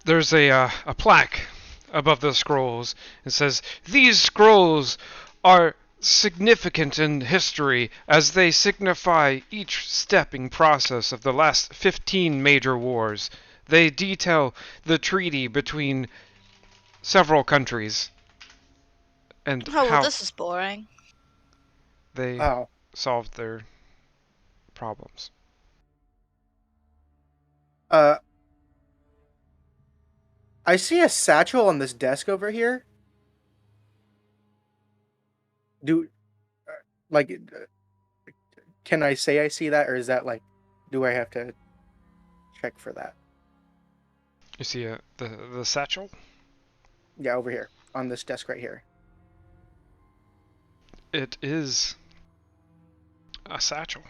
There's a plaque above the scrolls. It says, "These scrolls are significant in history as they signify each stepping process of the last 15 major wars. They detail the treaty between several countries and Oh, well, how this is boring. they oh. solved their problems." Uh, I see a satchel on this desk over here. Do like can I say I see that, or is that like, do I have to check for that? You see the satchel? Yeah, over here on this desk right here. It is a satchel.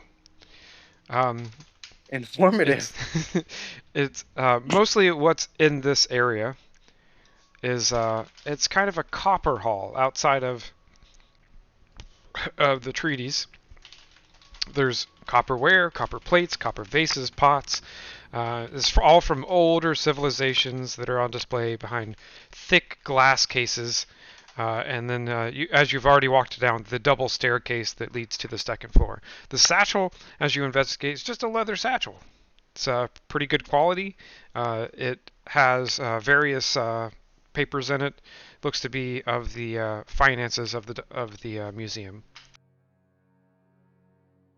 Um, Informative. it's mostly what's in this area is it's kind of a copper hall outside of the treaties. There's copperware, copper plates, copper vases, pots. It's all from older civilizations that are on display behind thick glass cases. And then, as you've already walked down the double staircase that leads to the second floor. The satchel, as you investigate, is just a leather satchel. It's pretty good quality. It has various papers in it. Looks to be of the finances of the museum.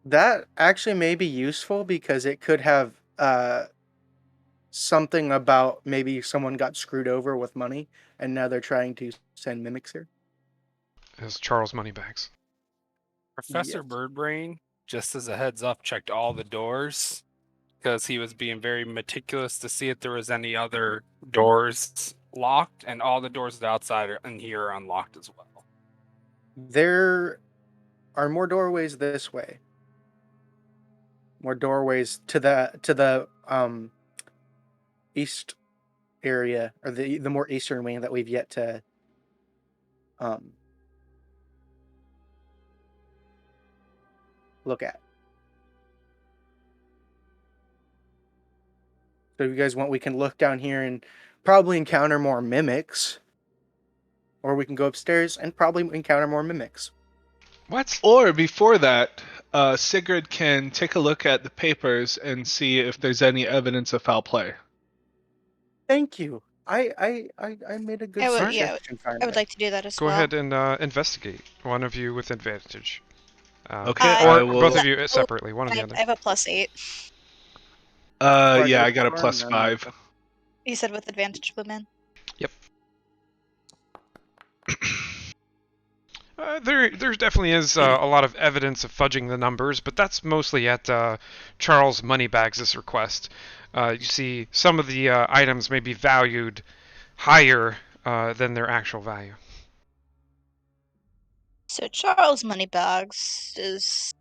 That actually may be useful because it could have something about maybe someone got screwed over with money and now they're trying to send mimics here. As Charles Moneybags. Professor Yes. Birdbrain, just as a heads up, checked all the doors because he was being very meticulous to see if there was any other doors locked, and all the doors outside in here are unlocked as well. There are more doorways this way. More doorways to the east area, or the more eastern wing that we've yet to look at. So if you guys want, we can look down here and probably encounter more mimics. Or we can go upstairs and probably encounter more mimics. What? Or before that, Sigrid can take a look at the papers and see if there's any evidence of foul play. Thank you. I made a good I would, suggestion. I would like to do that as Go well. ahead and investigate. One of you with advantage. Okay, Or I will. both of you separately, one or the other. I have a +8. Yeah, I got a +5. You said with advantage, Blue Man? Yep. There definitely is a lot of evidence of fudging the numbers, but that's mostly at Charles Moneybags' request. You see, some of the items may be valued higher than their actual value. So Charles Moneybags is...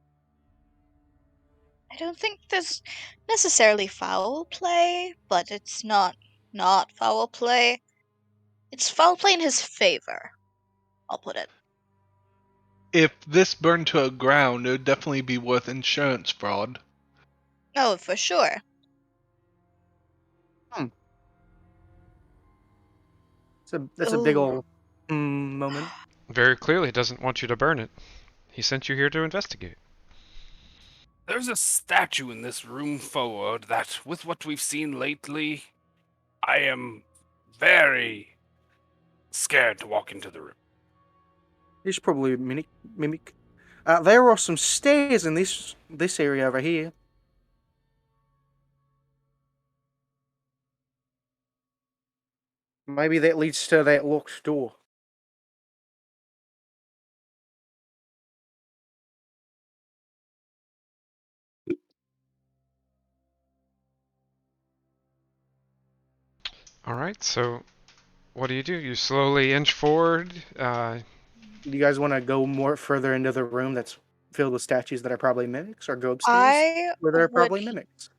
I don't think there's necessarily foul play, but it's not foul play. It's foul play in his favor, I'll put it. If this burned to a ground, it would definitely be worth insurance fraud. Oh, for sure. That's a big Ooh. old moment. Very clearly doesn't want you to burn it. He sent you here to investigate. There's a statue in this room forward that, with what we've seen lately, I am very scared to walk into the room. He's probably a mimic. There are some stairs in this area over here. Maybe that leads to that locked door. Alright, so what do? You slowly inch forward. Do you guys want to go more further into the room that's filled with statues that are probably mimics, or go upstairs where there are probably mimics?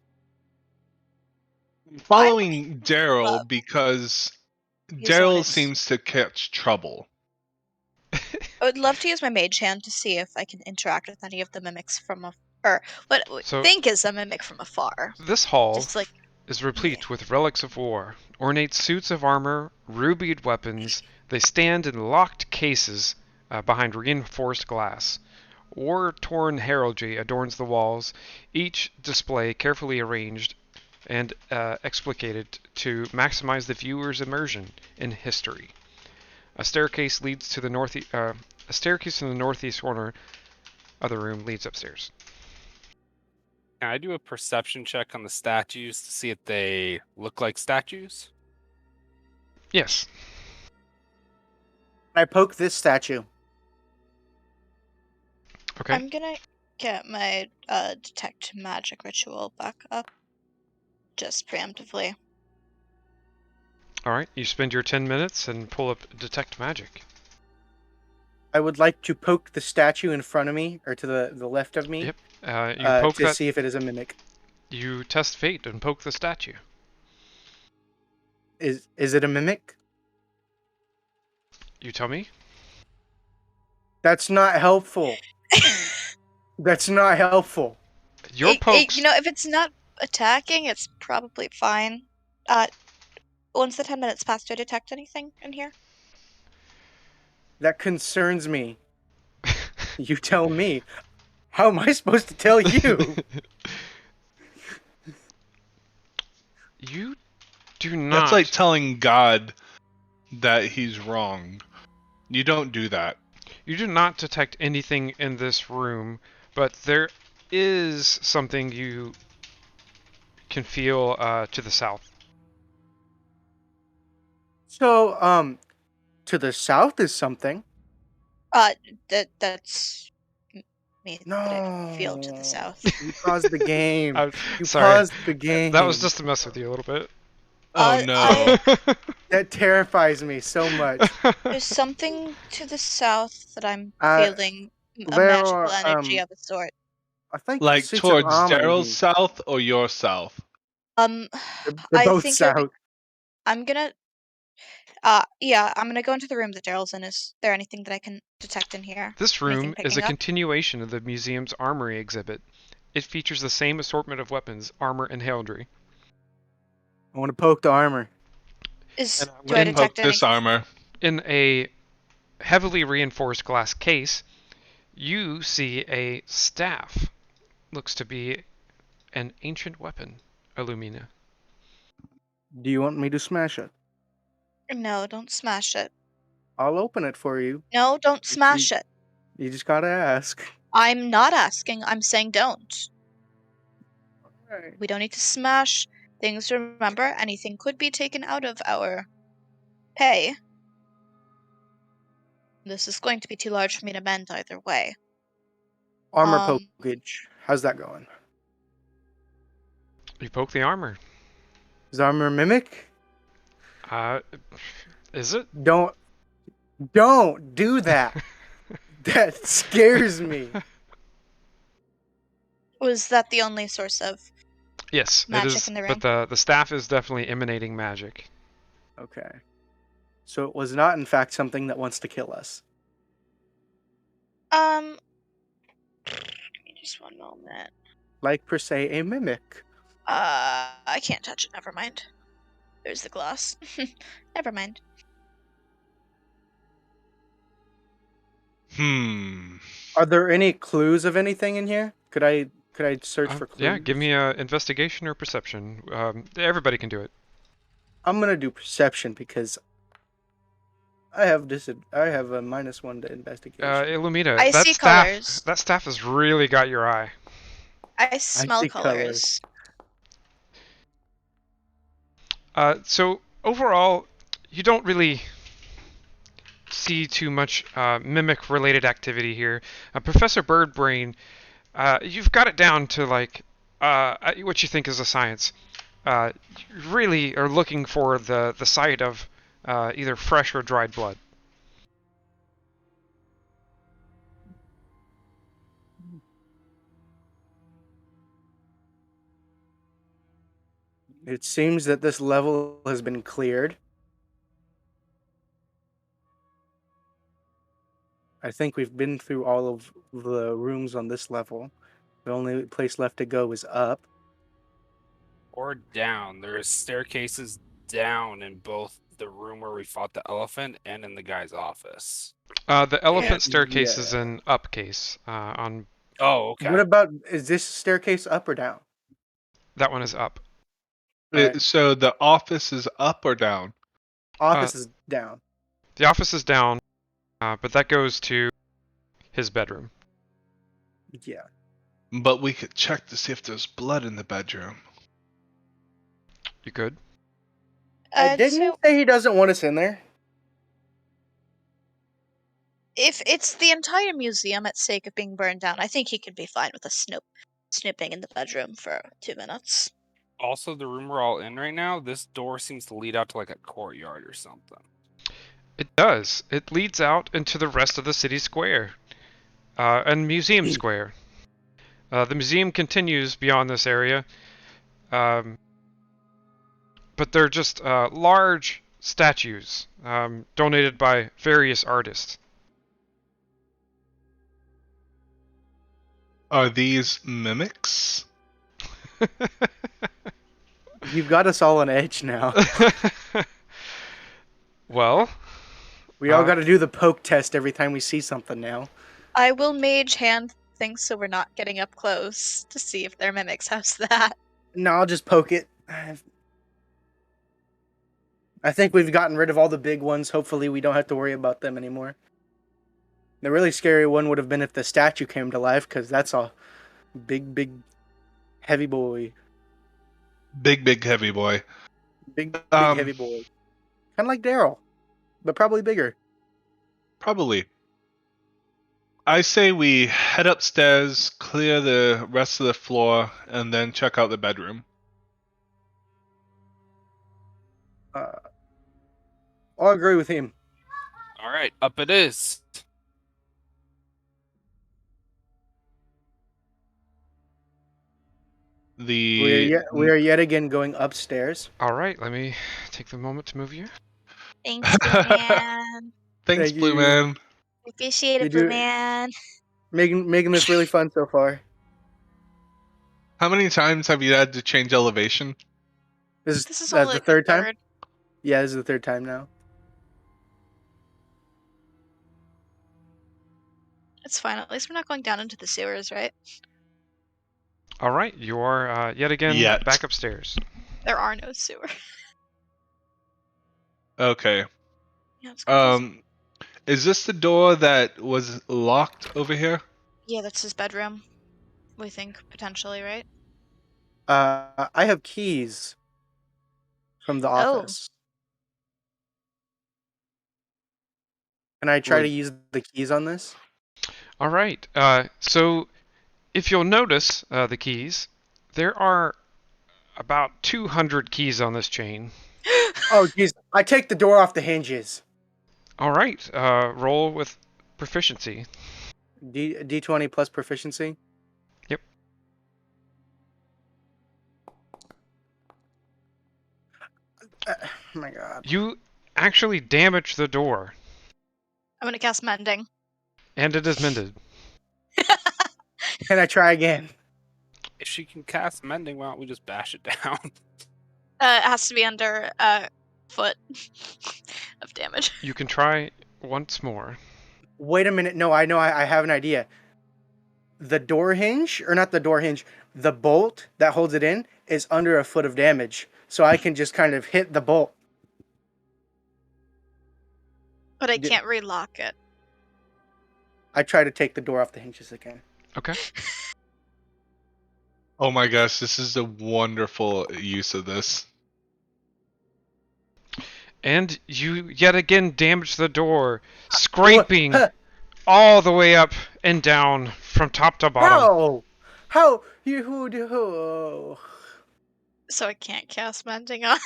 Following Daryl because Daryl seems to catch trouble. I would love to use my mage hand to see if I can interact with any of the mimics from or what think is a mimic from afar. This hall Just like is replete with relics of war, ornate suits of armor, rubied weapons. They stand in locked cases behind reinforced glass. War-torn heraldry adorns the walls, each display carefully arranged and explicated to maximize the viewer's immersion in history. A staircase leads to the a staircase in the northeast corner of the room leads upstairs. Can I do a perception check on the statues to see if they look like statues? Yes. I poke this statue. Okay. I'm gonna get my detect magic ritual back up, just preemptively. Alright, you spend your 10 minutes and pull up detect magic. I would like to poke the statue in front of me, or to the left of me. Yep. You poke to see if it is a mimic. You test fate and poke the statue. Is it a mimic? You tell me? That's not helpful. That's not helpful. Your pokes... if it's not attacking, it's probably fine. Once the 10 minutes pass, do I detect anything in here? That concerns me. You tell me. How am I supposed to tell you? You do not... That's like telling God that he's wrong. You don't do that. You do not detect anything in this room, but there is something you can feel to the south. So, to the south is something. That's me that a field to the No, south. you paused the game. I'm You sorry. paused the game. That was just to mess with you a little bit. Oh no. That terrifies me so much. There's something to the south that I'm Uh, feeling a there magical are, energy of a sort. I think Like suits of towards armor. Daryl's south or your south? Um, They're I both think south. I'm gonna. Yeah, I'm gonna go into the room that Daryl's in. Is there anything that I can detect in here? This Anything room is picking a up? continuation of the museum's armory exhibit. It features the same assortment of weapons, armor, and heraldry. I want to poke the armor. And I'm Do I gonna detect Poke this anything? armor. In a heavily reinforced glass case, you see a staff. Looks to be an ancient weapon, Illumina. Do you want me to smash it? No, don't smash it. I'll open it for you. No, don't smash it. You just gotta ask. I'm not asking. I'm saying don't. Alright. We don't need to smash things. Remember, anything could be taken out of our pay. This is going to be too large for me to mend either way. Armor Um, pokage. How's that going? You poke the armor. Is armor mimic? Is it? Don't do that. That scares me. Was that the only source of Yes, it magic is. in the room? But the staff is definitely emanating magic. Okay. So it was not, in fact, something that wants to kill us. Give me just one moment. Like, per se, a mimic. I can't touch it. Never mind. There's the glass. Never mind. Are there any clues of anything in here? Could I search for clues? Yeah, give me a investigation or perception. Everybody can do it. I'm gonna do perception because I have a -1 to investigation. Illumina, I that see staff, colors. that staff has really got your eye. I smell see colors. So overall, you don't really see too much mimic-related activity here. Professor Birdbrain, you've got it down to like what you think is a science. You really are looking for the site of either fresh or dried blood. It seems that this level has been cleared. I think we've been through all of the rooms on this level. The only place left to go is up. Or down. There's staircases down in both the room where we fought the elephant and in the guy's office. The elephant Yeah. staircase is an up case. On Oh, okay. What about, is this staircase up or down? that one is up. Alright. So the office is up or down? Office is down. The office is down, but that goes to his bedroom. Yeah. But we could check to see if there's blood in the bedroom. You could. Didn't he say he doesn't want us in there? If it's the entire museum at stake of being burned down, I think he could be fine with us snooping in the bedroom for 2 minutes. Also, the room we're all in right now, this door seems to lead out to like a courtyard or something. It does. It leads out into the rest of the city square, and museum square. The museum continues beyond this area, but they're just large statues donated by various artists. Are these mimics? You've got us all on edge now. Well, We all got to do the poke test every time we see something now. I will mage hand things so we're not getting up close to see if they're mimics. How's that? No, I'll just poke it. I think we've gotten rid of all the big ones. Hopefully we don't have to worry about them anymore. The really scary one would have been if the statue came to life, because that's a big, heavy boy. Big heavy boy. Big heavy boy. Kind of like Daryl, but probably bigger. Probably. I say we head upstairs, clear the rest of the floor, and then check out the bedroom. I'll agree with him. All right, up it is. We are yet again going upstairs. All right, let me take the moment to move you. Thanks, Blue Man. Thanks, Thank Blue you. Man. Appreciate You it, Blue do- Man. Making this really fun so far. How many times have you had to change elevation? This This is is only the like third the time. third. Yeah, this is the third time now. It's fine. At least we're not going down into the sewers, right? All right, you are yet again Yet. back upstairs. There are no sewer. Okay. Yeah, it's confusing. Is this the door that was locked over here? Yeah, that's his bedroom. We think potentially, right? I have keys from the Oh. office. Can I try to use the keys on this? All right. So if you'll notice the keys, there are about 200 keys on this chain. Oh, jeez. I take the door off the hinges. All right. Roll with proficiency. D20 plus proficiency. Yep. Oh my god. You actually damage the door, I'm gonna cast mending. and it is mended. Can I try again? If she can cast mending, why don't we just bash it down? It has to be under a foot of damage. You can try once more. Wait a minute. No, I know. I have an idea. The door hinge, or not the door hinge, the bolt that holds it in is under a foot of damage. So I can just kind of hit the bolt. But I can't relock it. I try to take the door off the hinges again. Okay. Oh my gosh, this is a wonderful use of this. And you yet again damage the door, scraping all the way up and down from top to bottom. How? You do? So I can't cast mending on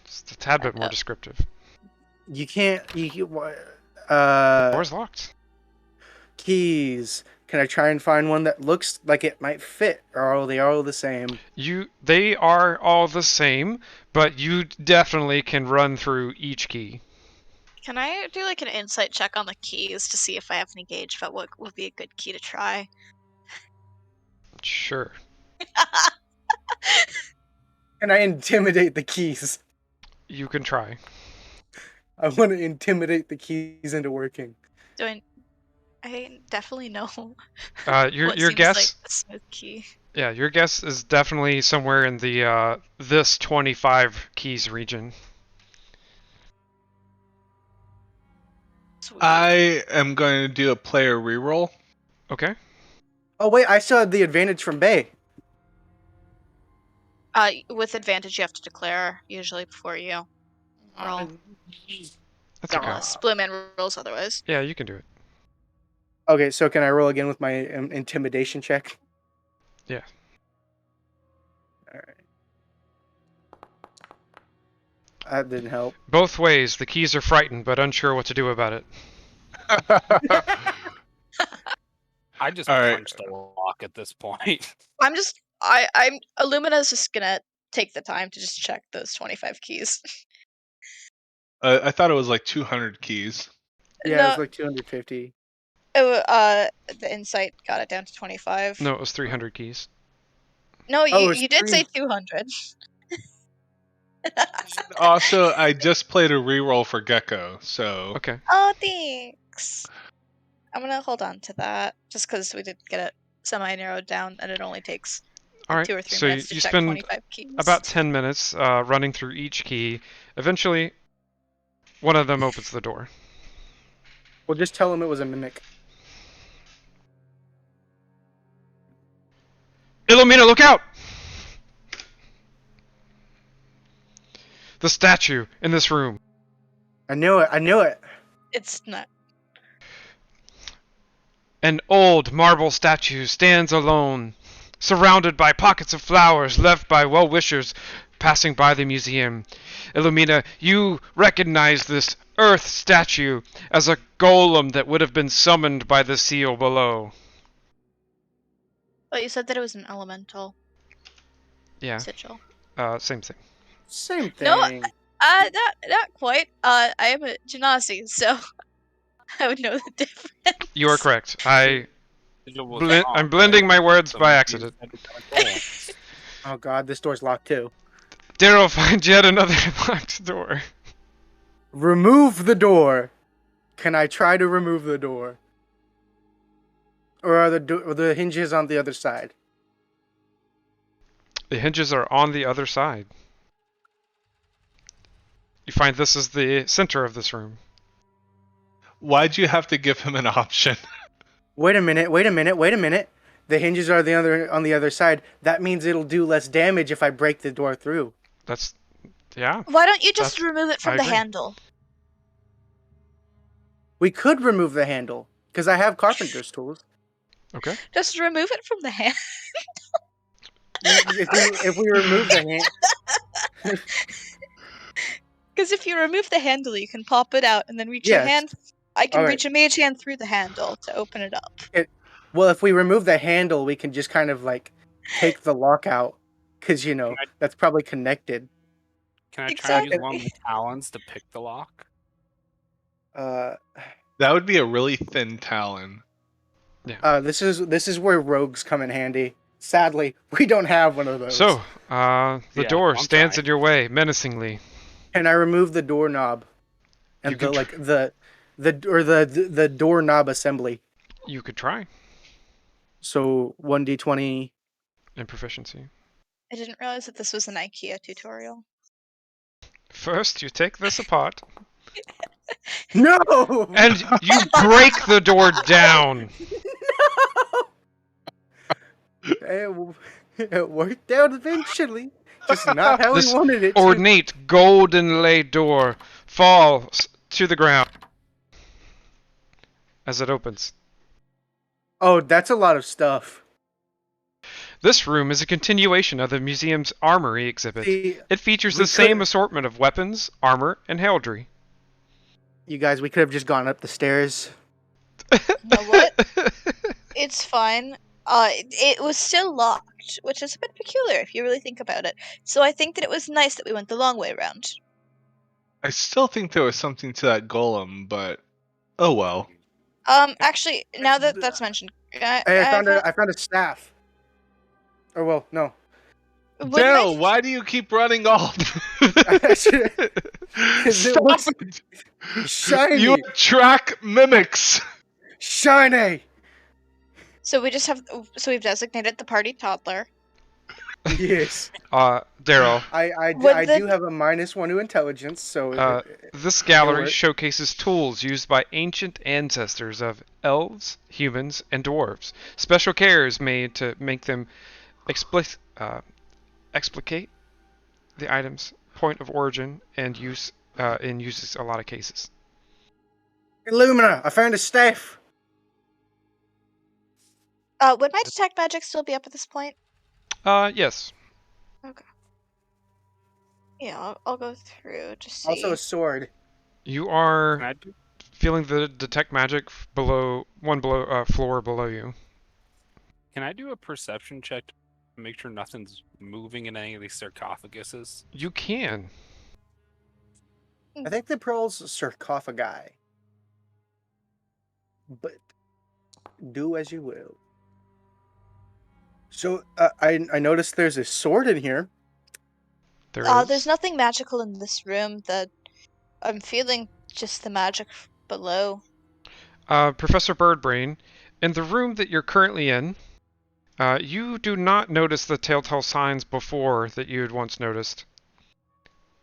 It's a tad bit more descriptive. You can't. Door's locked. Keys. Can I try and find one that looks like it might fit, or are they all the same? They are all the same, but you definitely can run through each key. Can I do like an insight check on the keys to see if I have any gauge about what would be a good key to try? Sure. Can I intimidate the keys? You can try. I want to intimidate the keys into working. I definitely know. Your what seems guess. like a smooth key. Yeah, your guess is definitely somewhere in the this 25 keys region. Sweet. I am going to do a player reroll. Okay. Oh wait, I still have the advantage from Bay. With advantage, you have to declare usually before you roll. That's okay. Unless Blue Man rolls otherwise. Yeah, you can do it. Okay, so can I roll again with my intimidation check? Yeah. All right. That didn't help. Both ways, the keys are frightened but unsure what to do about it. I just All right. punched the lock at this point. I'm Illumina's just gonna take the time to just check those 25 keys. I thought it was like 200 keys. Yeah, No, it was like 250. the insight got it down to 25. No, it was 300 keys. No, Oh, it you was did say 200. Also, I just played a reroll for Gecko, so Okay. Oh, thanks. I'm gonna hold on to that just because we did get it semi-narrowed down, and it only takes All right. 2 or 3 So minutes to you check spend 25 keys. about 10 minutes running through each key. Eventually, one of them opens the door. Well, just tell him it was a mimic. Illumina, look out! The statue in this room. I knew it. It's not. An old marble statue stands alone, surrounded by pockets of flowers left by well-wishers passing by the museum. Illumina, you recognize this earth statue as a golem that would have been summoned by the seal below. But you said that it was an elemental Yeah, sigil. same thing. Same No, thing. not quite. I am a genasi, so I would know the difference. You are correct. I'm Sigil was wrong, blending right? my words So by maybe accident. instead of that goal. Oh god, this door's locked too. Daryl finds yet another locked door. Remove the door. Can I try to remove the door? Or are the hinges on the other side? The hinges are on the other side. You find this is the center of this room. Why'd you have to give him an option? Wait a minute. The hinges are on the other side. That means it'll do less damage if I break the door through. That's, yeah. Why don't you just That's- remove it from I the agree. handle? We could remove the handle because I have carpenter's tools. Okay. Just remove it from the hand. If we remove the hand, Because if you remove the handle, you can pop it out and then reach your Yes. hand. I can Alright. reach a mage hand through the handle to open it up. well, if we remove the handle, we can just kind of like take the lock out because that's probably connected. Can I try and use Exactly. one of my talons to pick the lock? That would be a really thin talon. This is where rogues come in handy. Sadly, we don't have one of those. So, the Yeah, door I'm stands trying. in your way, menacingly. Can I remove the doorknob and You can the doorknob assembly? You could try. So 1d20. In proficiency. I didn't realize that this was an IKEA tutorial. First, you take this apart, No. and you break the door down. It worked out eventually. Just not how This we wanted it to. ornate gold inlaid door falls to the ground as it opens. Oh, that's a lot of stuff. This room is a continuation of the museum's armory exhibit. See, It features we the same could- assortment of weapons, armor, and heraldry. you guys, we could have just gone up the stairs. You know what? It's fine. It was still locked, which is a bit peculiar if you really think about it. So I think that it was nice that we went the long way around. I still think there was something to that golem, but oh well. Actually, now that that's mentioned, Hey, I found a staff. Or well, no. wouldn't I- Daryl, why do you keep running off? it Stop looks- it! Shiny. You attract mimics. Shiny. So we've designated the party toddler. Yes. Daryl, I Would do have a -1 to intelligence, so this gallery work. showcases tools used by ancient ancestors of elves, humans, and dwarves. Special care is made to make them explicate the item's point of origin and use in uses a lot of cases. Illumina, I found a staff. Would my detect magic still be up at this point? Yes. Yeah, I'll go through to see. Also a sword. You Can are I do? feeling the detect magic floor below you. Can I do a perception check to make sure nothing's moving in any of these sarcophaguses? You can. I think the pearl's sarcophagi. But do as you will. So I noticed there's a sword in here. There's nothing magical in this room. That I'm feeling just the magic below. Professor Birdbrain, in the room that you're currently in, you do not notice the telltale signs before that you had once noticed.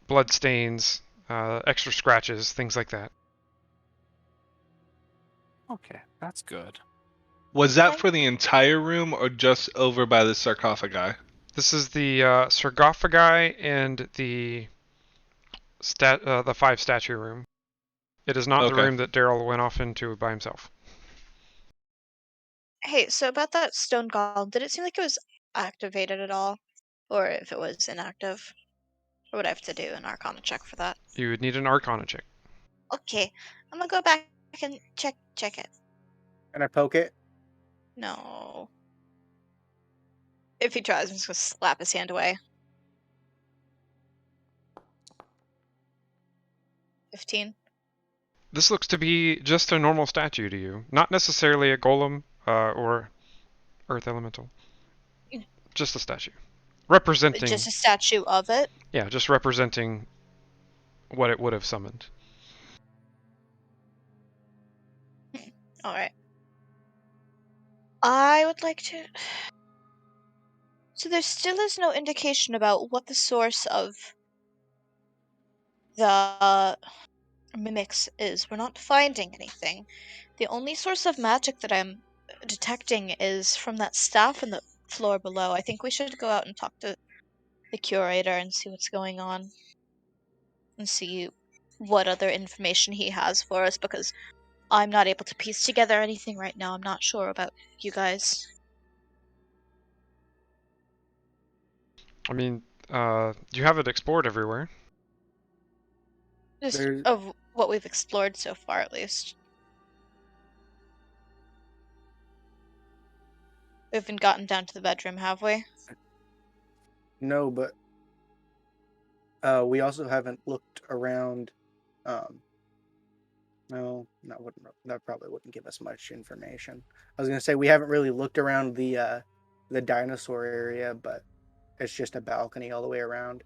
Blood stains, extra scratches, things like that. Okay, that's good. Was that for the entire room or just over by the sarcophagi? This is the sarcophagi and the 5 statue room. It is not the Okay. room that Daryl went off into by himself. Hey, so about that stone golem, did it seem like it was activated at all? Or if it was inactive? Or would I have to do an Arcana check for that? You would need an Arcana check. Okay, I'm gonna go back and check it. Can I poke it? No. If he tries, I'm just gonna slap his hand away. 15. This looks to be just a normal statue to you, not necessarily a golem or earth elemental. Just a statue. Representing. Just a statue of it? Yeah, just representing what it would have summoned. Alright. I would like to... So there still is no indication about what the source of the mimics is. We're not finding anything. The only source of magic that I'm detecting is from that staff in the floor below. I think we should go out and talk to the curator and see what's going on. And see what other information he has for us, because I'm not able to piece together anything right now. I'm not sure about you guys. I mean, you have it explored everywhere. Just There's- of what we've explored so far, at least. We haven't gotten down to the bedroom, have we? No, but we also haven't looked around. No, that probably wouldn't give us much information. I was gonna say we haven't really looked around the dinosaur area, but it's just a balcony all the way around.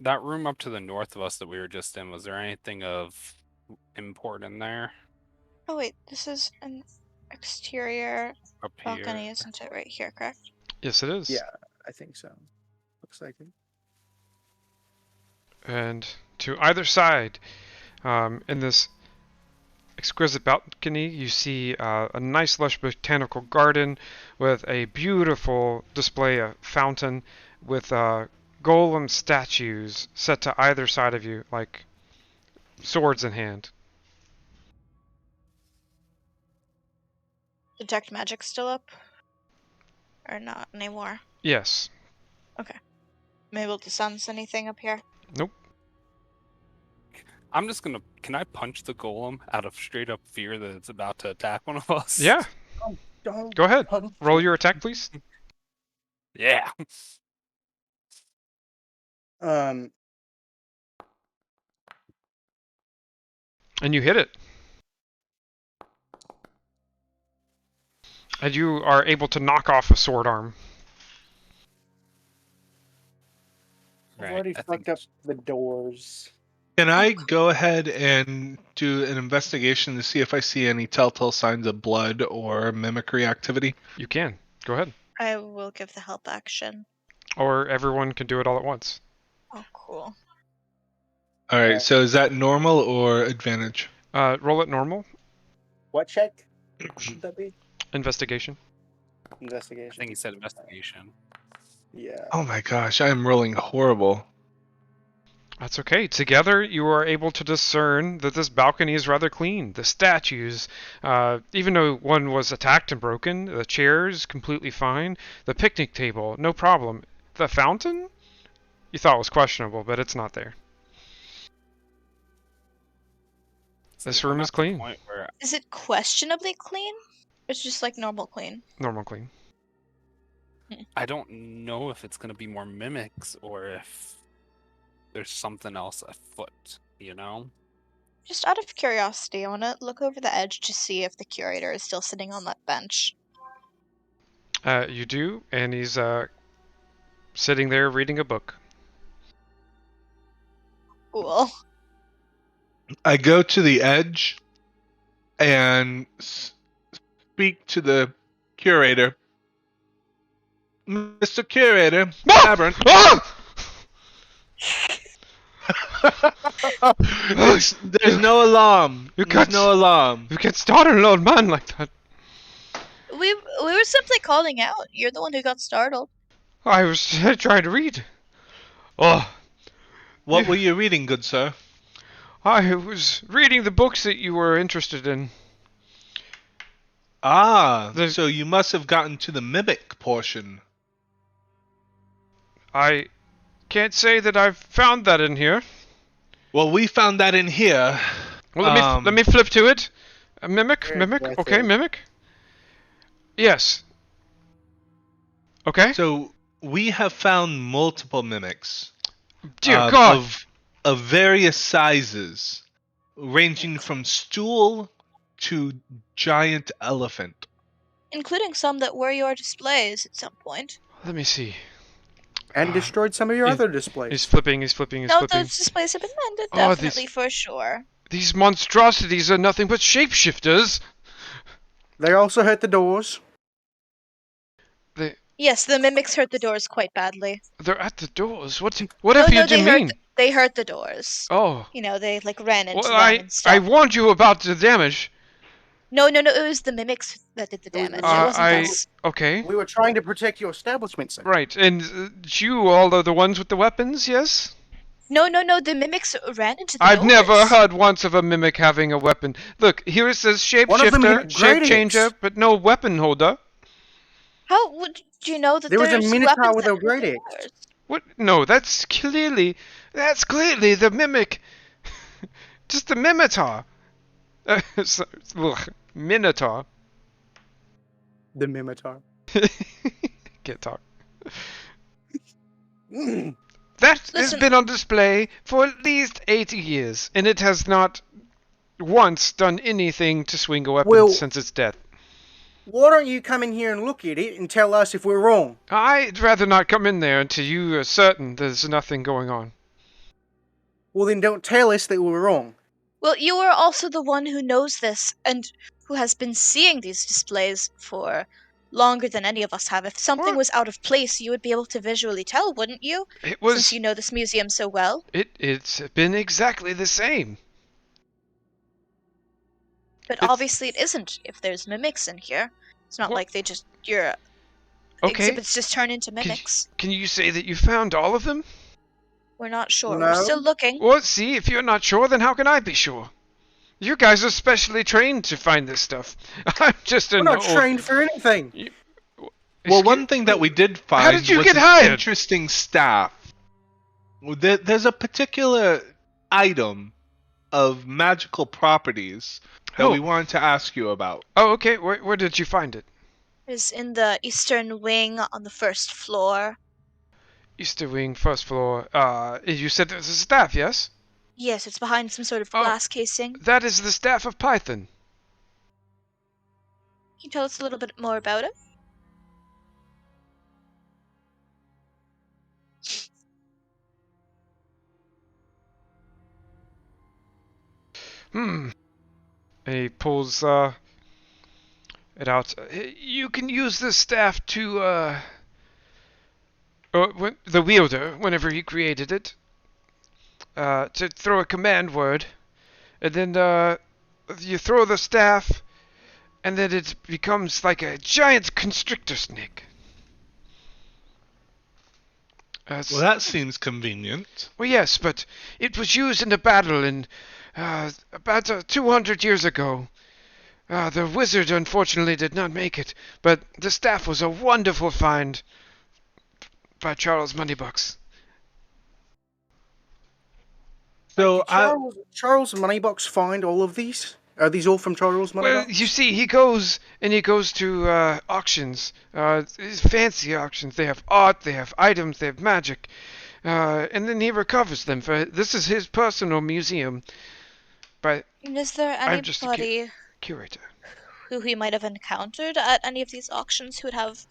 That room up to the north of us that we were just in, was there anything of import in there? Oh wait, this is an exterior Up balcony, here. isn't it? Right here, correct? Yes, it is. Yeah, I think so. Looks like it. And to either side, in this exquisite balcony, you see a nice lush botanical garden with a beautiful display of fountain with golem statues set to either side of you, like swords in hand. Detect magic still up? Or not anymore? Yes. Am I able to sense anything up here? Nope. I'm just gonna. Can I punch the golem out of straight up fear that it's about to attack one of us? Yeah. Don't Go ahead. punch Roll it. your attack, please. Yeah. And you hit it. And you are able to knock off a sword arm. I've Right, already I fucked think- up the doors. Can I go ahead and do an investigation to see if I see any telltale signs of blood or mimicry activity? You can. Go ahead. I will give the help action. Or everyone can do it all at once. Oh, cool. All right, Yeah. so is that normal or advantage? Roll it normal. What check should that be? Investigation. Investigation. I think he said investigation. Yeah. Oh my gosh, I am rolling horrible. That's okay. Together, you are able to discern that this balcony is rather clean. The statues, even though one was attacked and broken, the chairs completely fine. The picnic table, no problem. The fountain, you thought was questionable, but it's not there. This I'm room at is the clean. point where Is it questionably clean? Or it's just like normal clean? Normal clean. I don't know if it's gonna be more mimics or if there's something else afoot. You know. Just out of curiosity, I want to look over the edge to see if the curator is still sitting on that bench. You do, and he's sitting there reading a book. Cool. I go to the edge and speak to the curator. Mr. Curator, Aberrant. Ah! There's no alarm. You There's can't- no alarm. You can't startle an old man like that. We were simply calling out. You're the one who got startled. I was trying to read. Oh, What were you reading, good sir? I was reading the books that you were interested in. Ah, The- so you must have gotten to the mimic portion. I can't say that I've found that in here. Well, we found that in here. Well, let me flip to it. Mimic, Very mimic. Okay, aggressive. mimic. Yes. Okay. So we have found multiple mimics Dear God. of various sizes, ranging from stool to giant elephant. Including some that were your displays at some point. Let me see. And destroyed some of your He's- other He's displays. flipping. He's flipping. He's No, flipping. those displays have been mended, Oh, definitely, for sure. These monstrosities are nothing but shapeshifters. They also hit the doors. Yes, the mimics hurt the doors quite badly. They're at the doors. What No, have you no, do mean? they hurt the doors. Oh. You know, they like ran into Well, them and stuff. I warned you about the damage. No, it was the mimics that did the It was damage. the It wasn't I us. okay. We were trying to protect your establishment, sir. Right, and you all are the ones with the weapons, yes? No, the mimics ran into the I've doors. never heard once of a mimic having a weapon. Look, here it says One of them shapeshifter, hit shape Gradius. changer, but no weapon holder. How would you know that There was a there's Minotaur weapons with that a hit the Gradius. doors? What? No, that's clearly the mimic. Just the Minotaur. Minotaur. The Minotaur. Can't talk. Mm. That has Listen. been on display for at least 80 years, and it has not once done anything to swing a weapon Well- since its death. Why don't you come in here and look at it and tell us if we're wrong? I'd rather not come in there until you are certain there's nothing going on. Well, then don't tell us that we're wrong. Well, you are also the one who knows this and who has been seeing these displays for longer than any of us have. If something What? was out of place, you would be able to visually tell, wouldn't you? It was. Since you know this museum so well. It's been exactly the same. But It's- obviously it isn't if there's mimics in here. It's not What? like your Okay. exhibits just turn into Can, mimics. can you say that you found all of them? We're not sure. No. We're still looking. Well, see, if you're not sure, then how can I be sure? You guys are specially trained to find this stuff. I'm just We're an not old... trained for anything. Well, Excuse- one thing that we did find How did you was get an hired? interesting staff. There's a particular item of magical properties that Oh. we wanted to ask you about. Oh, okay. Where did you find it? It's in the eastern wing on the first floor. Easter wing, first floor. You said there's a staff, yes? Yes, it's behind some sort of Oh. glass casing. Can That is the staff of Python. you tell us a little bit more about it? And he pulls it out. You can use this staff to the wielder, whenever he created it, to throw a command word, and then you throw the staff, and then it becomes like a giant constrictor snake. Well, that seems convenient. Well, yes, but it was used in a battle in about 200 years ago. The wizard unfortunately did not make it, but the staff was a wonderful find by Charles Moneybucks. So Did Charles Moneybox find all of these? Are these all from Charles Moneybox? Well, you see, he goes to auctions, fancy auctions. They have art, they have items, they have magic, and then he recovers them. This is his personal museum. But And is there I'm just a anybody curator. who he might have encountered at any of these auctions who would have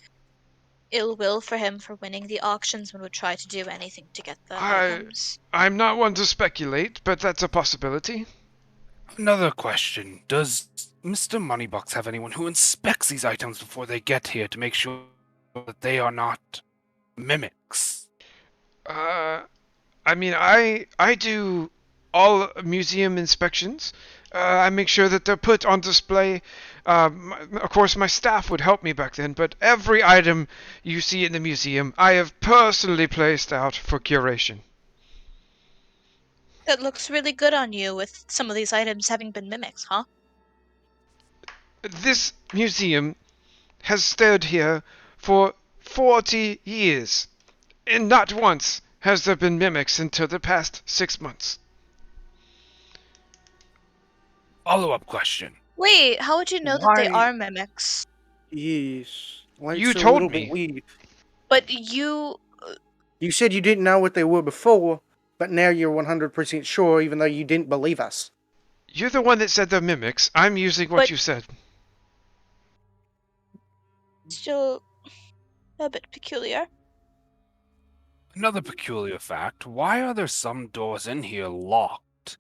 ill will for him for winning the auctions and would try to do anything to get the items? I'm not one to speculate, but that's a possibility. Another question. Does Mr. Moneybox have anyone who inspects these items before they get here to make sure that they are not mimics? I mean, I do all museum inspections. I make sure that they're put on display. Of course, my staff would help me back then, but every item you see in the museum, I have personally placed out for curation. That looks really good on you with some of these items having been mimics, huh? This museum has stood here for 40 years, and not once has there been mimics until the past 6 months. Follow-up question. Wait, how would you know that they Why? are mimics? Yes. Why You it's a told little bit me. weird. But you. You said you didn't know what they were before, but now you're 100% sure, even though you didn't believe us. You're the one that said they're mimics. I'm using what But- you said. Still a bit peculiar. Another peculiar fact, why are there some doors in here locked,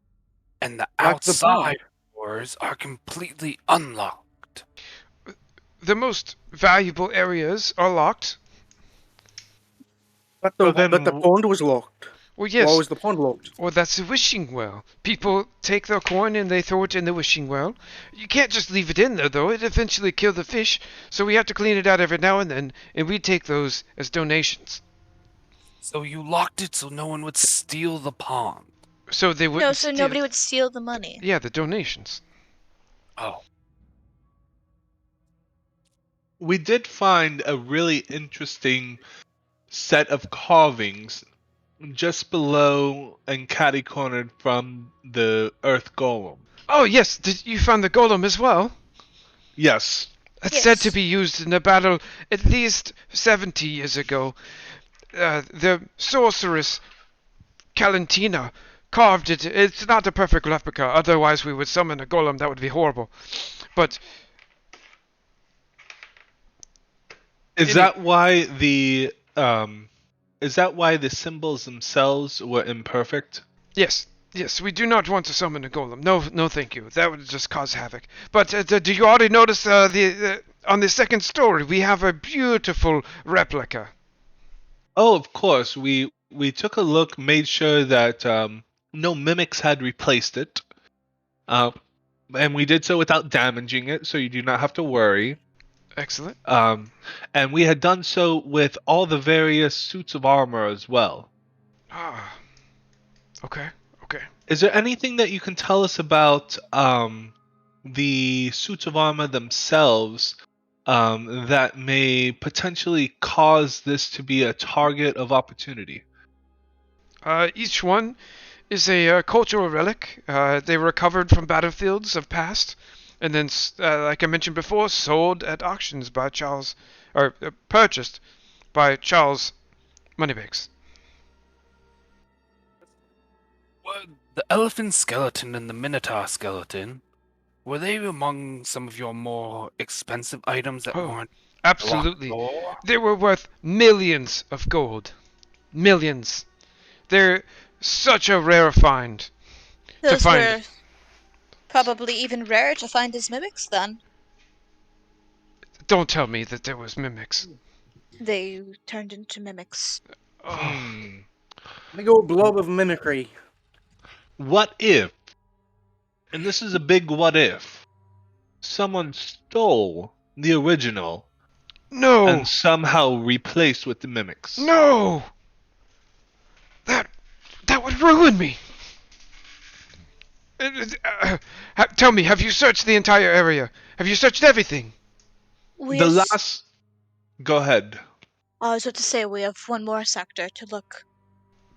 and the Like the outside doors are completely unlocked? The most valuable areas are locked. But So the then, pond was locked. Well, Why yes. was the pond locked? Well, that's a wishing well. People take their coin and they throw it in the wishing well. You can't just leave it in there, though. It eventually kill the fish, so we have to clean it out every now and then, and we take those as donations. So you locked it so no one would steal the pond. So they wouldn't No, so steal- nobody would steal the money. Yeah, the donations. Oh, we did find a really interesting set of carvings just below and catty-cornered from the Earth Golem. Oh, yes, did you found the golem as well? Yes. It's said to Yes. be used in a battle at least 70 years ago. The sorceress Calentina carved it. It's not a perfect replica, otherwise we would summon a golem. That would be horrible. But Is Any- that why the symbols themselves were imperfect? yes, we do not want to summon a golem. No, thank you. That would just cause havoc. But do you already notice on the second story we have a beautiful replica? Oh, of course. We took a look, made sure that no mimics had replaced it. And we did so without damaging it, so you do not have to worry. Excellent. And we had done so with all the various suits of armor as well. Ah. Okay. Is there anything that you can tell us about the suits of armor themselves that may potentially cause this to be a target of opportunity? Each one is a cultural relic. They were recovered from battlefields of past, and then, like I mentioned before, sold at auctions by Charles, or purchased by Charles Moneybags. the elephant skeleton and the minotaur skeleton, were they among some of your more expensive items that Oh, weren't absolutely. locked door? They were worth millions of gold. Millions. They're such a rare find. Those find- were probably even rarer to find as mimics then. Don't tell me that there was mimics. They turned into mimics. Oh, Big old blob of mimicry. What if, and this is a big what if, someone stole the original no! and somehow replaced with the mimics? No! That would ruin me. Tell me, have you searched the entire area? Have you searched everything? We The have last. Go ahead. I was about to say we have one more sector to look.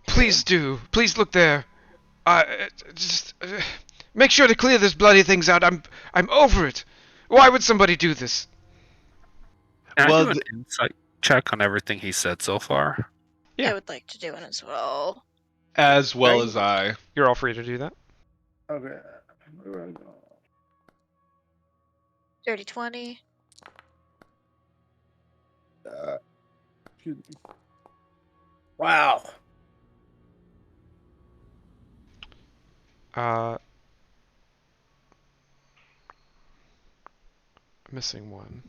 Please do. Please look there. Just make sure to clear this bloody things out. I'm over it. Why would somebody do this? Can Well, I do an insight check on everything he said so far? Yeah. I would like to do it as well. As well Right. as I. You're all free to do that. Okay. Where do I go? Dirty 20. Excuse me. Wow. Missing one.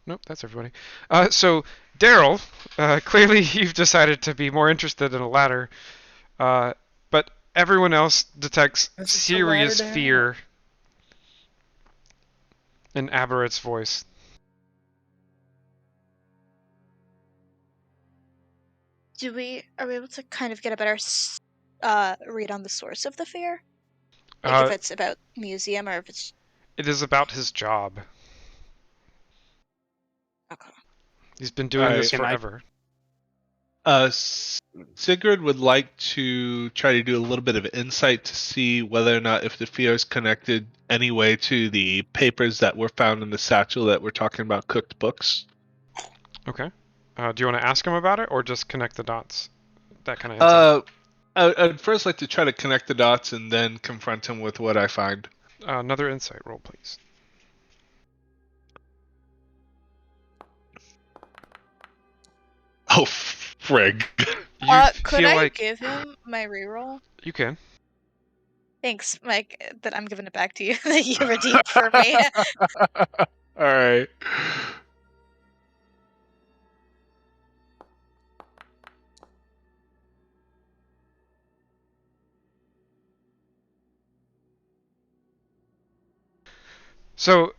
Nope, that's everybody. So Daryl, clearly you've decided to be more interested in a ladder, but everyone else detects That's just a serious ladder down. fear in Aberrate's voice. Are we able to kind of get a better read on the source of the fear? Like if Uh, it's about museum or if it's It is about his job. Okay. He's been doing this Can I- forever. Sigurd would like to try to do a little bit of insight to see whether or not if the fear is connected anyway to the papers that were found in the satchel that we're talking about, cooked books. Okay. Do you want to ask him about it or just connect the dots? That kind of insight. I'd first like to try to connect the dots and then confront him with what I find. Another insight roll, please. Oh, frig. You Could feel I like give him my reroll? you can. Thanks, Mike, that I'm giving it back to you. That you redeemed for me. All right. So,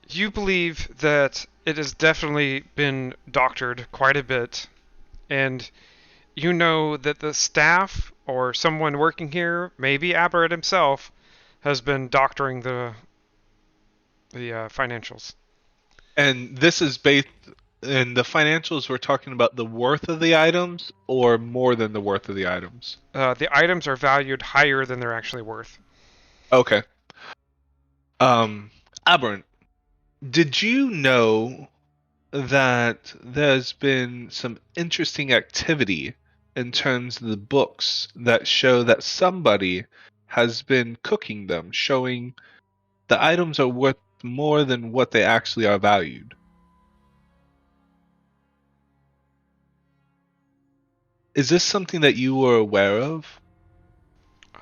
you believe that it has definitely been doctored quite a bit, and you know that the staff or someone working here, maybe Aberrant himself, has been doctoring the financials. And this is based in the financials. We're talking about the worth of the items or more than the worth of the items. The items are valued higher than they're actually worth. Okay. Aberrant, did you know that there's been some interesting activity in terms of the books that show that somebody has been cooking them, showing the items are worth more than what they actually are valued? Is this something that you were aware of?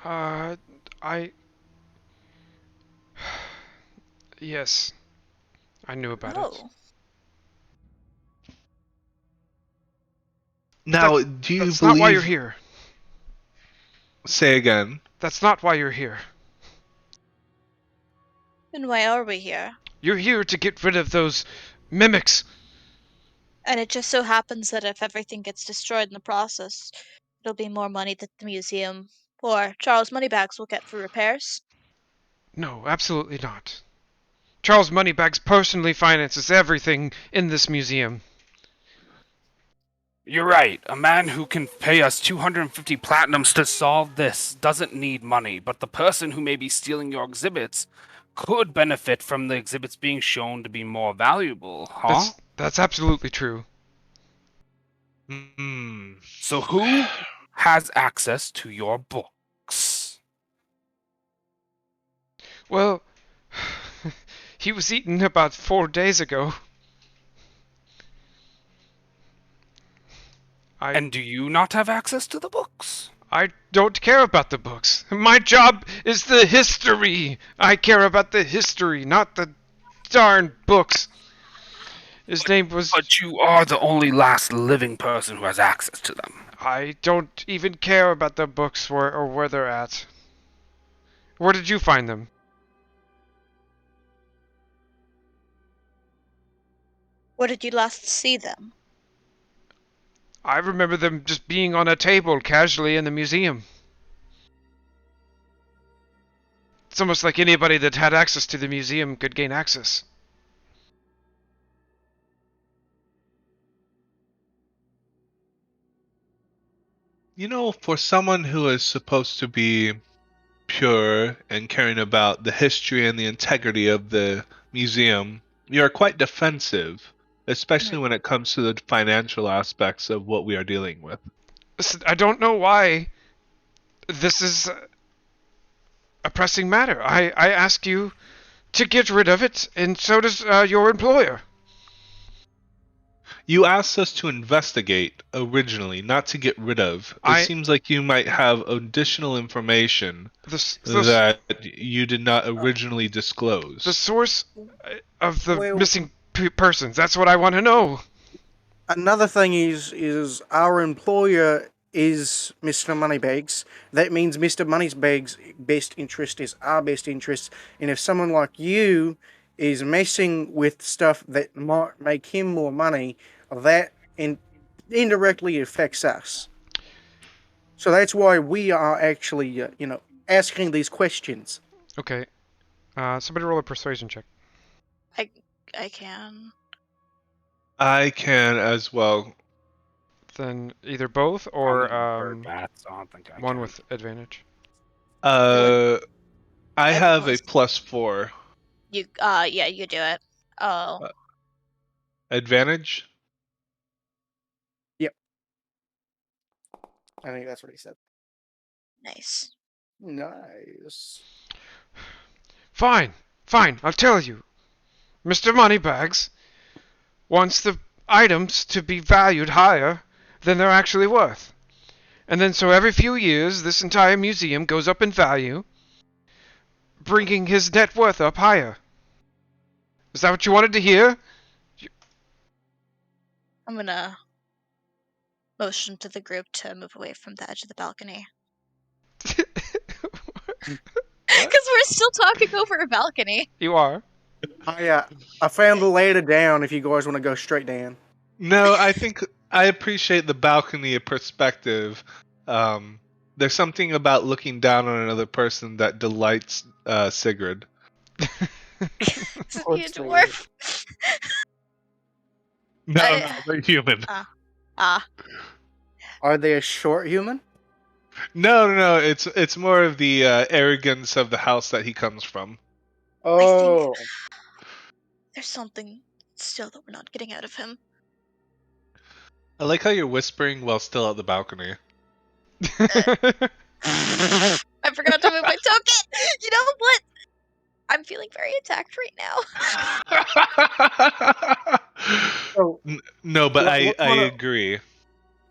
I. Yes, I knew about it. Oh, Now, do you That's not why you're believe... here. Say again. That's not why you're here. then why are we here? You're here to get rid of those mimics. And it just so happens that if everything gets destroyed in the process, it'll be more money that the museum or Charles Moneybags will get for repairs. No, absolutely not. Charles Moneybags personally finances everything in this museum. You're right. A man who can pay us 250 platinums to solve this doesn't need money, but the person who may be stealing your exhibits could benefit from the exhibits being shown to be more valuable, huh? That's absolutely true. So who has access to your books? Well, he was eaten about 4 days ago. And do you not have access to the books? I don't care about the books. My job is the history. I care about the history, not the darn books. His name was... But you are the only last living person who has access to them. I don't even care about the books or where they're at. Where did you find them? Where did you last see them? I remember them just being on a table casually in the museum. It's almost like anybody that had access to the museum could gain access. You know, for someone who is supposed to be pure and caring about the history and the integrity of the museum, you're quite defensive, especially when it comes to the financial aspects of what we are dealing with. Listen, I don't know why this is a pressing matter. I ask you to get rid of it, and so does your employer. You asked us to investigate originally, not to get rid of. It seems like you might have additional information that you did not originally disclose. The source of the missing persons. That's what I want to know. Another thing is our employer is Mr. Moneybags. That means Mr. Moneybags' best interest is our best interest. And if someone like you is messing with stuff that might make him more money, that indirectly affects us. So that's why we are actually, asking these questions. Okay. Somebody roll a persuasion check. I can. I can as well. Then either both I'm or bird bats. I don't think I one can. with advantage. I have a Everyone's +4 you. Yeah, you do it. Oh, advantage. Yep. I think that's what he said. nice. Nice. Fine, I'll tell you. Mr. Moneybags wants the items to be valued higher than they're actually worth. And then so every few years, this entire museum goes up in value, bringing his net worth up higher. Is that what you wanted to hear? I'm gonna motion to the group to move away from the edge of the balcony. Because we're still talking over a balcony. You are. I found the ladder down if you guys want to go straight down. No, I think I appreciate the balcony perspective. There's something about looking down on another person that delights Sigrid. It's a Let's see. dwarf. No, they're human. Ah, Are they a short human? No. It's more of the arrogance of the house that he comes from. Oh, there's something still that we're not getting out of him. I like how you're whispering while still at the balcony. I forgot to move my token. You know what? I'm feeling very attacked right now. so No, but What- I what kind of- agree.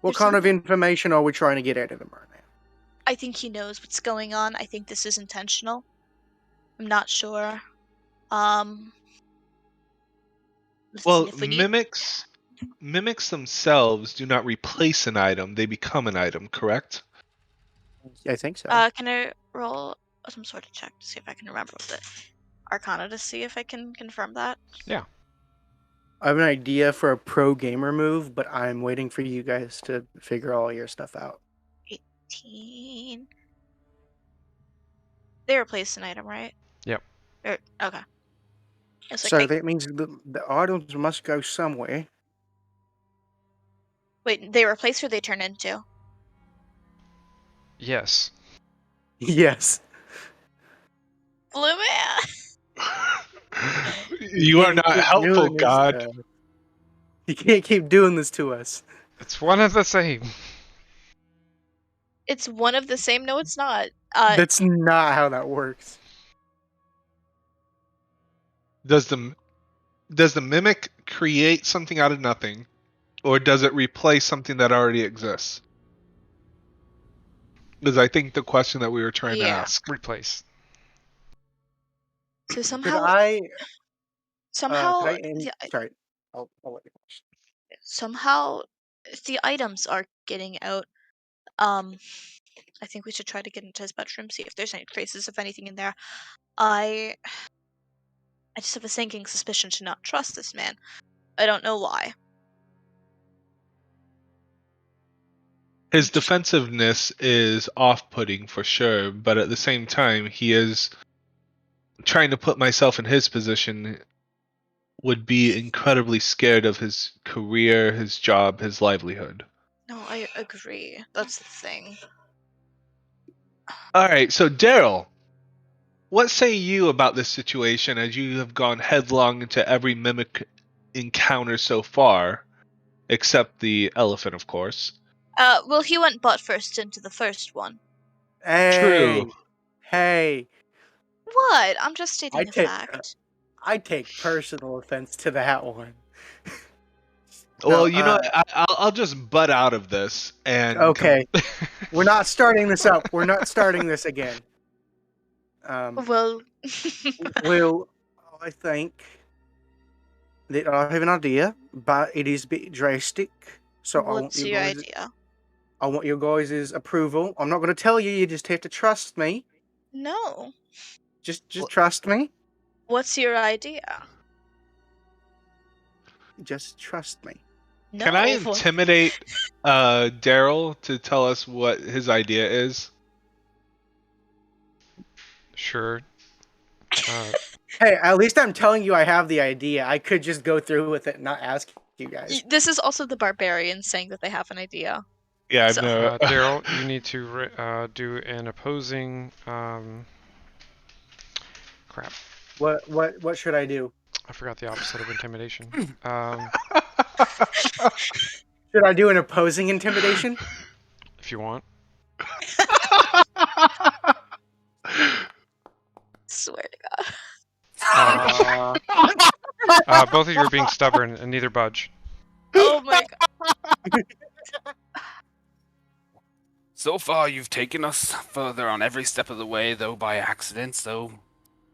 what There's kind of something- information are we trying to get out of him right now? I think he knows what's going on. I think this is intentional. I'm not sure. Listen, Well, if we need, mimics themselves do not replace an item; they become an item. Correct? I think so. can I roll some sort of check to see if I can remember the Arcana to see if I can confirm that? Yeah. I have an idea for a pro gamer move, but I'm waiting for you guys to figure all your stuff out. 18. They replaced an item, right? Yep. Okay. It's like, So that means the items must go somewhere. wait, they replace or they turn into? Yes. Yes. Blue man. You are not Keep helpful, doing this, God. You can't keep doing this to us. It's one and the same. It's one of the same. No, it's not. That's not how that works. Does the mimic create something out of nothing, or does it replace something that already exists? Is I think the question that we were trying to Yeah. ask. Replace. So Could somehow, I? somehow, Sorry. I'll let you finish. somehow, the items are getting out. I think we should try to get into his bedroom, see if there's any traces of anything in there. I just have a sinking suspicion to not trust this man. I don't know why. His defensiveness is off-putting for sure, but at the same time, he is trying to put myself in his position. Would be incredibly scared of his career, his job, his livelihood. No, I agree. That's the thing. All right, so Daryl, what say you about this situation as you have gone headlong into every mimic encounter so far, except the elephant, of course? Well, he went butt first into the first one. Hey, True. hey! What? I'm just stating I a take- fact. I take personal offense to that one. Well, No, you know, I'll just butt out of this and Okay, we're not starting this up. We're not starting this again. Well, Well, I think that I have an idea, but it is a bit drastic. So what's your idea? I want your guys' approval. I'm not going to tell you. You just have to trust me. No. Just trust me. What's your idea? Just trust me. No. Can I intimidate Daryl to tell us what his idea is? Sure. Hey, at least I'm telling you I have the idea. I could just go through with it and not ask you guys. This is also the barbarian saying that they have an idea. Yeah, I've So- no. Daryl, you need to do an opposing. Crap. What should I do? I forgot the opposite of intimidation. Should I do an opposing intimidation? If you want. Swear to God. Both of you are being stubborn and neither budge. Oh my God. So far, you've taken us further on every step of the way, though by accident, so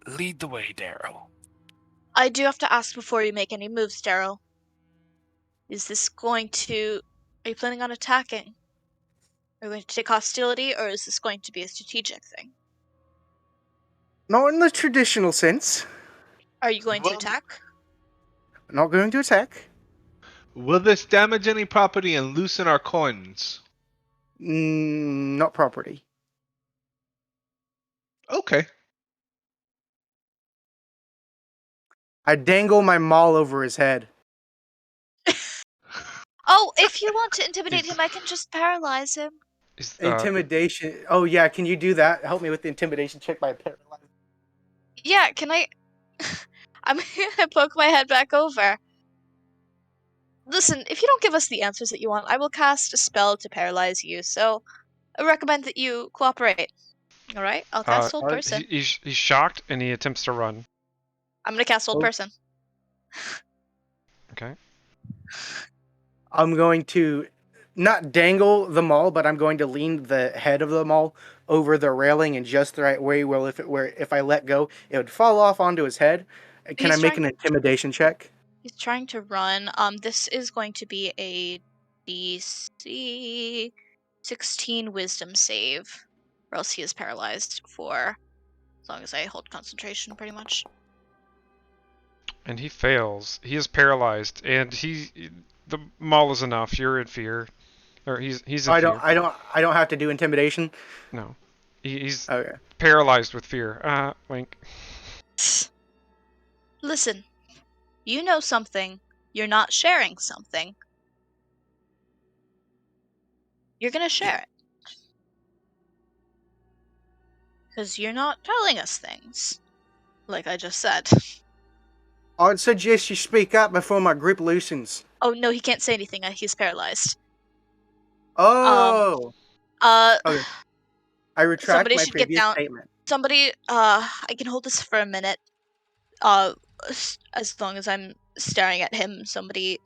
lead the way, Daryl. I do have to ask before you make any moves, Daryl. Is this going to... Are you planning on attacking? Are you going to take hostility, or is this going to be a strategic thing? Not in the traditional sense. Are you going to Well- attack? Not going to attack. Will this damage any property and loosen our coins? Not property. Okay. I dangle my maul over his head. Oh, if you want to intimidate him, I can just paralyze him. Is, Intimidation. Oh yeah, can you do that? Help me with the intimidation check by paralyzing. Yeah, can I... I'm gonna poke my head back over. Listen, if you don't give us the answers that you want, I will cast a spell to paralyze you, so I recommend that you cooperate. Alright, I'll cast Hold Person. he's shocked and he attempts to run. I'm gonna cast Hold Oh. Person. Okay. I'm going to not dangle the maul, but I'm going to lean the head of the maul over the railing in just the right way. Well, if I let go, it would fall off onto his head. Can He's I make trying- an intimidation check? He's trying to run. This is going to be a DC 16 Wisdom save, or else he is paralyzed for as long as I hold concentration, pretty much. And he fails. He is paralyzed, and the maul is enough. You're in fear, or he's in fear. I don't have to do intimidation. No, he's Okay. paralyzed with fear. Wink. Listen, you know something. You're not sharing something. You're gonna share it. Because you're not telling us things. Like I just said. I'd suggest you speak up before my grip loosens. Oh, no, he can't say anything. He's paralyzed. Oh. Okay. I retract Somebody my should get previous down. statement. Somebody, I can hold this for a minute. As long as I'm staring at him, somebody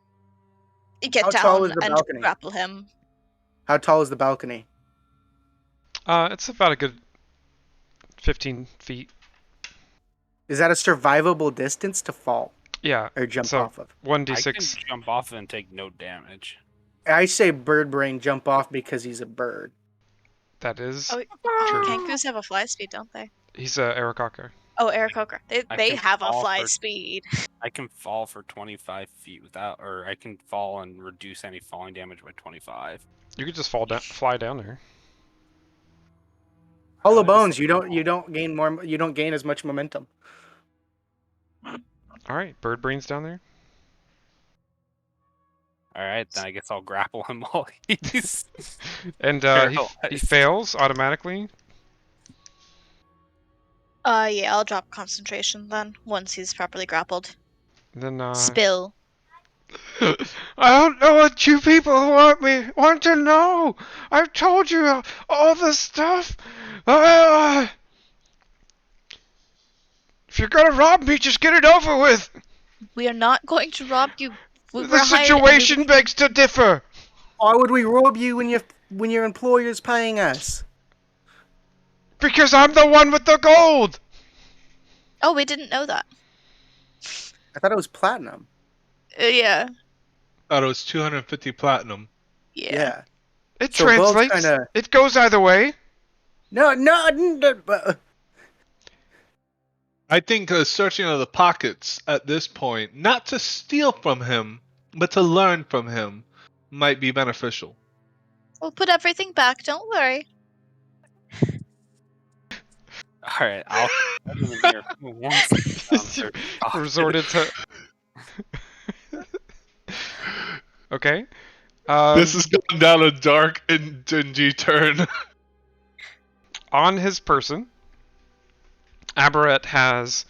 get How tall down is the and balcony? grapple him. How tall is the balcony? It's about a good 15 feet. Is that a survivable distance to fall Yeah. or jump so off of? 1d6. I can jump off and take no damage. I say bird brain jump off because he's a bird. That is Oh, true. Kankus have a fly speed, don't they? He's a Arakaka. Oh, Aarakocra. They can have a fall fly for- speed. I can fall for 25 feet without, or I can fall and reduce any falling damage by 25. You could just fly down there. Hollow How is bones. it You don't gain as much momentum. All right, bird brains down there. All right, then I guess I'll grapple him while he's. And he Paralyzed. fails automatically. Yeah, I'll drop concentration then once he's properly grappled. Then Spill. I don't know what you people want to know. I've told you all the stuff. If you're gonna rob me, just get it over with. We are not going to rob you. We're The hired- situation begs to differ. Why would we rob you when your employer's paying us? Because I'm the one with the gold. Oh, we didn't know that. I thought it was platinum. Yeah. Thought it was 250 platinum. Yeah. It So gold's translates. kinda- It goes either way. No, but I think searching of the pockets at this point, not to steal from him, but to learn from him, might be beneficial. We'll put everything back, don't worry. All right, I'll put him in here once the sounds are exhausted. Resorted to. Okay. This has gone down a dark and dingy turn. On his person, Aberret has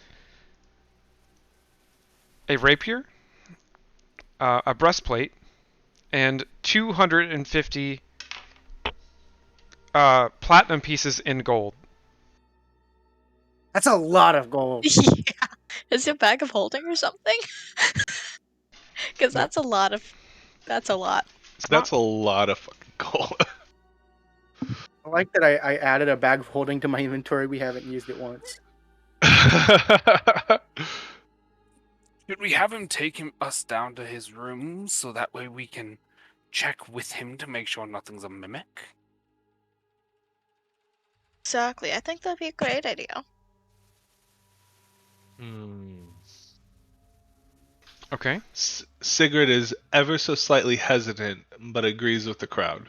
a rapier, a breastplate, and 250 platinum pieces in gold. That's a lot of gold. Yeah. Is it a bag of holding or something? Because No. that's a lot of. That's a lot. That's a lot of fucking gold. I like that I added a bag of holding to my inventory. We haven't used it once. Should we have him take us down to his room so that way we can check with him to make sure nothing's a mimic? Exactly. I think that'd be a great idea. Okay. Sigurd is ever so slightly hesitant, but agrees with the crowd.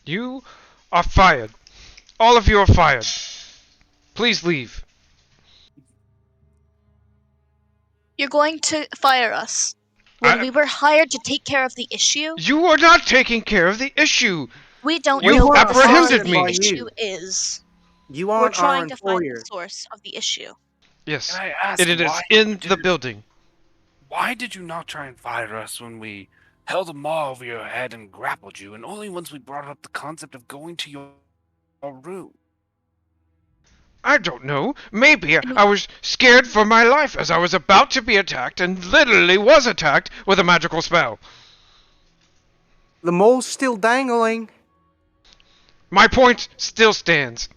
You are fired. All of you are fired. Please leave. You're going to fire us when we were hired to take care of the issue. You are not taking care of the issue. We don't You know what the source apprehended of the me. issue is. You We're aren't our trying to find the employer. source of the issue. Yes. Can I ask It is why in the building. Why did you not try and fire us when we held a maw over your head and grappled you, and only once we brought up the concept of going to your room? I don't know. Maybe I was scared for my life as I was about to be attacked and literally was attacked with a magical spell. The mole's still dangling. My point still stands.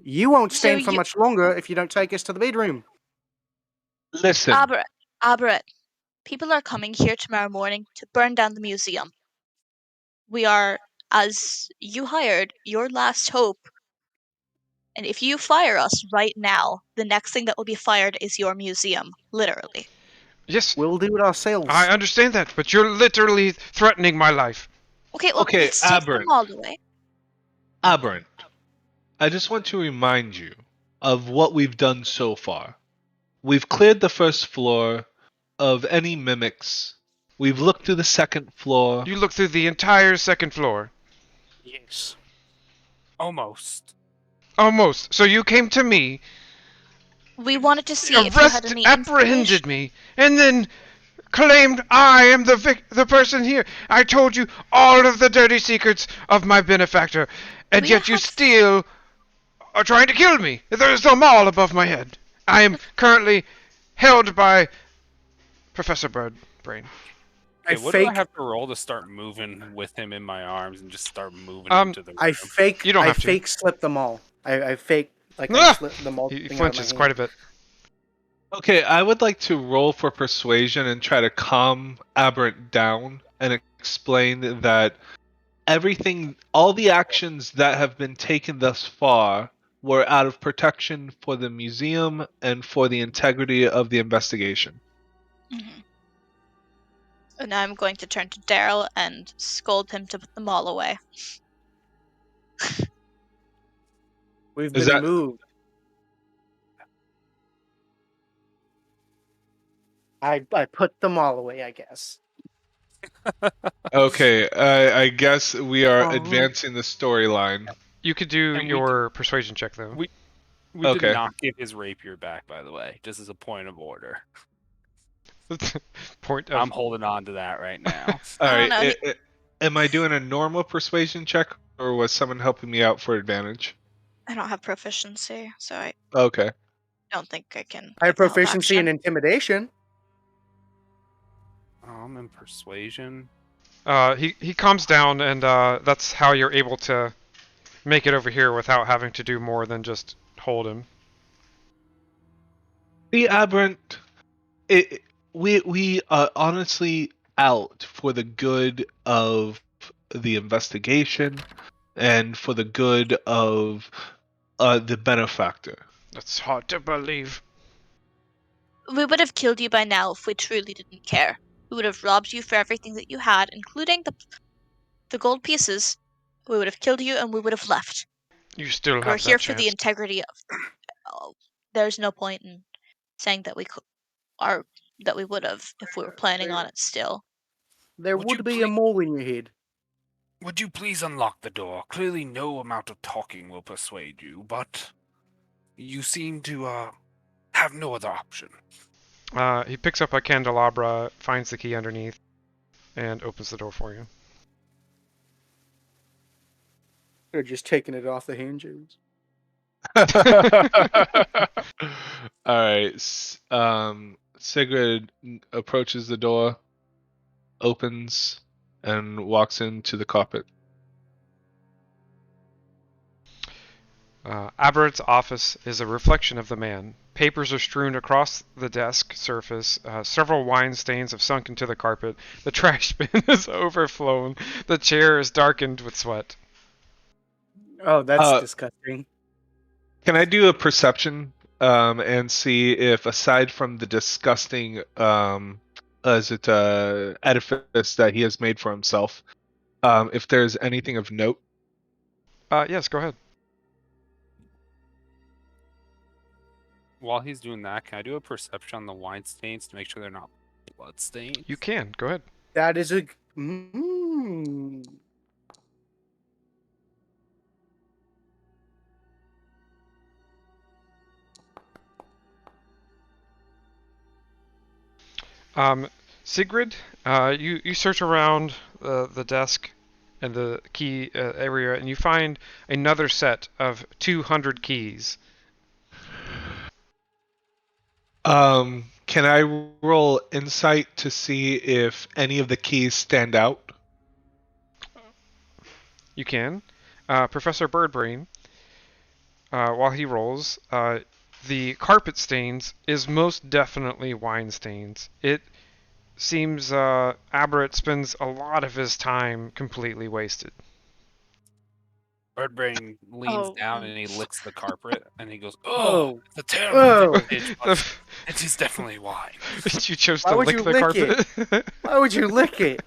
You won't stand So for you- much longer if you don't take us to the bedroom. Listen, Aberret, people are coming here tomorrow morning to burn down the museum. We are, as you hired, your last hope. And if you fire us right now, the next thing that will be fired is your museum, literally. Yes, We'll do it ourselves. I understand that, but you're literally threatening my life. Okay, well, Okay, let's take them Aberrant. all away. Aberrant, I just want to remind you of what we've done so far. We've cleared the first floor of any mimics. We've looked through the second floor. You look through the entire second floor. Yes. Almost. Almost. So you came to me, We wanted to see if you had any apprehended information. me, and then claimed I am the person here. I told you all of the dirty secrets of my benefactor, and We yet you have- still are trying to kill me. There's a mall above my head. I am currently held by Professor Birdbrain. I Okay, what do I fake. have to roll to start moving with him in my arms and just start moving into the room? I fake. You don't I have to. fake slip them all. I fake like I Ah! slip them all. He flinches quite a bit. Okay, I would like to roll for persuasion and try to calm Aberrant down and explain that everything, all the actions that have been taken thus far were out of protection for the museum and for the integrity of the investigation. Mhm. And now I'm going to turn to Daryl and scold him to put them all away. We've Is been that- moved. I put them all away. I guess. Okay, I guess we are Oh. advancing the storyline. You could do And we your persuasion check, though. We Okay. did not give his rapier back, by the way, just as a point of order. Point of... I'm holding on to that right now. All I don't right, know, am I doing a normal persuasion check, or was someone helping me out for advantage? I don't have proficiency, so I Okay. don't think I can. I have give help proficiency in action. intimidation. I'm in persuasion. He calms down, and that's how you're able to make it over here without having to do more than just hold him. The Aberrant, we are honestly out for the good of the investigation and for the good of the benefactor. That's hard to believe. We would have killed you by now if we truly didn't care. We would have robbed you for everything that you had, including the gold pieces. We would have killed you and we would have left. You still We're have here that for the chance. integrity of. There's no point in saying that we are that we would have if we were planning on it still. There Would you would be a mole in your head. Would you please unlock the door? Clearly no amount of talking will persuade you, but you seem to have no other option. He picks up a candelabra, finds the key underneath, and opens the door for you. They're just taking it off the hinges. All right. Sigrid approaches the door, opens, and walks into the carpet. Aberratt's office is a reflection of the man. Papers are strewn across the desk surface. Several wine stains have sunk into the carpet. The trash bin is overflown. The chair is darkened with sweat. Oh, that's Uh, disgusting. Can I do a perception and see if, aside from the disgusting edifice that he has made for himself, if there's anything of note? Yes, go ahead. While he's doing that, can I do a perception on the wine stains to make sure they're not blood stains? You can. Go ahead. That is a. Sigrid, you search around the desk and the key area, and you find another set of 200 keys. Can I roll insight to see if any of the keys stand out? You can. Professor Birdbrain, while he rolls, the carpet stains is most definitely wine stains. It seems Aberrett spends a lot of his time completely wasted. Birdbrain leans Oh, down and he licks the carpet and he goes, Oh. it's a terrible Oh. vintage, but it is definitely wine. You chose Why to would lick you the lick carpet. Why would you lick it?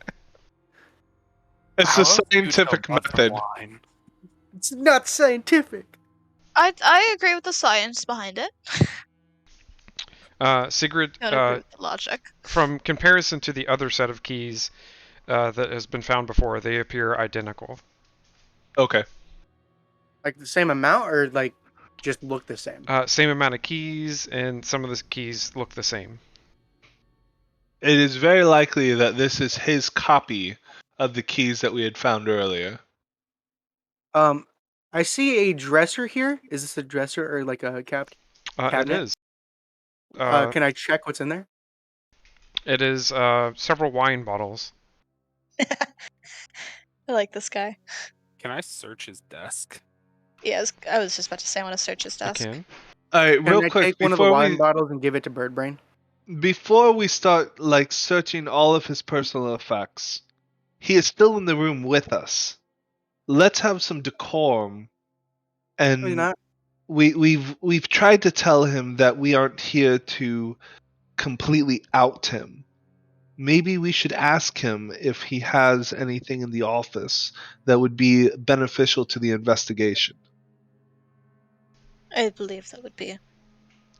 It's How a else do you tell scientific blood from method. wine? It's not scientific. I agree with the science behind it. Sigrid, Don't agree with the logic. from comparison to the other set of keys that has been found before, they appear identical. Okay. Like the same amount, or like just look the same? Same amount of keys, and some of the keys look the same. It is very likely that this is his copy of the keys that we had found earlier. I see a dresser here. Is this a dresser or like a It cabinet? is. Can I check what's in there? It is several wine bottles. I like this guy. Can I search his desk? Yeah, I was just about to say I want to search his You desk. can. All right, Can real I quick take one of the wine bottles and give it to Birdbrain? before we start searching all of his personal effects, he is still in the room with us. Let's have some decorum. No, he's And not. we've tried to tell him that we aren't here to completely out him. Maybe we should ask him if he has anything in the office that would be beneficial to the investigation. I believe that would be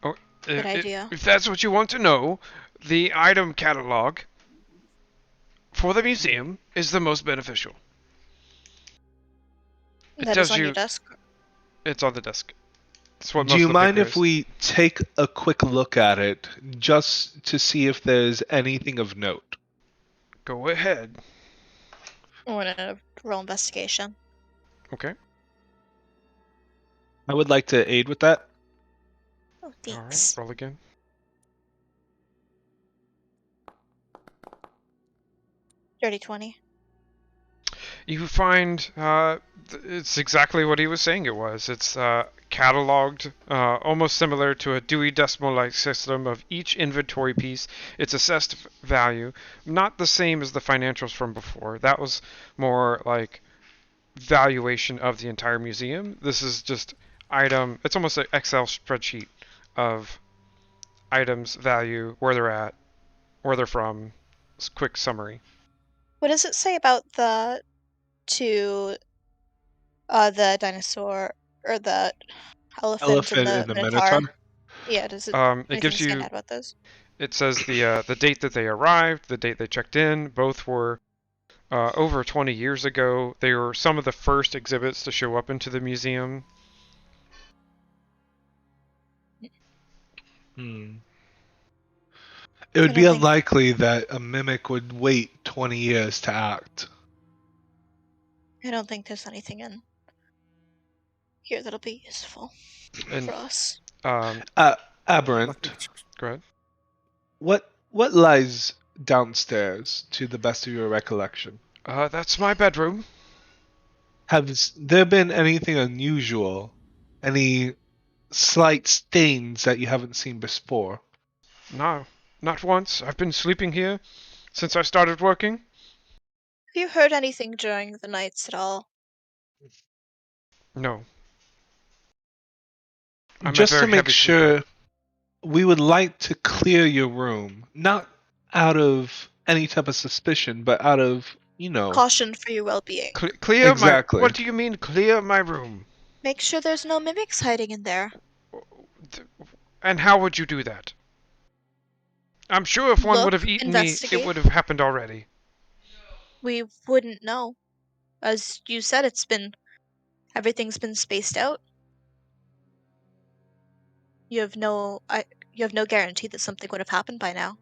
Oh, good idea. If that's what you want to know, the item catalog for the museum is the most beneficial. It That tells is on you your desk. it's on the desk. That's what Do most you of the mind paper if is. we take a quick look at it just to see if there's anything of note? Go ahead. I want to roll investigation. Okay. I would like to aid with that. Oh, All right. thanks. Roll again. Dirty 20. You find it's exactly what he was saying it was. It's cataloged, almost similar to a Dewey Decimal-like system of each inventory piece, its assessed value. Not the same as the financials from before. That was more like valuation of the entire museum. This is just item. It's almost an Excel spreadsheet of items, value, where they're at, where they're from. It's a quick summary. What does it say about the dinosaur or the elephant and Elephant the and the minotaur? Minotaur. Yeah, does it It anything gives stand you. out about those? It says the date that they arrived, the date they checked in. Both were over 20 years ago. They were some of the first exhibits to show up into the museum. Hmm. It would I be don't think unlikely that a mimic would wait 20 years to act. there's anything in here that'll be useful And for us. Aberrant, go ahead. what lies downstairs to the best of your recollection? That's my bedroom. Has there been anything unusual? Any slight stains that you haven't seen before? No, not once. I've been sleeping here since I started working. Have you heard anything during the nights at all? No. I'm a Just to very make heavy sleeper. sure, we would like to clear your room, not out of any type of suspicion, but out of, Caution for your well-being. Clear my. exactly. What do you mean, clear my room? Make sure there's no mimics hiding in there. And how would you do that? I'm sure if one would have Look, eaten me, it investigate. would have happened already. We wouldn't know. As you said, everything's been spaced out. You have no guarantee that something would have happened by now.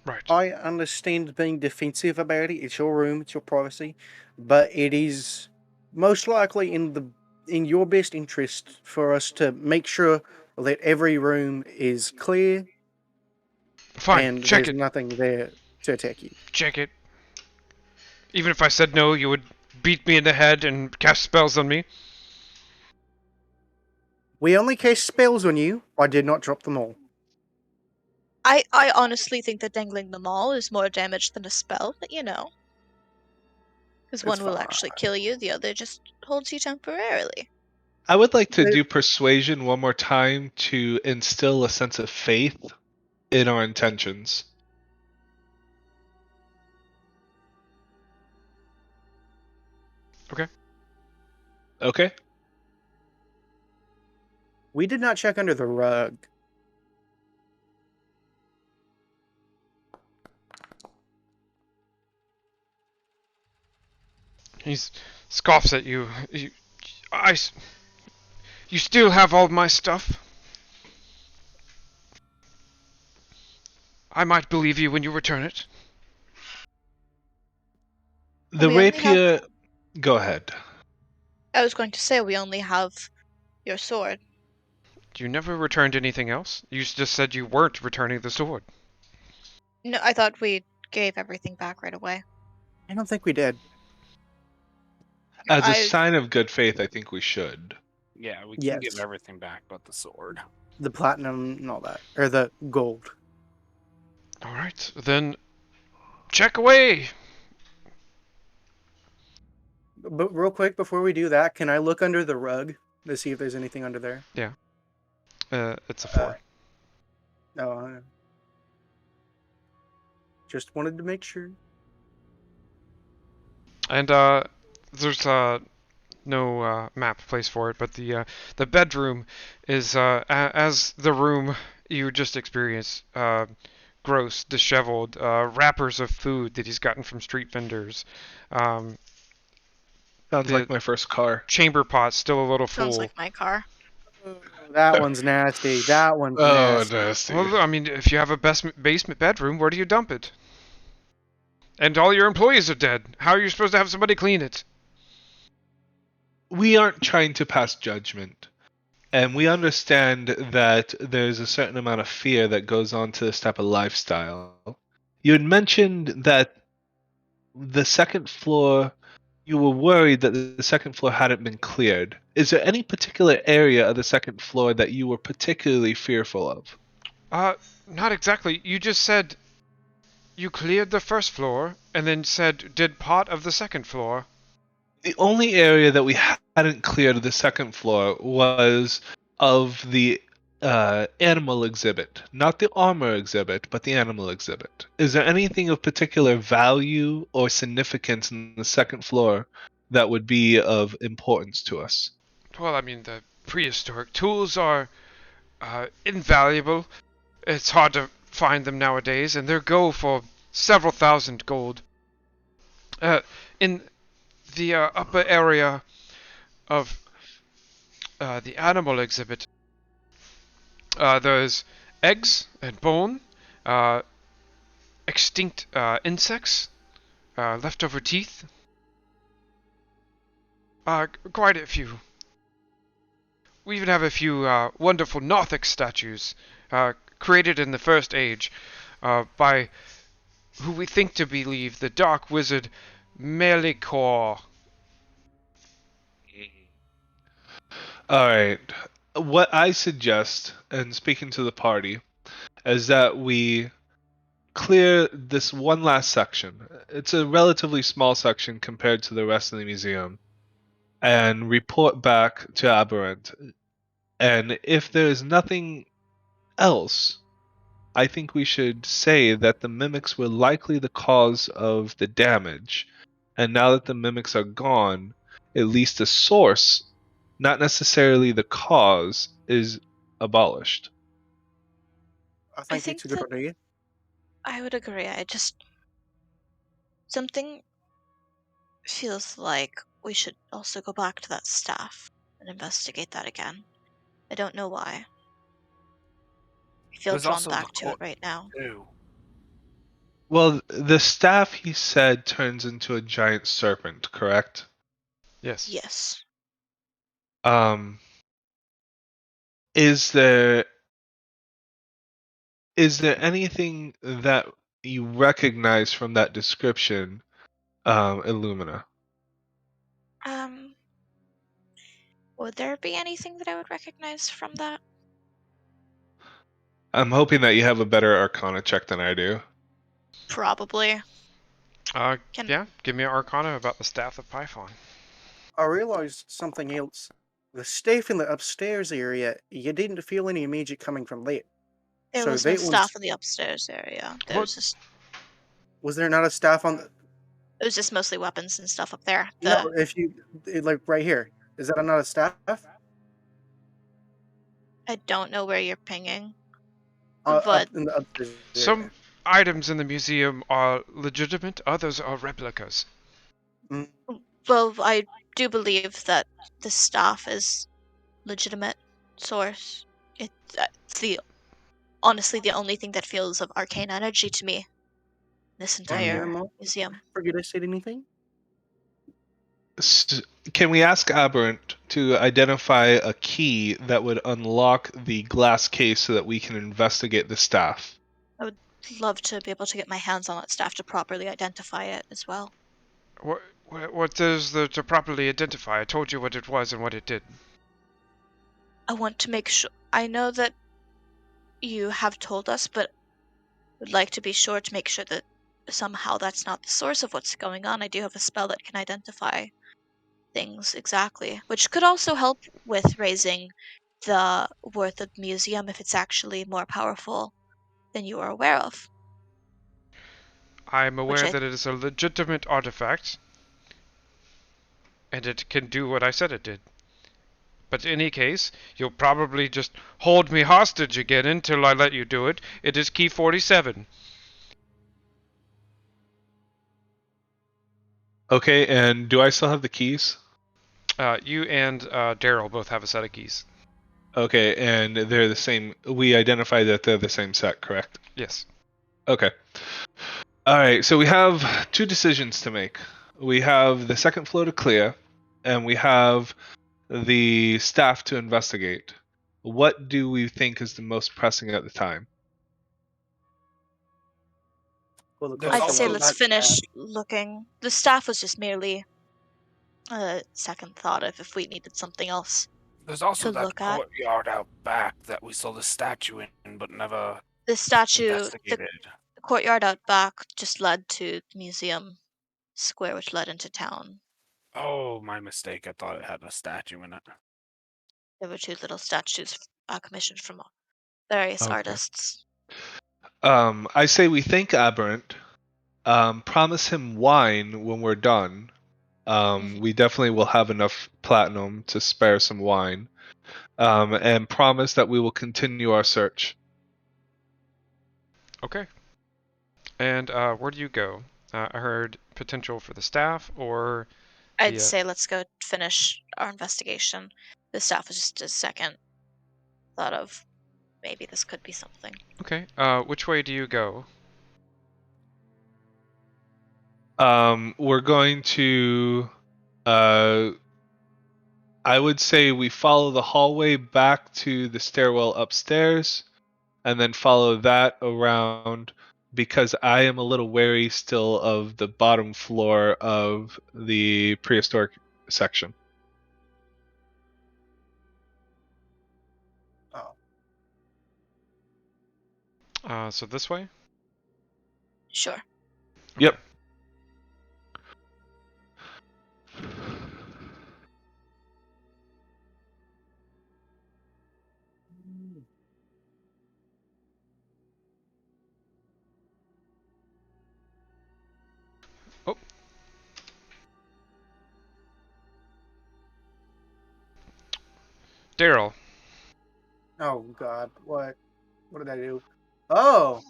Right. I understand being defensive about it. It's your room, it's your privacy, but it is most likely in your best interest for us to make sure that every room is clear Fine, and check there's it. nothing there to attack you. Check it. Even if I said no, you would beat me in the head and cast spells on me. We only cast spells on you. I did not drop them all. I honestly think that dangling them all is more damage than a spell, but because It's one will fine. actually kill you, the other just holds you temporarily. I would like to But- do persuasion one more time to instill a sense of faith in our intentions. Okay. Okay? We did not check under the rug. He scoffs at you. You still have all my stuff? I might believe you when you return it. The We only have- rapier. Go ahead. I was going to say we only have your sword. You never returned anything else? You just said you weren't returning the sword. No, I thought we gave everything back right away. I don't think we did. As a I've- sign of good faith, I think we should. Yeah, we can Yes. give everything back but the sword. The platinum and all that. Or the gold. Alright, then check away! But real quick, before we do that, can I look under the rug to see if there's anything under there? It's a 4. No. Just wanted to make sure. And there's no map place for it, but the bedroom is as the room you just experienced. Gross, disheveled, wrappers of food that he's gotten from street vendors. Sounds The- like my first car. Chamber pot still a little full. Sounds like my car. That one's nasty. That one's Oh, nasty. nasty. Well, I mean, if you have a basement bedroom, where do you dump it? And all your employees are dead. How are you supposed to have somebody clean it? We aren't trying to pass judgment. And we understand that there's a certain amount of fear that goes on to this type of lifestyle. You had mentioned that the second floor, you were worried that the second floor hadn't been cleared. Is there any particular area of the second floor that you were particularly fearful of? Not exactly. You just said you cleared the first floor, and then said did part of the second floor. The only area that we hadn't cleared of the second floor was of the animal exhibit. Not the armor exhibit, but the animal exhibit. Is there anything of particular value or significance in the second floor that would be of importance to us? Well, I mean, the prehistoric tools are invaluable. It's hard to find them nowadays, and they go for several thousand gold. In the upper area of the animal exhibit, there's eggs and bone, uh, extinct insects, leftover teeth. Quite a few. We even have a few wonderful Nothic statues created in the First Age by who we think to believe the Dark Wizard Melikor. All right. What I suggest, and speaking to the party, is that we clear this one last section. It's a relatively small section compared to the rest of the museum, and report back to Aberrant. And if there's nothing else, I think we should say that the mimics were likely the cause of the damage. And now that the mimics are gone, at least the source, not necessarily the cause, is abolished. I I think think it's a good that idea. I would agree. Something feels like we should also go back to that staff and investigate that again. I don't know why. I feel There's drawn also the back to it court right now. too. Well, the staff, he said, turns into a giant serpent, correct? Yes. Yes. Um, is there anything that you recognize from that description, Illumina? Um, would there be anything that I would recognize from that? I'm hoping that you have a better Arcana check than I do. Probably. Can Yeah, give me an Arcana about the Staff of Python. I realized something else. The staff in the upstairs area, you didn't feel any magic coming from there. there So was no that staff in the upstairs area. What? was there not a staff on the, It was just mostly weapons and stuff up there. no, if you, like right here, is that not a staff? I don't know where you're pinging, Up but in the upstairs area. Some items in the museum are legitimate, others are replicas. Mm, well, I do believe that the staff is legitimate source. It's honestly the only thing that feels of arcane energy to me. This entire Mom, museum. forget I said anything? Can we ask Aberrant to identify a key that would unlock the glass case so that we can investigate the staff? I would love to be able to get my hands on that staff to properly identify it as well. What is there to properly identify? I told you what it was and what it did. I want to make sure. I know that you have told us, but would like to be sure to make sure that somehow that's not the source of what's going on. I do have a spell that can identify things exactly, which could also help with raising the worth of the museum if it's actually more powerful than you are aware of. I'm Which aware that it is a legitimate artifact, and it can do what I said it did. But in any case, you'll probably just hold me hostage again until I let you do it. It is key 47. Okay, and do I still have the keys? You and Daryl both have a set of keys. Okay, and they're the same. We identify that they're the same set, correct? Yes. Okay. All right, so we have two decisions to make. We have the second floor to clear, and we have the staff to investigate. What do we think is the most pressing at the time? Well, the There's I'd question say also was, let's finish looking. The staff was just merely a second thought of if we needed something else There's also to that look at. courtyard out back that we saw the statue in, but never The statue, investigated. the courtyard out back just led to the museum square, which led into town. Oh, my mistake. I thought it had a statue in it. There were two little statues commissioned from various Okay. artists. I say we thank Aberrant, promise him wine when we're done, We definitely will have enough platinum to spare some wine, and promise that we will continue our search. Okay. And where do you go? I heard potential for the staff or I'd the. say let's go finish our investigation. The staff was just a second thought of maybe this could be something. Okay. Which way do you go? We're going to. I would say we follow the hallway back to the stairwell upstairs, and then follow that around because I am a little wary still of the bottom floor of the prehistoric section. Oh. So this way? Sure. Yep. Oh. Daryl. Oh God, what? What did I do? Oh,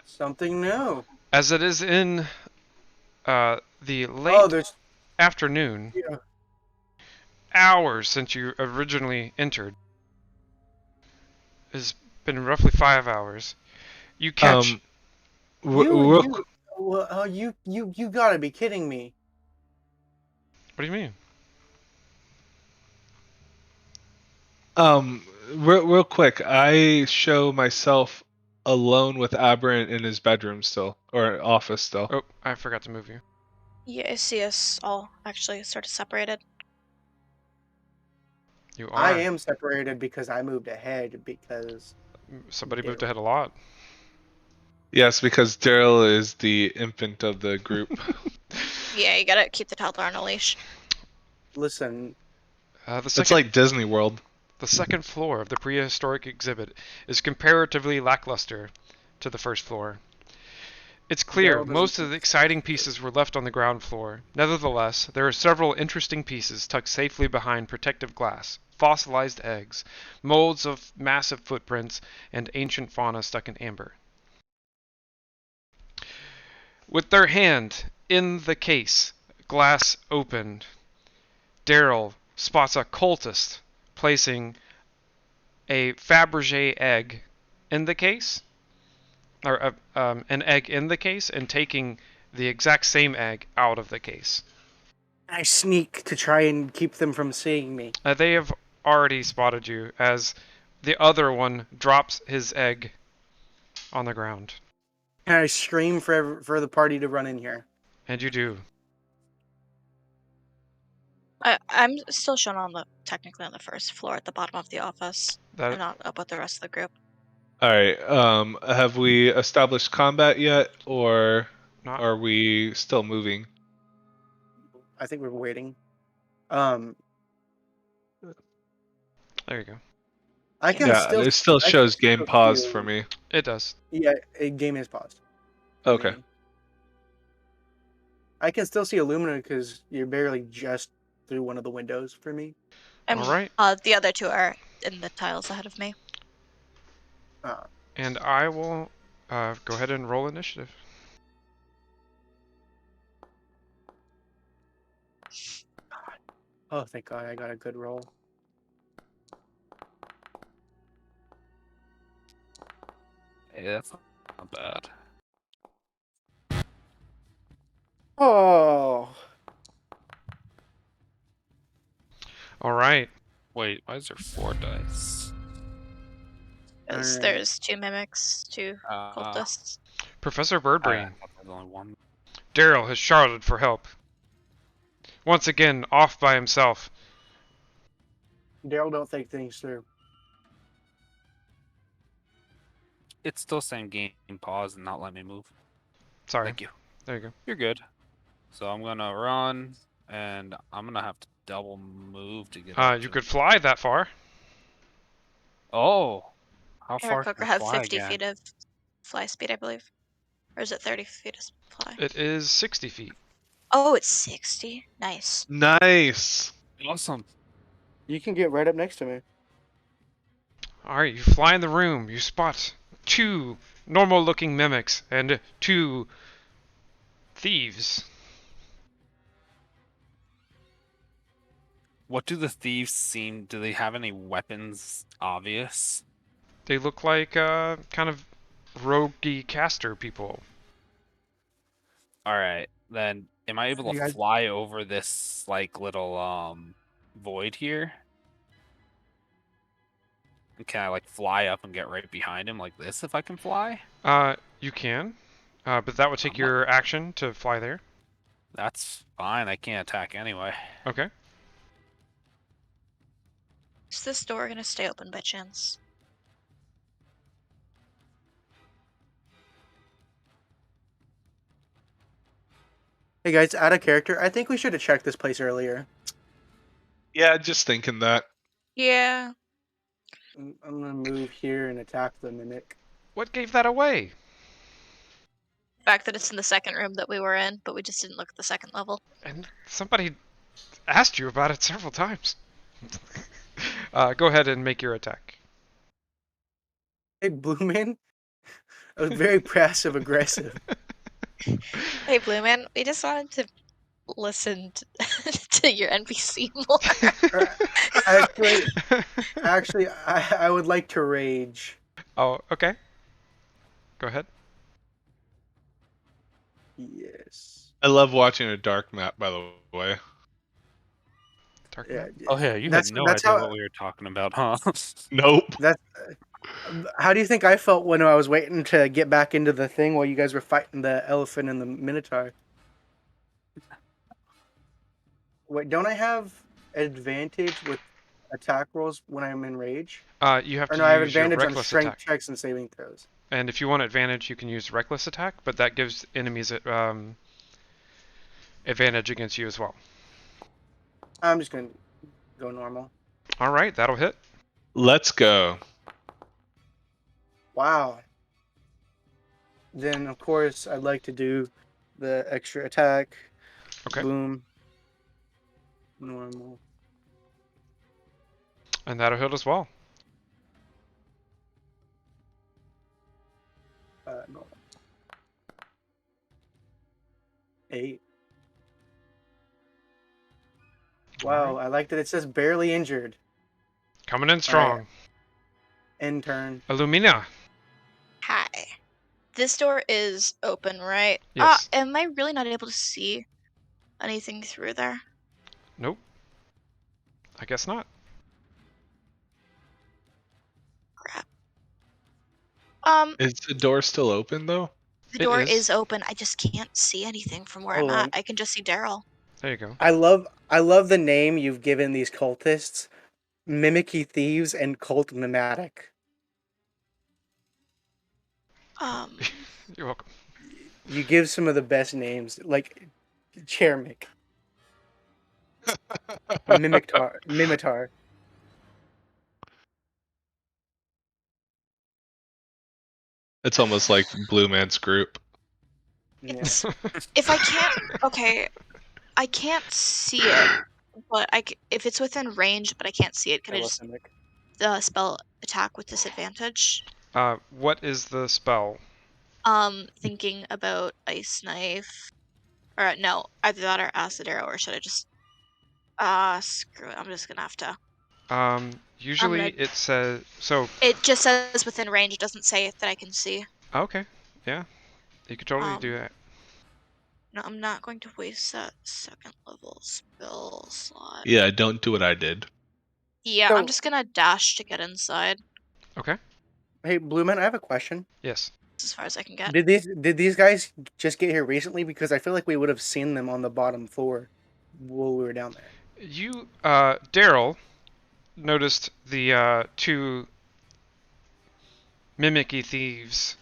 something new. As it is in the Oh, late there's afternoon, yeah. hours since you originally entered, it's been roughly 5 hours. You catch. Um, real You, well, oh, you gotta be kidding me. What do you mean? real quick, I show myself alone with Aberrant in his bedroom still, or office still. Oh, I forgot to move you. Yeah, I see us all actually sort of separated. You I are. am separated because I moved ahead because Somebody moved Daryl. ahead a lot. Yes, because Daryl is the infant of the group. Yeah, you gotta keep the toddler on a leash. Listen, The It's second. like Disney World. The second floor of the prehistoric exhibit is comparatively lackluster to the first floor. It's clear Daryl doesn't most of think the so. exciting pieces were left on the ground floor. Nevertheless, there are several interesting pieces tucked safely behind protective glass, fossilized eggs, molds of massive footprints, and ancient fauna stuck in amber. With their hand in the case, glass opened, Daryl spots a cultist placing a Fabergé egg in the case, or an egg in the case, and taking the exact same egg out of the case. I sneak to try and keep them from seeing me. They have already spotted you as the other one drops his egg on the ground. And I scream for the party to run in here. And you do. I'm still shown on technically on the first floor at the bottom of the office. I'm That not up with the rest of the group. All right. Have we established combat yet, or not are we still moving? I think we're waiting. Um, there you go. I can Yeah, still it still I can shows game still pause feel- for me. It does. Yeah, game is paused. For Okay. me. I can still see Illumina because you're barely just through one of the windows for me. And All right. the other two are in the tiles ahead of me. And I will go ahead and roll initiative. Oh, thank God, I got a good roll. Hey, that's not bad. Oh, All right. Wait, why is there 4 dice? Because Alright. there's two mimics, two cultists. Professor I Birdbrain. thought there was only one. Daryl has shouted for help. Once again, off by himself. Daryl don't think things through. It's still saying game pause and not let me move. Sorry. Thank you. There you go. You're good. So I'm gonna run, and I'm gonna have to double move to get up. You could fly that far. Oh, how far Aaron can Coker I have fly 50 again? feet of fly speed, I believe. Or is it 30 feet of fly? It is 60 feet. Oh, it's 60. Nice. Nice. Awesome. You can get right up next to me. Alright, you fly in the room. You spot 2 normal-looking mimics and 2 thieves. What do the thieves seem? Do they have any weapons obvious? They look like kind of roguey caster people. All right, then am I able to You guys- fly over this like little void here? And can I like fly up and get right behind him like this if I can fly? You can, but that would take I'm not- your action to fly there. That's fine. I can't attack anyway. Okay. Is this door gonna stay open by chance? Hey guys, out of character, I think we should have checked this place earlier. Yeah, just thinking that. Yeah. I'm gonna move here and attack the mimic. What gave that away? The fact that it's in the second room that we were in, but we just didn't look at the second level. And somebody asked you about it several times. Go ahead and make your attack. Hey, Blue Man, I was very passive aggressive. Hey, Blue Man, we just wanted to listen to your NPC more. Actually, I would like to rage. Oh, okay. Go ahead. Yes. I love watching a dark map, by the way. Dark Yeah. map. Oh yeah, you That's- had no that's idea how- what we were talking about, huh? Nope. That's. How do you think I felt when I was waiting to get back into the thing while you guys were fighting the elephant and the minotaur? Wait, don't I have advantage with attack rolls when I'm in rage? You have Or to no, I have use your advantage on reckless strength attack. checks and saving throws. And if you want advantage, you can use reckless attack, but that gives enemies advantage against you as well. I'm just gonna go normal. All right, that'll hit. Let's go. Wow. Then of course I'd like to do the extra attack. Okay. Boom. Normal. And that'll hit as well. Normal. 8. Wow, Alright. I like that it says barely injured. Coming in strong. End turn. Illumina. Hi. This door is open, right? Yes. Am I really not able to see anything through there? Nope. I guess not. Crap. Is the door still open, though? The It door is. is open. I just can't see anything from where Hold I'm on. at. I can just see Daryl. There you go. I love the name you've given these cultists. Mimicky Thieves and Cult Mimatic. You're welcome. You give some of the best names, like Chermic, Mimitar. It's almost like Blue Man's group. Yeah. It's if I can't. Okay, I can't see it, but if it's within range, but I can't see it, can I just spell attack with disadvantage? What is the spell? Thinking about ice knife, or no, either that or acid arrow, or should I just? Screw it. I'm just gonna have to. Usually gonna- it says so. It just says within range. It doesn't say that I can see. Okay. Yeah. You could totally do that. No, I'm not going to waste that second level spell slot. Yeah, don't do what I did. Yeah, So- I'm just gonna dash to get inside. Okay. Hey, Blue Man, I have a question. Yes. That's as far as I can get. Did these guys just get here recently? Because I feel like we would have seen them on the bottom floor while we were down there. You, Daryl, noticed the 2 mimicky thieves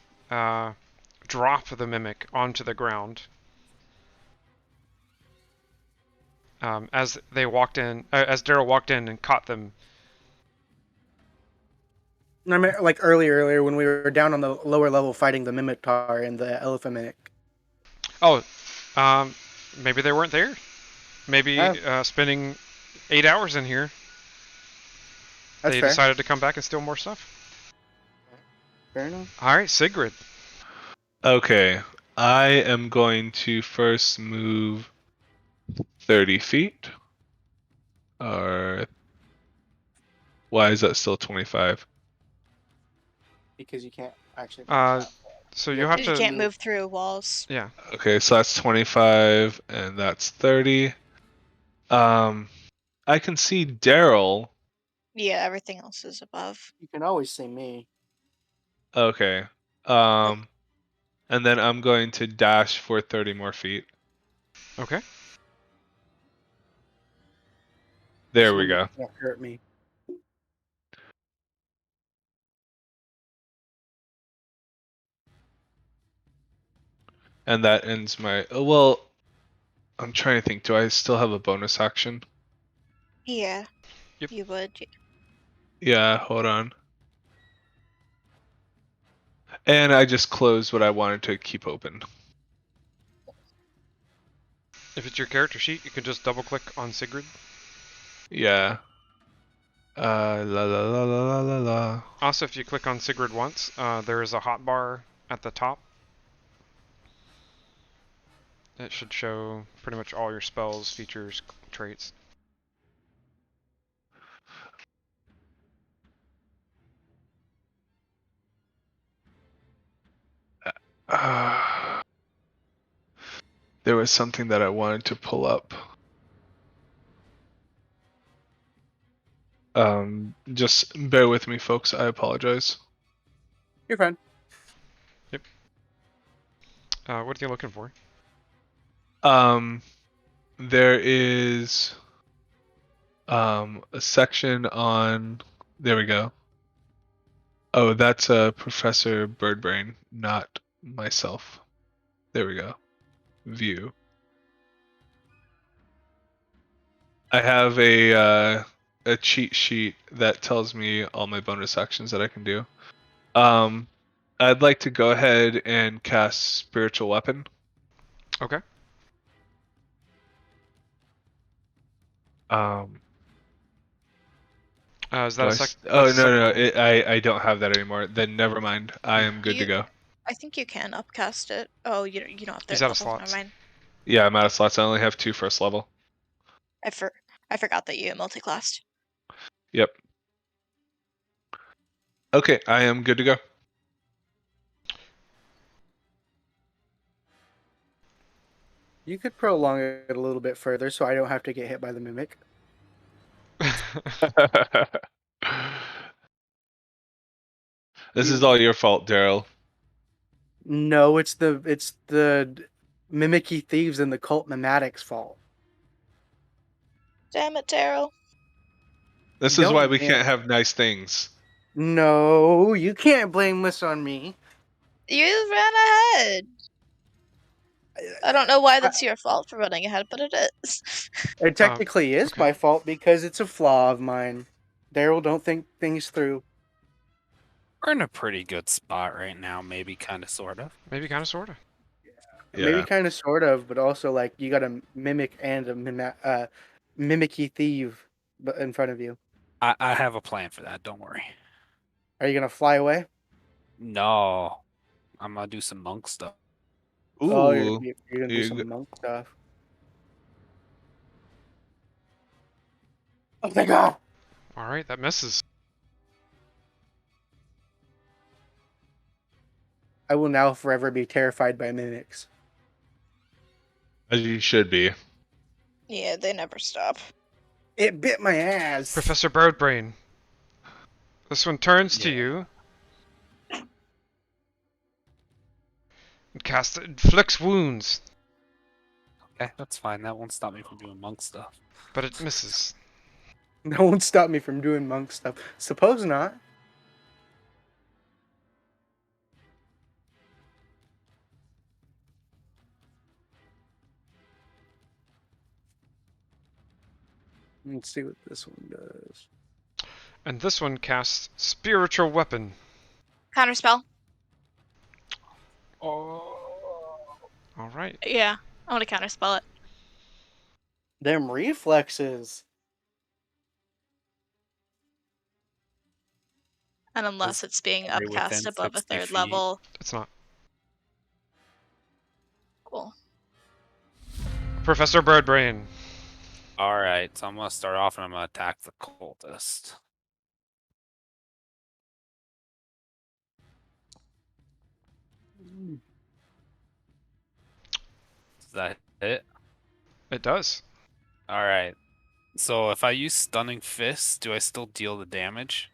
drop the mimic onto the ground. As they walked in, as Daryl walked in and caught them. I mean, like earlier when we were down on the lower level fighting the Mimitar and the Elephant Mimic. Oh, Maybe they weren't there. Maybe spending 8 hours in here, That's they fair. decided to come back and steal more stuff. Fair enough. Alright, Sigrid. Okay, I am going to first move 30 feet. Or why is that still 25? Because you can't actually. So Yeah, you'll have You to... can't move through walls. Yeah. Okay, so that's 25, and that's 30. I can see Daryl. Yeah, everything else is above. You can always see me. Okay. And then I'm going to dash for 30 more feet. Okay. There So we you go. can't hurt me. And that ends my... Well, I'm trying to think. Do I still have a bonus action? Yeah. Yep. You would. Yeah, hold on. And I just closed what I wanted to keep open. If it's your character sheet, you can just double click on Sigrid. Yeah. La la la la la la la. Also, if you click on Sigrid once, there is a hotbar at the top. It should show pretty much all your spells, features, traits. There was something that I wanted to pull up. Just bear with me, folks. I apologize. You're fine. What are you looking for? There is a section on... There we go. Oh, that's Professor Birdbrain, not myself. There we go. View. I have a cheat sheet that tells me all my bonus actions that I can do. I'd like to go ahead and cast Spiritual Weapon. Okay. Is that a sec? Oh, That's a no, second level. I don't have that anymore. Then never mind. I am good to go. I think you can upcast it. Oh, you don't have He's third out of level. slots. Never mind. Yeah, I'm out of slots. I only have 2 first level. I forgot that you multi-classed. Yep. Okay, I am good to go. You could prolong it a little bit further so I don't have to get hit by the mimic. This is all your fault, Daryl. No, it's the mimicky thieves and the cult nomadics' fault. Damn it, Daryl. This is Don't why we blame- can't have nice things. No, you can't blame this on me. You ran ahead. I don't know why that's your fault for running ahead, but it is. It technically is okay. my fault because it's a flaw of mine. Daryl don't think things through. We're in a pretty good spot right now, maybe kind of, sort of. Maybe kind of, sort of. Maybe Yeah. kind of, sort of, but also like you got a mimic and a mimicky thief in front of you. I have a plan for that. Don't worry. Are you gonna fly away? No, I'm gonna do some monk stuff. Ooh. Oh, you're gonna do You some monk stuff. Oh, thank God! All right, that misses. I will now forever be terrified by mimics. As you should be. Yeah, they never stop. It bit my ass. Professor Birdbrain. This one turns to you. And casts inflicts wounds, Okay, that's fine. That won't stop me from doing monk stuff. but it misses. No one stopped me from doing monk stuff. Suppose not. Let's see what this one does. And this one casts Spiritual Weapon. Counterspell. Oh. All right. Yeah, I want to counterspell it. Them reflexes. And unless it's being Are they upcast within above a 60 third feet? level. It's not. Cool. Professor Birdbrain. All right, so I'm gonna start off and I'm gonna attack the cultist. Is that it? It does. All right. So if I use stunning fist, do I still deal the damage?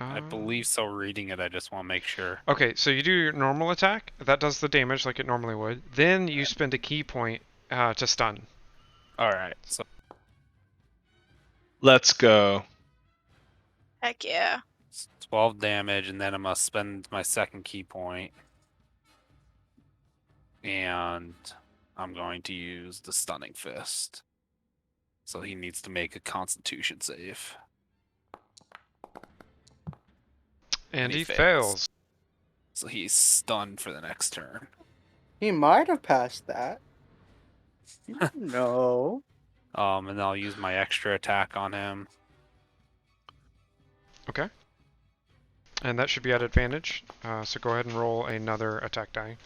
I believe so. Reading it, I just want to make sure. Okay, so you do your normal attack. That does the damage like it normally would. Then you spend a key point to stun. All right. So Let's go. Heck yeah. it's 12 damage, and then I'm gonna spend my second key point, and I'm going to use the stunning fist. So he needs to make a Constitution save. And he he fails. fails. So he's stunned for the next turn. He might have passed that. No. And I'll use my extra attack on him. Okay. And that should be at advantage. So go ahead and roll another attack die.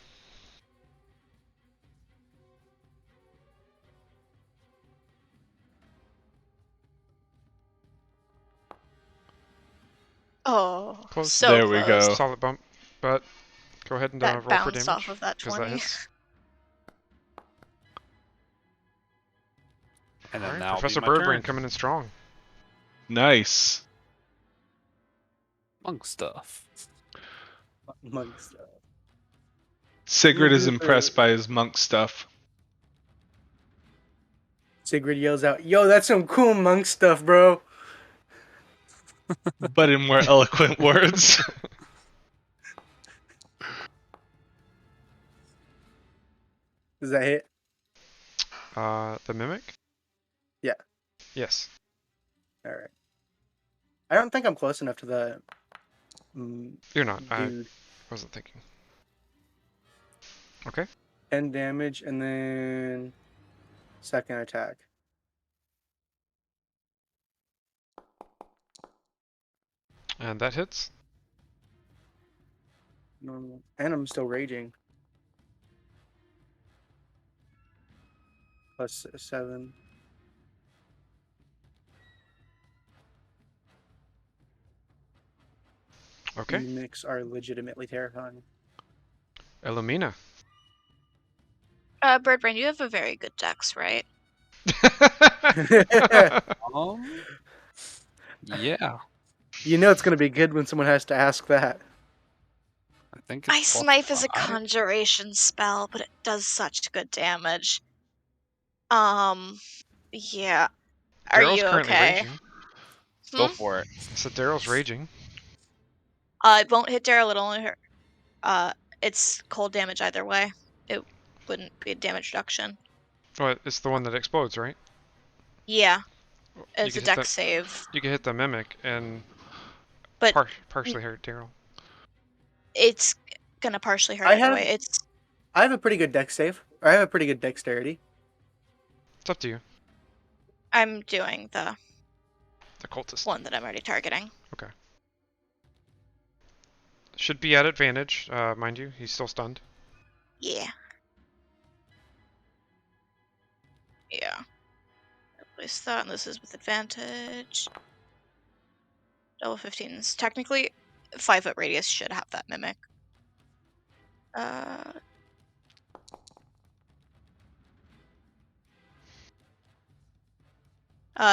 Oh, Close. so There we close. go. Solid bump. But go ahead and That roll for bounced damage. off of that 'cause 20. That hits. And then Alright, that'll Professor be my Birdbrain turn. coming in strong. Nice. Monk stuff. Monk stuff. Sigrid is Good. impressed by his monk stuff. Sigrid yells out, "Yo, that's some cool monk stuff, bro." But in more eloquent words. Does that hit? The mimic? Yeah. Yes. All right. I don't think I'm close enough to the You're not. I dude. wasn't thinking. Okay. 10 damage and then second attack. And that hits. Normal. And I'm still raging. Plus 7. Okay. Mimics are legitimately terrifying. Illumina. Birdbrain, you have a very good dex, right? Yeah. You know it's going to be good when someone has to ask that. I think it's Ice plus Knife is a 5. conjuration spell, but it does such good damage. Yeah. Are Daryl's you currently okay? raging. Go for it. So Daryl's raging. It won't hit Daryl, it'll only hurt. It's cold damage either way. It wouldn't be a damage reduction. Well, it's the one that explodes, right? Yeah. You It's a could hit dex save. You can hit the mimic and But partially hurt Daryl. it's gonna partially hurt I either have- way. I have a pretty good dex save. Or I have a pretty good dexterity. It's up to you. I'm doing the Cultist. one that I'm already targeting. Okay. Should be at advantage, mind you. He's still stunned. Yeah. Yeah. Replace that, and this is with advantage. Double 15s. Technically, 5-foot radius should have that mimic.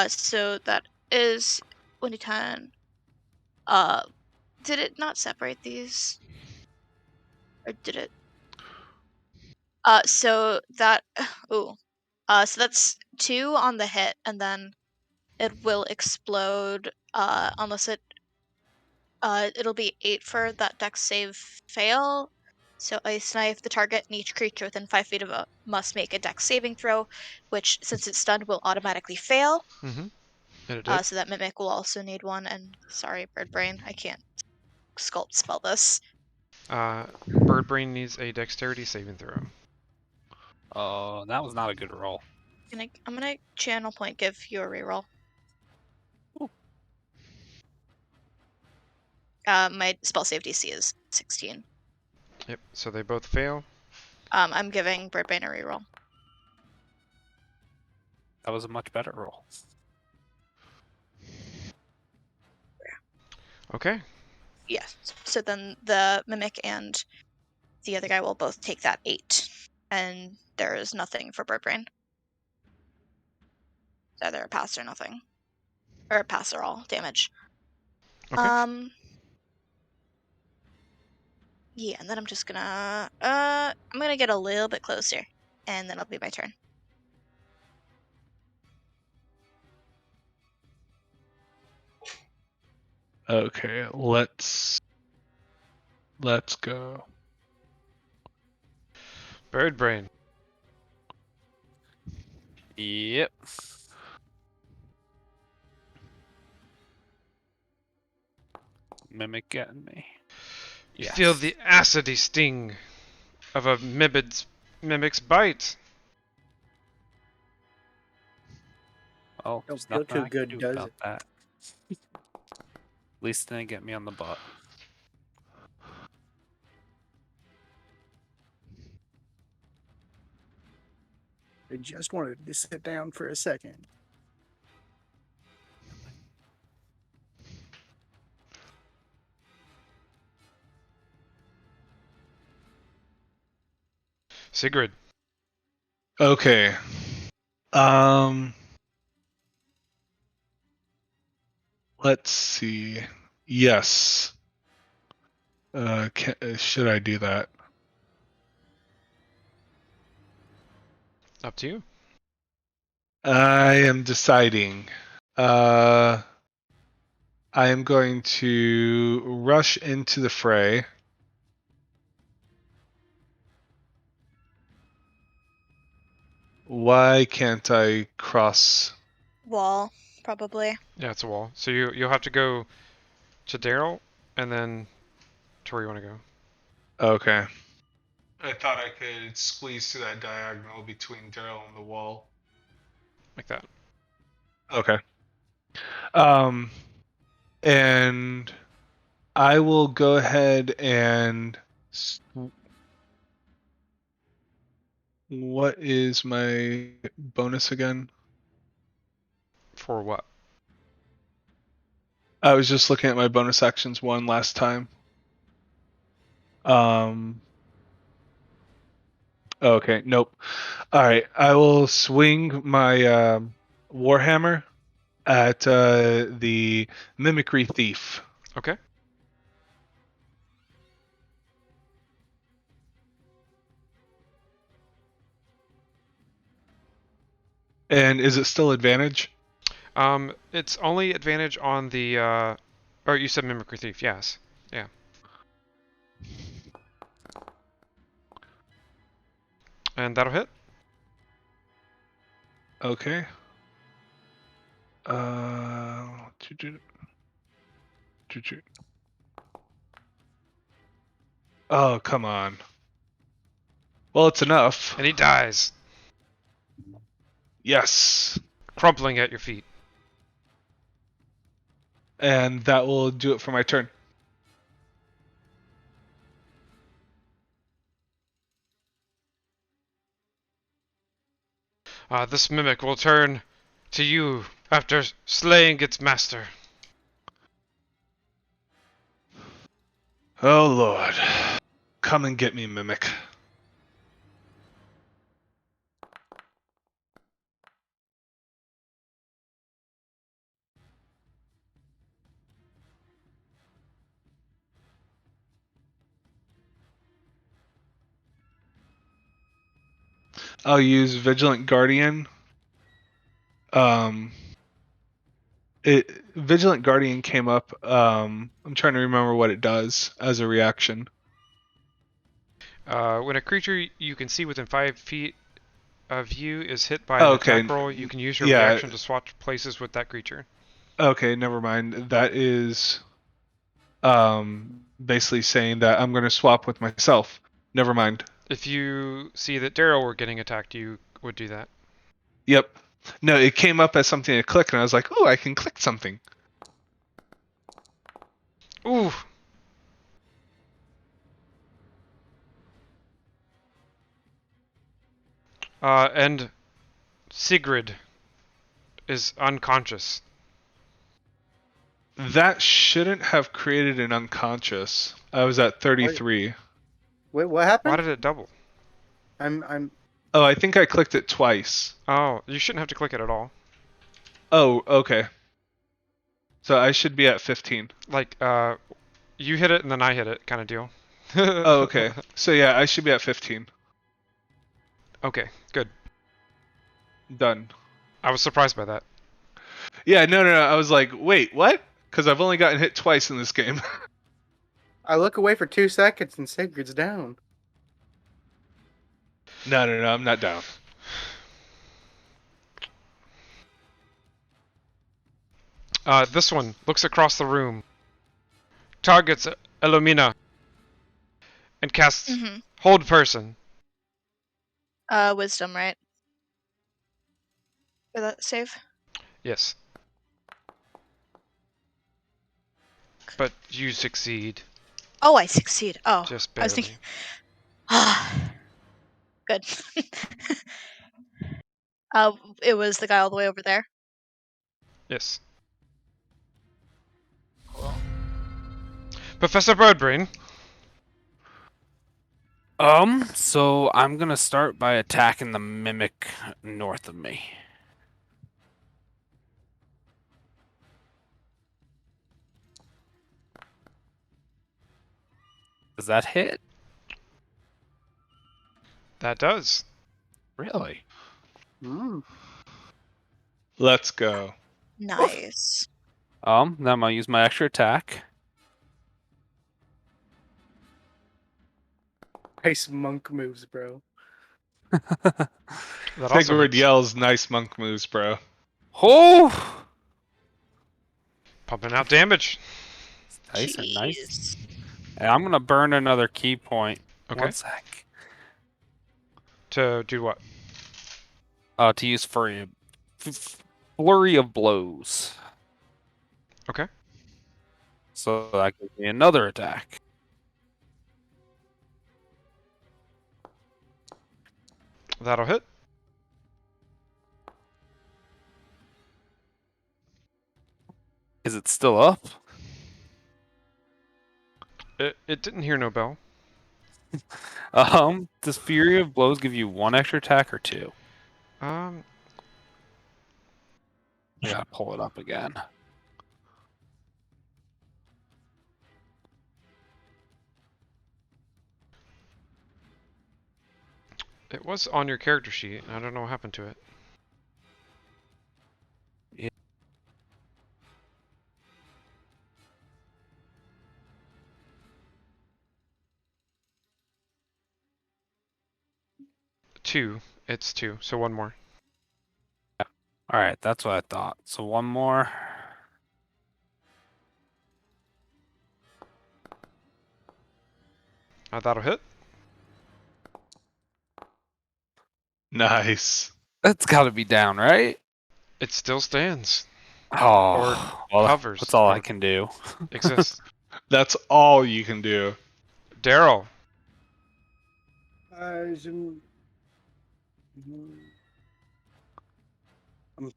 So that is 2010. Did it not separate these? Or did it? So that, so that's 2 on the hit, and then it will explode, unless it'll be 8 for that dex save fail. So Ice Knife, the target and each creature within 5 feet of it must make a dex saving throw, which, since it's stunned, will automatically fail. Mm-hmm. And it did. So that mimic will also need one, and sorry, Birdbrain, I can't sculpt spell this. Birdbrain needs a dexterity saving throw. Oh, that was not a good roll. I'm gonna channel point give you a reroll. Ooh. My spell save DC is 16. Yep. So they both fail. I'm giving Birdbane a reroll. That was a much better roll. Okay. Yes. So then the mimic and the other guy will both take that 8, and there is nothing for Birdbrain. It's either a pass or nothing, or a pass or all damage. Okay. Yeah, and then I'm just gonna I'm gonna get a little bit closer, and then it'll be my turn. Okay, let's go. Bird brain. Yep. Mimic getting me. You Yes. feel the acidy sting of a mimic's bite. Oh, Don't there's feel nothing too I can good, do does about it? that. At least they didn't get me on the butt. I just wanted to sit down for a second. Sigrid. Okay. Let's see. Yes. Should I do that? Up to you. I am deciding. I am going to rush into the fray. Why can't I cross? Wall, probably. Yeah, it's a wall. So you'll have to go to Daryl, and then to where you want to go. Okay. I thought I could squeeze through that diagonal between Daryl and the wall. Like that. Okay. And I will go ahead and. What is my bonus again? For what? I was just looking at my bonus actions one last time. Okay, nope. All right, I will swing my warhammer at the mimicry thief. Okay. And is it still advantage? It's only advantage on the or you said mimicry thief, yes. Yeah. And that'll hit. Okay. Oh, come on. Well, it's enough. And he dies, Yes. crumpling at your feet. And that will do it for my turn. This mimic will turn to you after slaying its master. Oh, Lord. Come and get me, Mimic. I'll use Vigilant Guardian. Vigilant Guardian came up. I'm trying to remember what it does as a reaction. When a creature you can see within 5 feet of you is hit by an Okay. attack roll, you can use your Yeah. reaction to swap places with that creature. Okay, never mind. That is basically saying that I'm going to swap with myself. Never mind. If you see that Daryl were getting attacked, you would do that. Yep. No, it came up as something to click, and I was like, oh, I can click something. Ooh. And Sigrid is unconscious. That shouldn't have created an unconscious. I was at 33. Wait, what happened? Why did it double? I'm. Oh, I think I clicked it twice. Oh, you shouldn't have to click it at all. Oh, okay. So I should be at 15. Like, you hit it and then I hit it, kind of deal. Oh, okay. So yeah, I should be at 15. Okay, good. Done. I was surprised by that. Yeah, no. I was like, wait, what? Because I've only gotten hit twice in this game. I look away for 2 seconds and Sigrid's down. No, I'm not down. This one looks across the room, targets Illumina, and casts Hold Person. Wisdom, right? For that save? Yes. But you succeed. Oh, I succeed. Oh, Just I was barely. thinking. Ah, good. It was the guy all the way over there. Yes. Professor Birdbrain. So I'm gonna start by attacking the mimic north of me. Does that hit? That does. Really? Let's go. Nice. Then I'm gonna use my extra attack. Nice monk moves, bro. That also Sigrid hits. yells, nice monk moves, bro. Oh! Pumping out damage. Nice and nice. Jeez. And I'm gonna burn another key point. Okay. 1 sec. To do what? To use flurry of blows. Okay. So that gives me another attack. That'll hit. Is it still up? It didn't hear no bell. Does Fury of Blows give you 1 extra attack or 2? Um, I gotta pull it up again. it was on your character sheet. I don't know what happened to it. Yeah. Two. It's 2. So one more. Alright, that's what I thought. So 1 more. That'll hit. Nice. That's gotta be down, right? It still stands. Oh, well, hovers, that's all or- I can do. Exists. That's all you can do. Daryl. I'm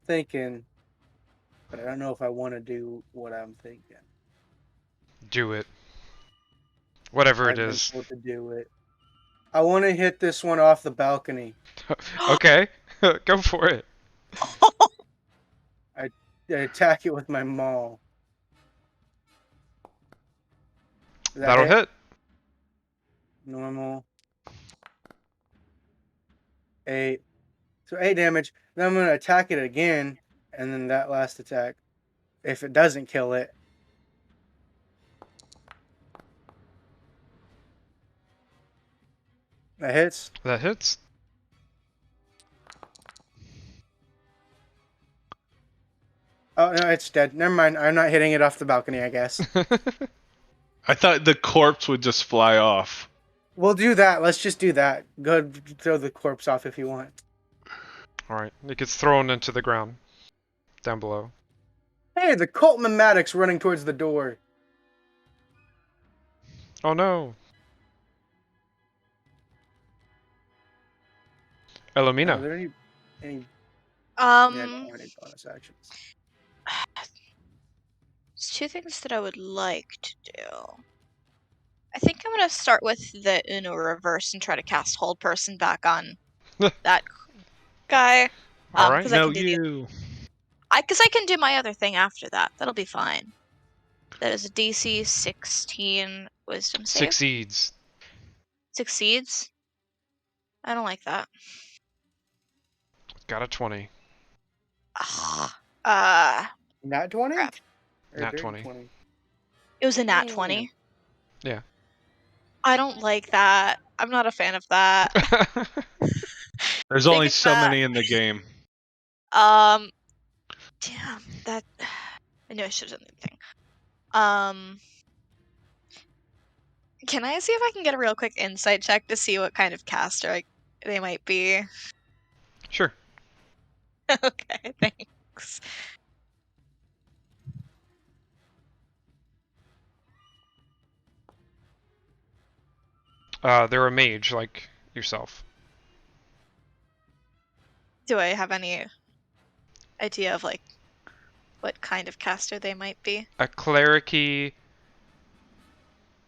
thinking, but I don't know if I want to do what I'm thinking. Do it. Whatever it I've been is. told to do it. I want to hit this one off the balcony. Okay. Go for it. I attack it with my maul. Does that That'll hit. Normal. 8. So 8 damage. Then I'm going to attack it again, and then that last attack. If it doesn't kill it. That hits. That hits. Oh, no, it's dead. Never mind. I'm not hitting it off the balcony, I guess. I thought the corpse would just fly off. We'll do that. Let's just do that. Go ahead, throw the corpse off if you want. Alright, it gets thrown into the ground. Down below. Hey, the cult Maddox running towards the door. Oh no! Are Elomina. there any? Yeah, I don't have any bonus actions. There's two things that I would like to do. I think I'm gonna start with the Uno reverse and try to cast Hold Person back on that guy. Alright. Because I No, can do you. I can do my other thing after that. That'll be fine. That is a DC 16 Wisdom save. Succeeds. Succeeds. I don't like that. Got a 20. Nat 20? Crap. Or Nat dirty 20. It was a nat Damn. 20. Yeah. I don't like that. I'm not a fan of that. There's only Taking so that- many in the game. Damn, that. I knew I should have done the thing. Can I see if I can get a real quick insight check to see what kind of caster they might be? Sure. Okay, thanks. They're a mage like yourself. Do I have any idea of like what kind of caster they might be? A clericy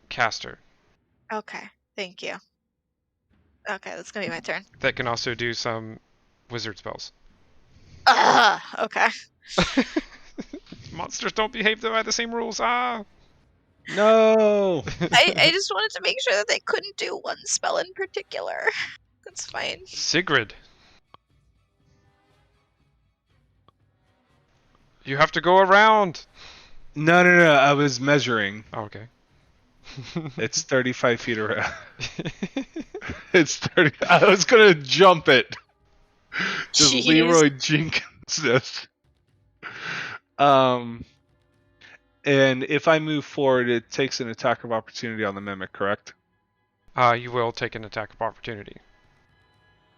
caster Okay, thank you. Okay, that's gonna be my turn. that can also do some wizard spells. Okay. Monsters don't behave by the same rules. Ah. No. I just wanted to make sure that they couldn't do one spell in particular. That's fine. Sigrid. You have to go around. No. I was measuring. Oh, okay. It's 35 feet around. It's 30. I was gonna jump it. Just Jeez. Leroy Jenkins this. And if I move forward, it takes an attack of opportunity on the mimic, correct? You will take an attack of opportunity.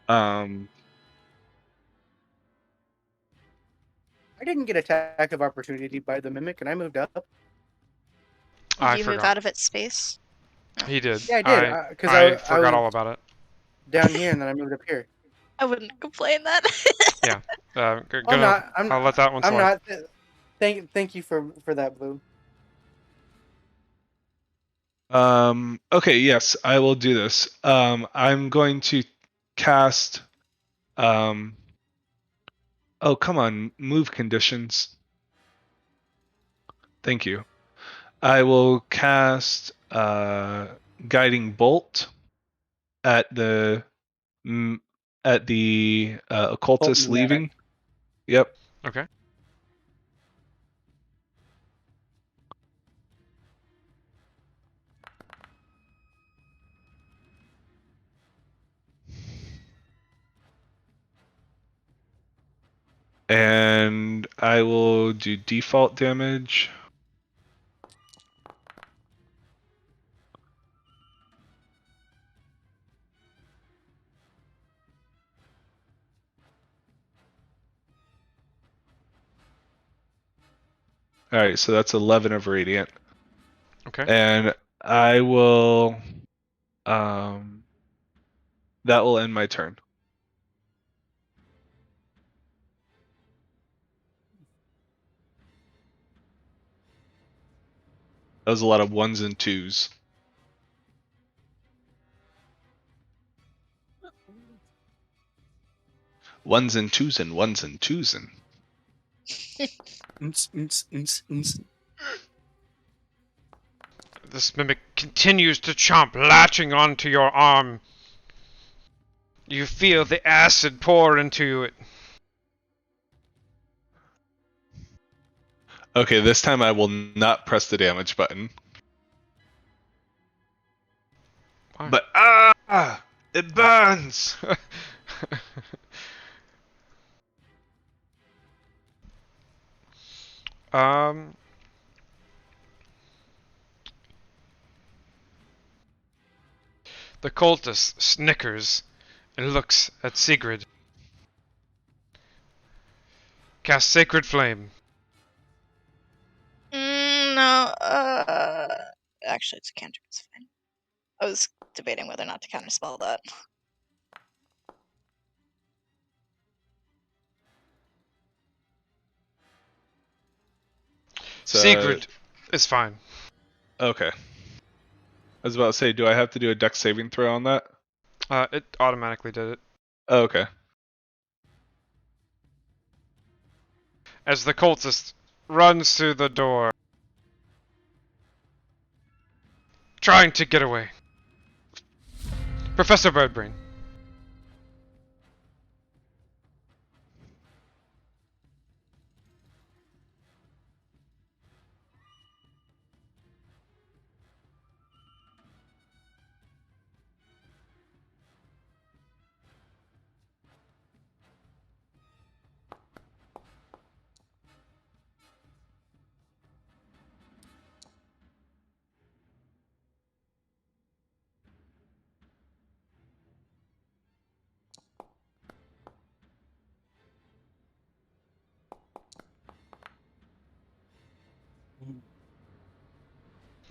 I didn't get attack of opportunity by the mimic, and I moved up. Did you move forgot. out of its space? He did. Yeah, I did. Because I I forgot was all about it. down here, and then I moved up here. I wouldn't complain then. Yeah. I'm not. I'll let that one I'm slide. not. Thank you for that, Blue. Okay, yes, I will do this. I'm going to cast. Oh, come on, move conditions. Thank you. I will cast guiding bolt at the occultist Pneumatic. leaving. Yep. Okay. And I will do default damage. All right, so that's 11 of radiant. Okay. And I will. That will end my turn. That was a lot of ones and twos. Ones and twos and ones and twos and. This mimic continues to chomp, latching onto your arm. You feel the acid pour into it. Okay, this time I will not press the damage button. Why? But it burns. um. The cultist snickers and looks at Sigrid. Cast Sacred Flame. No, actually, it's a cantrip. It's fine. I was debating whether or not to counterspell that. Sigrid is fine. Okay. I was about to say, do I have to do a dex saving throw on that? It automatically did it. Oh, okay. As the cultist runs through the door, trying to get away. Professor Birdbrain.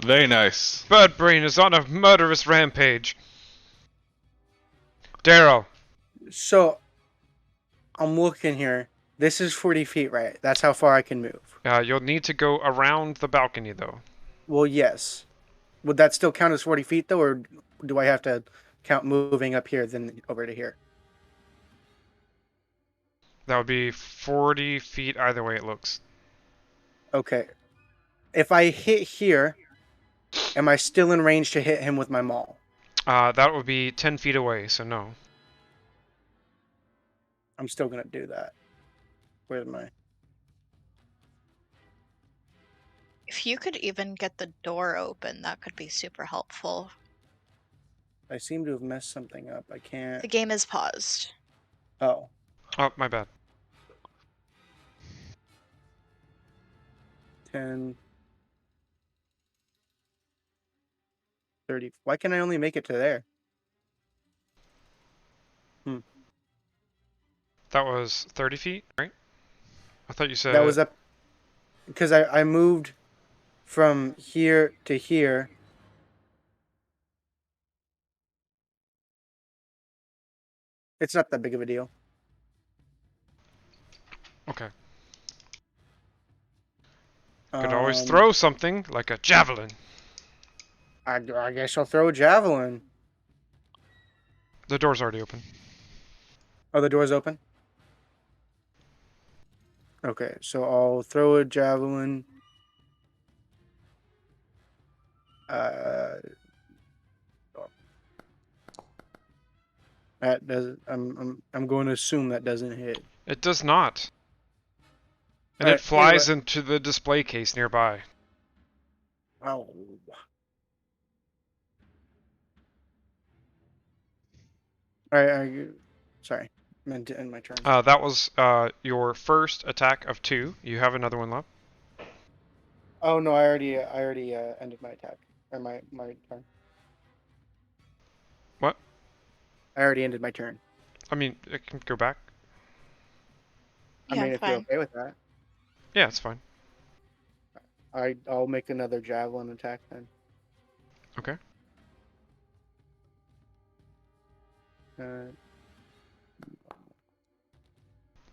Very nice. Birdbrain is on a murderous rampage. Daryl. So I'm looking here. This is 40 feet, right? That's how far I can move. You'll need to go around the balcony, though. Well, yes. Would that still count as 40 feet, though, or do I have to count moving up here then over to here? That would be 40 feet either way it looks. Okay. If I hit here, am I still in range to hit him with my maul? That would be 10 feet away, so no. I'm still going to do that. Where's my... If you could even get the door open, that could be super helpful. I seem to have messed something up. I can't... The game is paused. Oh. Oh, my bad. 10... 30... Why can I only make it to there? That was 30 feet, right? I thought you said... That was up... Because I moved from here to here. It's not that big of a deal. Okay. Could always throw something, like a javelin. I guess I'll throw a javelin. The door's already open. Oh, the door's open? Okay, so I'll throw a javelin. That doesn't. I'm going to assume that doesn't hit. It does not. And Alright, it flies anyway. into the display case nearby. Oh. Alright, sorry. Meant to end my turn. That was your first attack of 2. You have another one left. Oh no, I already ended my attack. Or my turn. What? I already ended my turn. I mean, it can go back. Yeah, I mean, if fine. you're okay with that. Yeah, it's fine. I'll make another javelin attack then. Okay. Uh,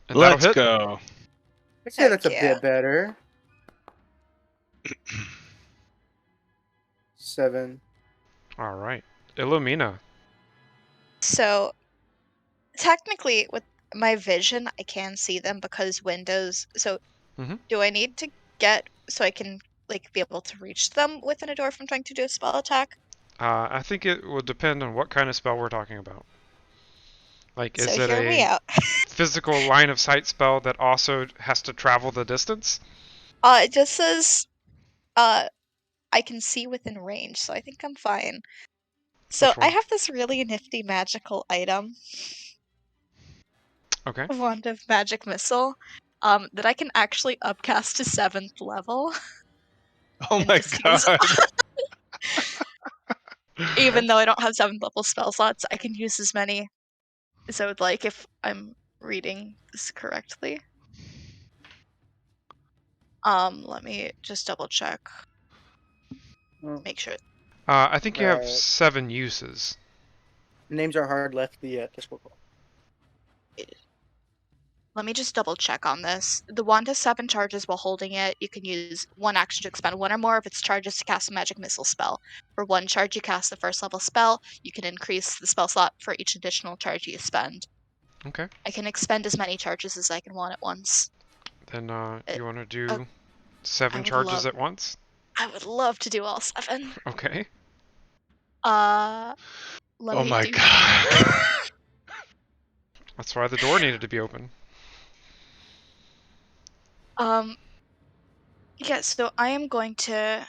And Let's that'll hit. go. I'd say that's a Heck yeah. bit better. 7. All right. Illumina. So, technically, with my vision, I can see them because windows. So, Mhm. do I need to get so I can like be able to reach them within a door if I'm trying to do a spell attack? I think it will depend on what kind of spell we're talking about. Like, is So it hear me a out. physical line of sight spell that also has to travel the distance? It just says, I can see within range, so I think I'm fine. So Which I one? have this really nifty magical item, Okay. Wand of Magic Missile, that I can actually upcast to 7th level. Oh And my just use- god. Even though I don't have 7th level spell slots, I can use as many as I would like if I'm reading this correctly. Let me just double check. Mm, Make sure. I think you have Right. 7 uses. Names are hard left the Discord call. Let me just double check on this. The wand has 7 charges while holding it. You can use 1 action to expend 1 or more of its charges to cast a magic missile spell. For 1 charge you cast a 1st level spell, you can increase the spell slot for each additional charge you spend. Okay. I can expend as many charges as I can want at once. Then It- you want to do I 7 would charges love- at once? I would love to do all 7. Okay. Let Oh me my do. god. That's why the door needed to be open. Yeah, so I am going to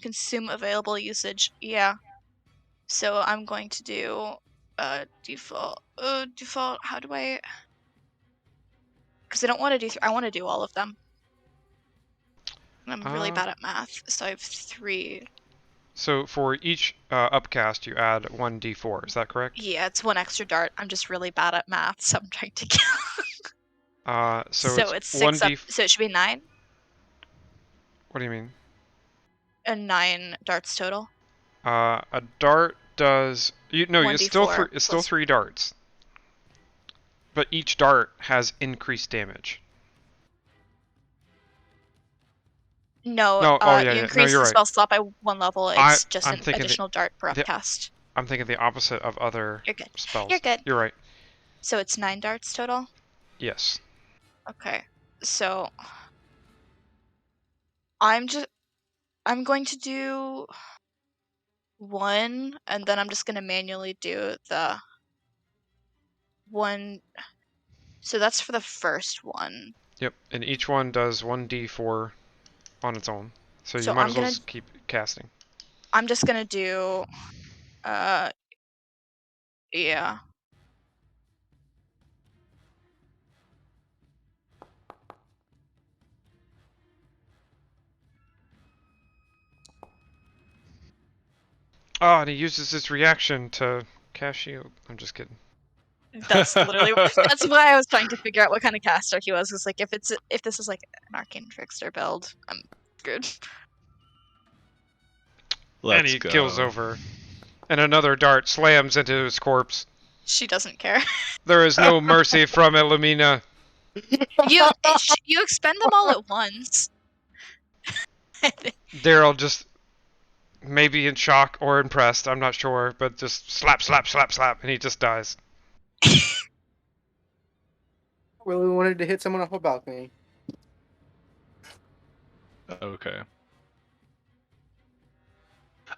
consume available usage. Yeah. So I'm going to do default. Default, how do I? Because I don't want to do I want to do all of them. And I'm really bad at math, so I have 3. So for each upcast, you add 1d4. Is that correct? Yeah, it's 1 extra dart. I'm just really bad at math, so I'm trying to get. So it's 6 up. 1d. So it should be 9 What do you mean? and 9 darts total. A dart does. It's still 1d4 it's still plus- 3 darts. But each dart has increased damage. No, No, oh yeah, you yeah. No, increase you're the right. spell slot by 1 level. It's just I'm an thinking additional dart per the- upcast. I'm thinking the opposite of other You're good. spells. You're good. You're right. So it's 9 darts total. Yes. Okay. So I'm going to do 1, and then I'm just gonna manually do the 1. So that's for the first one. Yep. And each one does 1d4 on its own. So you So might I'm as well gonna. just keep casting. I'm just gonna do. Yeah. Oh, and he uses his reaction to cast shield. I'm just kidding. That's literally. That's why I was trying to figure out what kind of caster he was. It's like if this is like an arcane trickster build, I'm screwed. Let's And he go. kills over. And another dart slams into his corpse. She doesn't care. There is no mercy from Illumina. You expend them all at once. I think. Daryl just maybe in shock or impressed, I'm not sure, but just slap, slap, slap, slap, and he just dies. Really wanted to hit someone off a balcony. Okay.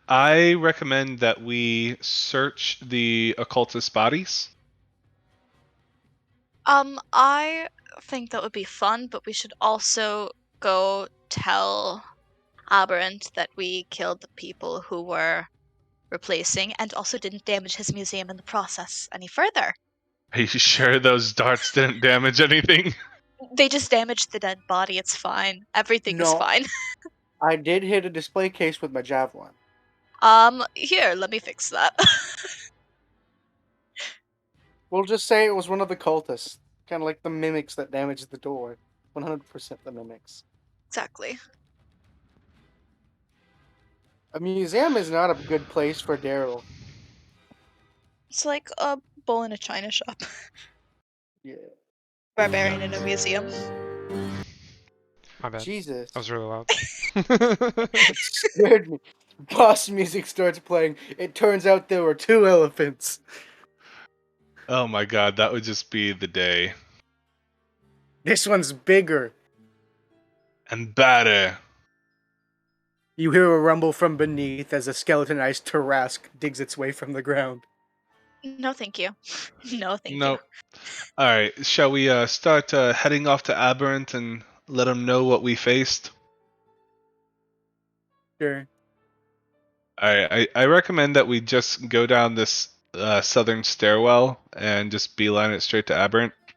I recommend that we search the occultist bodies. I think that would be fun, but we should also go tell Aberrant that we killed the people who were replacing and also didn't damage his museum in the process any further. Are you sure those darts didn't damage anything? They just damaged the dead body. It's fine. Everything is No. fine. I did hit a display case with my javelin. Here, let me fix that. We'll just say it was one of the cultists. Kind of like the mimics that damaged the door. 100% the mimics. Exactly. A museum is not a good place for Daryl. It's like a bowl in a china shop. Yeah. Barbarian in a museum. My bad. Jesus. That was really loud. It scared me. Boss music starts playing. It turns out there were 2 elephants. Oh my god, that would just be the day. This one's bigger. And badder. You hear a rumble from beneath as a skeletonized Tarask digs its way from the ground. No, thank you. No, thank Nope. Alright, shall we start heading off to Aberrant and let him know what we faced? Sure. Alright, I recommend that we just go down this southern stairwell and just beeline it straight to Aberrant. you.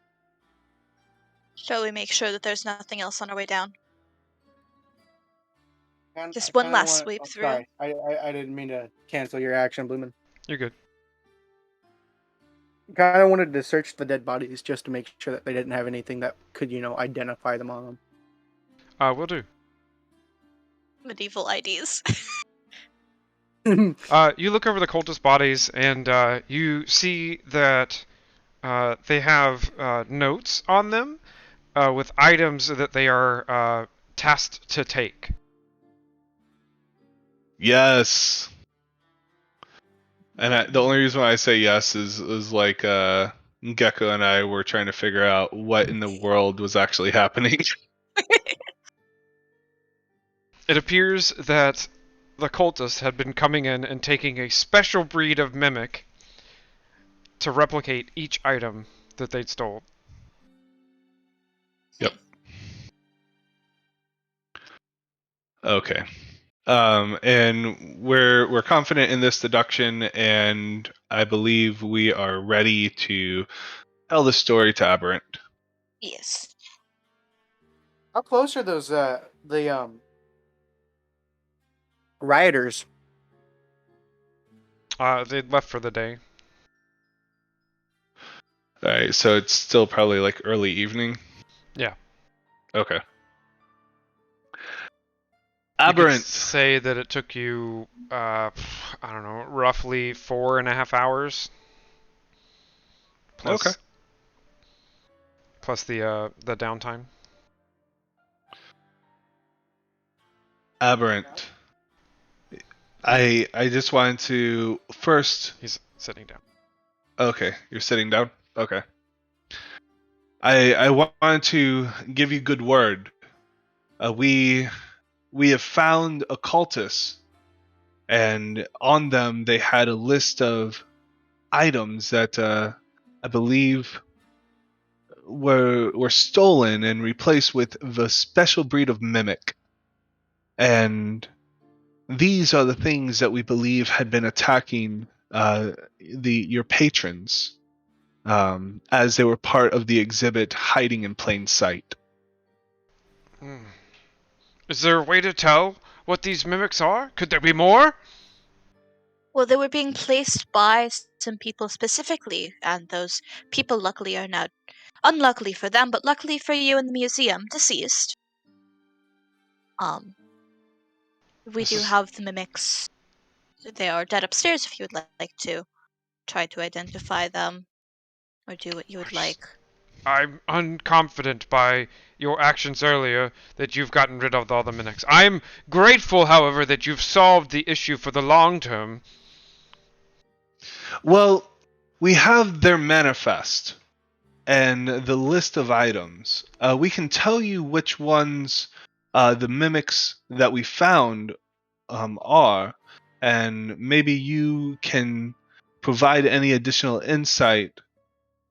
Shall we make sure that there's nothing else on our way down? Just one last sweep Oh, through. sorry, I didn't mean to cancel your action, Bloomin. You're good. Kind of wanted to search the dead bodies just to make sure that they didn't have anything that could, identify them on Will do. Medieval IDs. them. You look over the cultist bodies and you see that they have notes on them with items that they are tasked to take. Yes. And the only reason why I say yes is like Gecko and I were trying to figure out what in the world was actually happening. It appears that the cultists had been coming in and taking a special breed of mimic to replicate each item that they'd stole. Yep. Okay. And we're confident in this deduction, and I believe we are ready to tell the story to Aberrant. Yes. How close are those the rioters? They'd left for the day. All right, so it's still probably like early evening. Yeah. Okay. You could Aberrant. say that it took you, I don't know, roughly 4.5 hours. Plus, Okay. Plus the downtime. Aberrant. I just wanted to first. He's sitting down. Okay, you're sitting down. Okay. I wanted to give you good word. We have found occultists, and on them they had a list of items that I believe were stolen and replaced with the special breed of mimic. And these are the things that we believe had been attacking your patrons as they were part of the exhibit hiding in plain sight. Is there a way to tell what these mimics are? Could there be more? Well, they were being placed by some people specifically, and those people luckily are now, unluckily for them, but luckily for you in the museum, deceased. We do have the mimics. They are dead upstairs if you would like to try to identify them or do what you would like. I'm unconfident by your actions earlier that you've gotten rid of all the mimics. I'm grateful, however, that you've solved the issue for the long term. Well, we have their manifest and the list of items. We can tell you which ones the mimics that we found are, and maybe you can provide any additional insight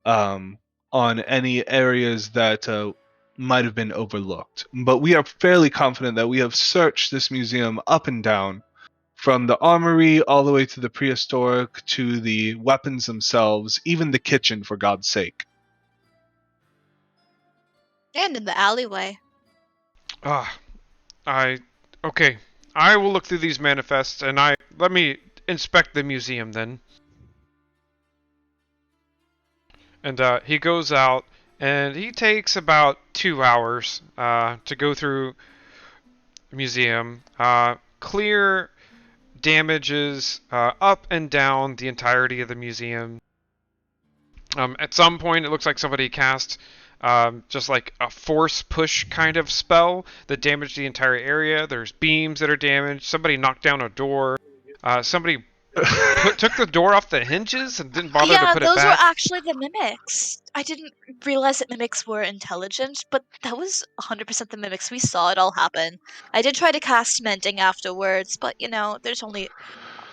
on any areas that might have been overlooked. But we are fairly confident that we have searched this museum up and down, from the armory all the way to the prehistoric to the weapons themselves, even the kitchen, for God's sake. And in the alleyway. Okay. I will look through these manifests and let me inspect the museum then. And he goes out and he takes about 2 hours to go through the museum, clear damages up and down the entirety of the museum. At some point, it looks like somebody cast just like a force push kind of spell that damaged the entire area. There's beams that are damaged. Somebody knocked down a door. Somebody took the door off the hinges and didn't bother to put it those back. were actually the mimics. I didn't realize that mimics were intelligent, but that was 100% the mimics. We saw it all happen. I did try to cast mending afterwards, but there's only a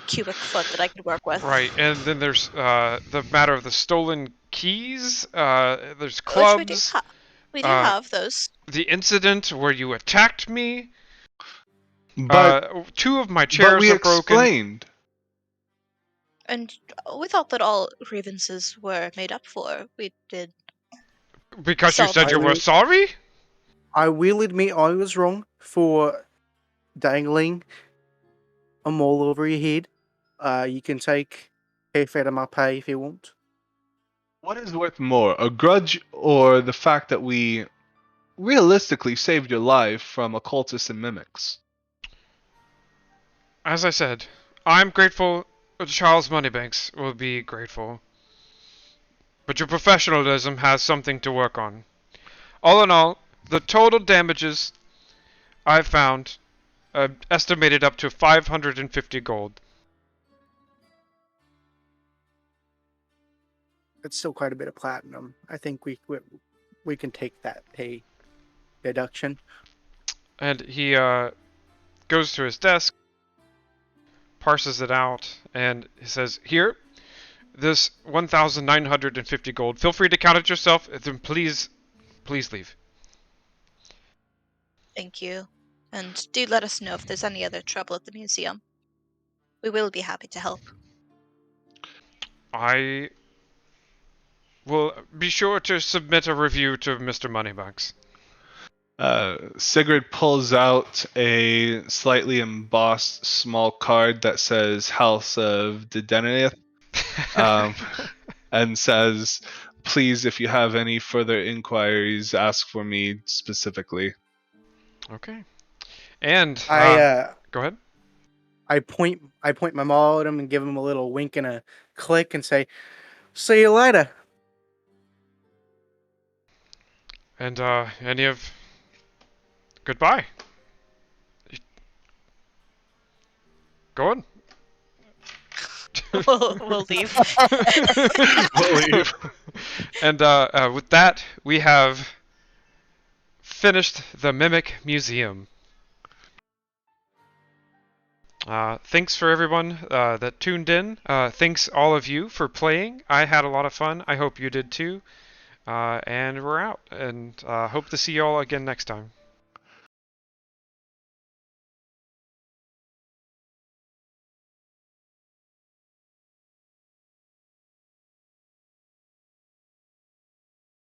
cubic foot that I could work with. Right, and then there's the matter of the stolen keys. There's Those clubs. we do have those. The incident where you attacked me. But 2 of my but chairs we are broken. explained. And we thought that all grievances were made up for. We did. Because you Solve said you were sorry? I will admit I was wrong for dangling a mole over your head. You can take half out of my pay if you want. What is worth more, a grudge or the fact that we realistically saved your life from occultists and mimics? As I said, I'm grateful. Charles Moneybanks will be grateful. But your professionalism has something to work on. All in all, the total damages I've found estimated up to 550 gold. It's still quite a bit of platinum. I think we can take that pay deduction. And he goes to his desk, parses it out, and he says, "Here, this 1,950 gold. Feel free to count it yourself. Then please leave." Thank you. And do let us know if there's any other trouble at the museum. We will be happy to help. I will be sure to submit a review to Mr. Moneybags. Sigrid pulls out a slightly embossed small card that says House of Dedeneth, and says, "Please, if you have any further inquiries, ask for me specifically." Okay. And go ahead. I point my maul at him and give him a little wink and a click and say, "See you later." And any of goodbye. Go on. We'll leave. We'll leave. And with that, we have finished the Mimic Museum. Thanks for everyone that tuned in. Thanks all of you for playing. I had a lot of fun. I hope you did too. And we're out. And hope to see you all again next time.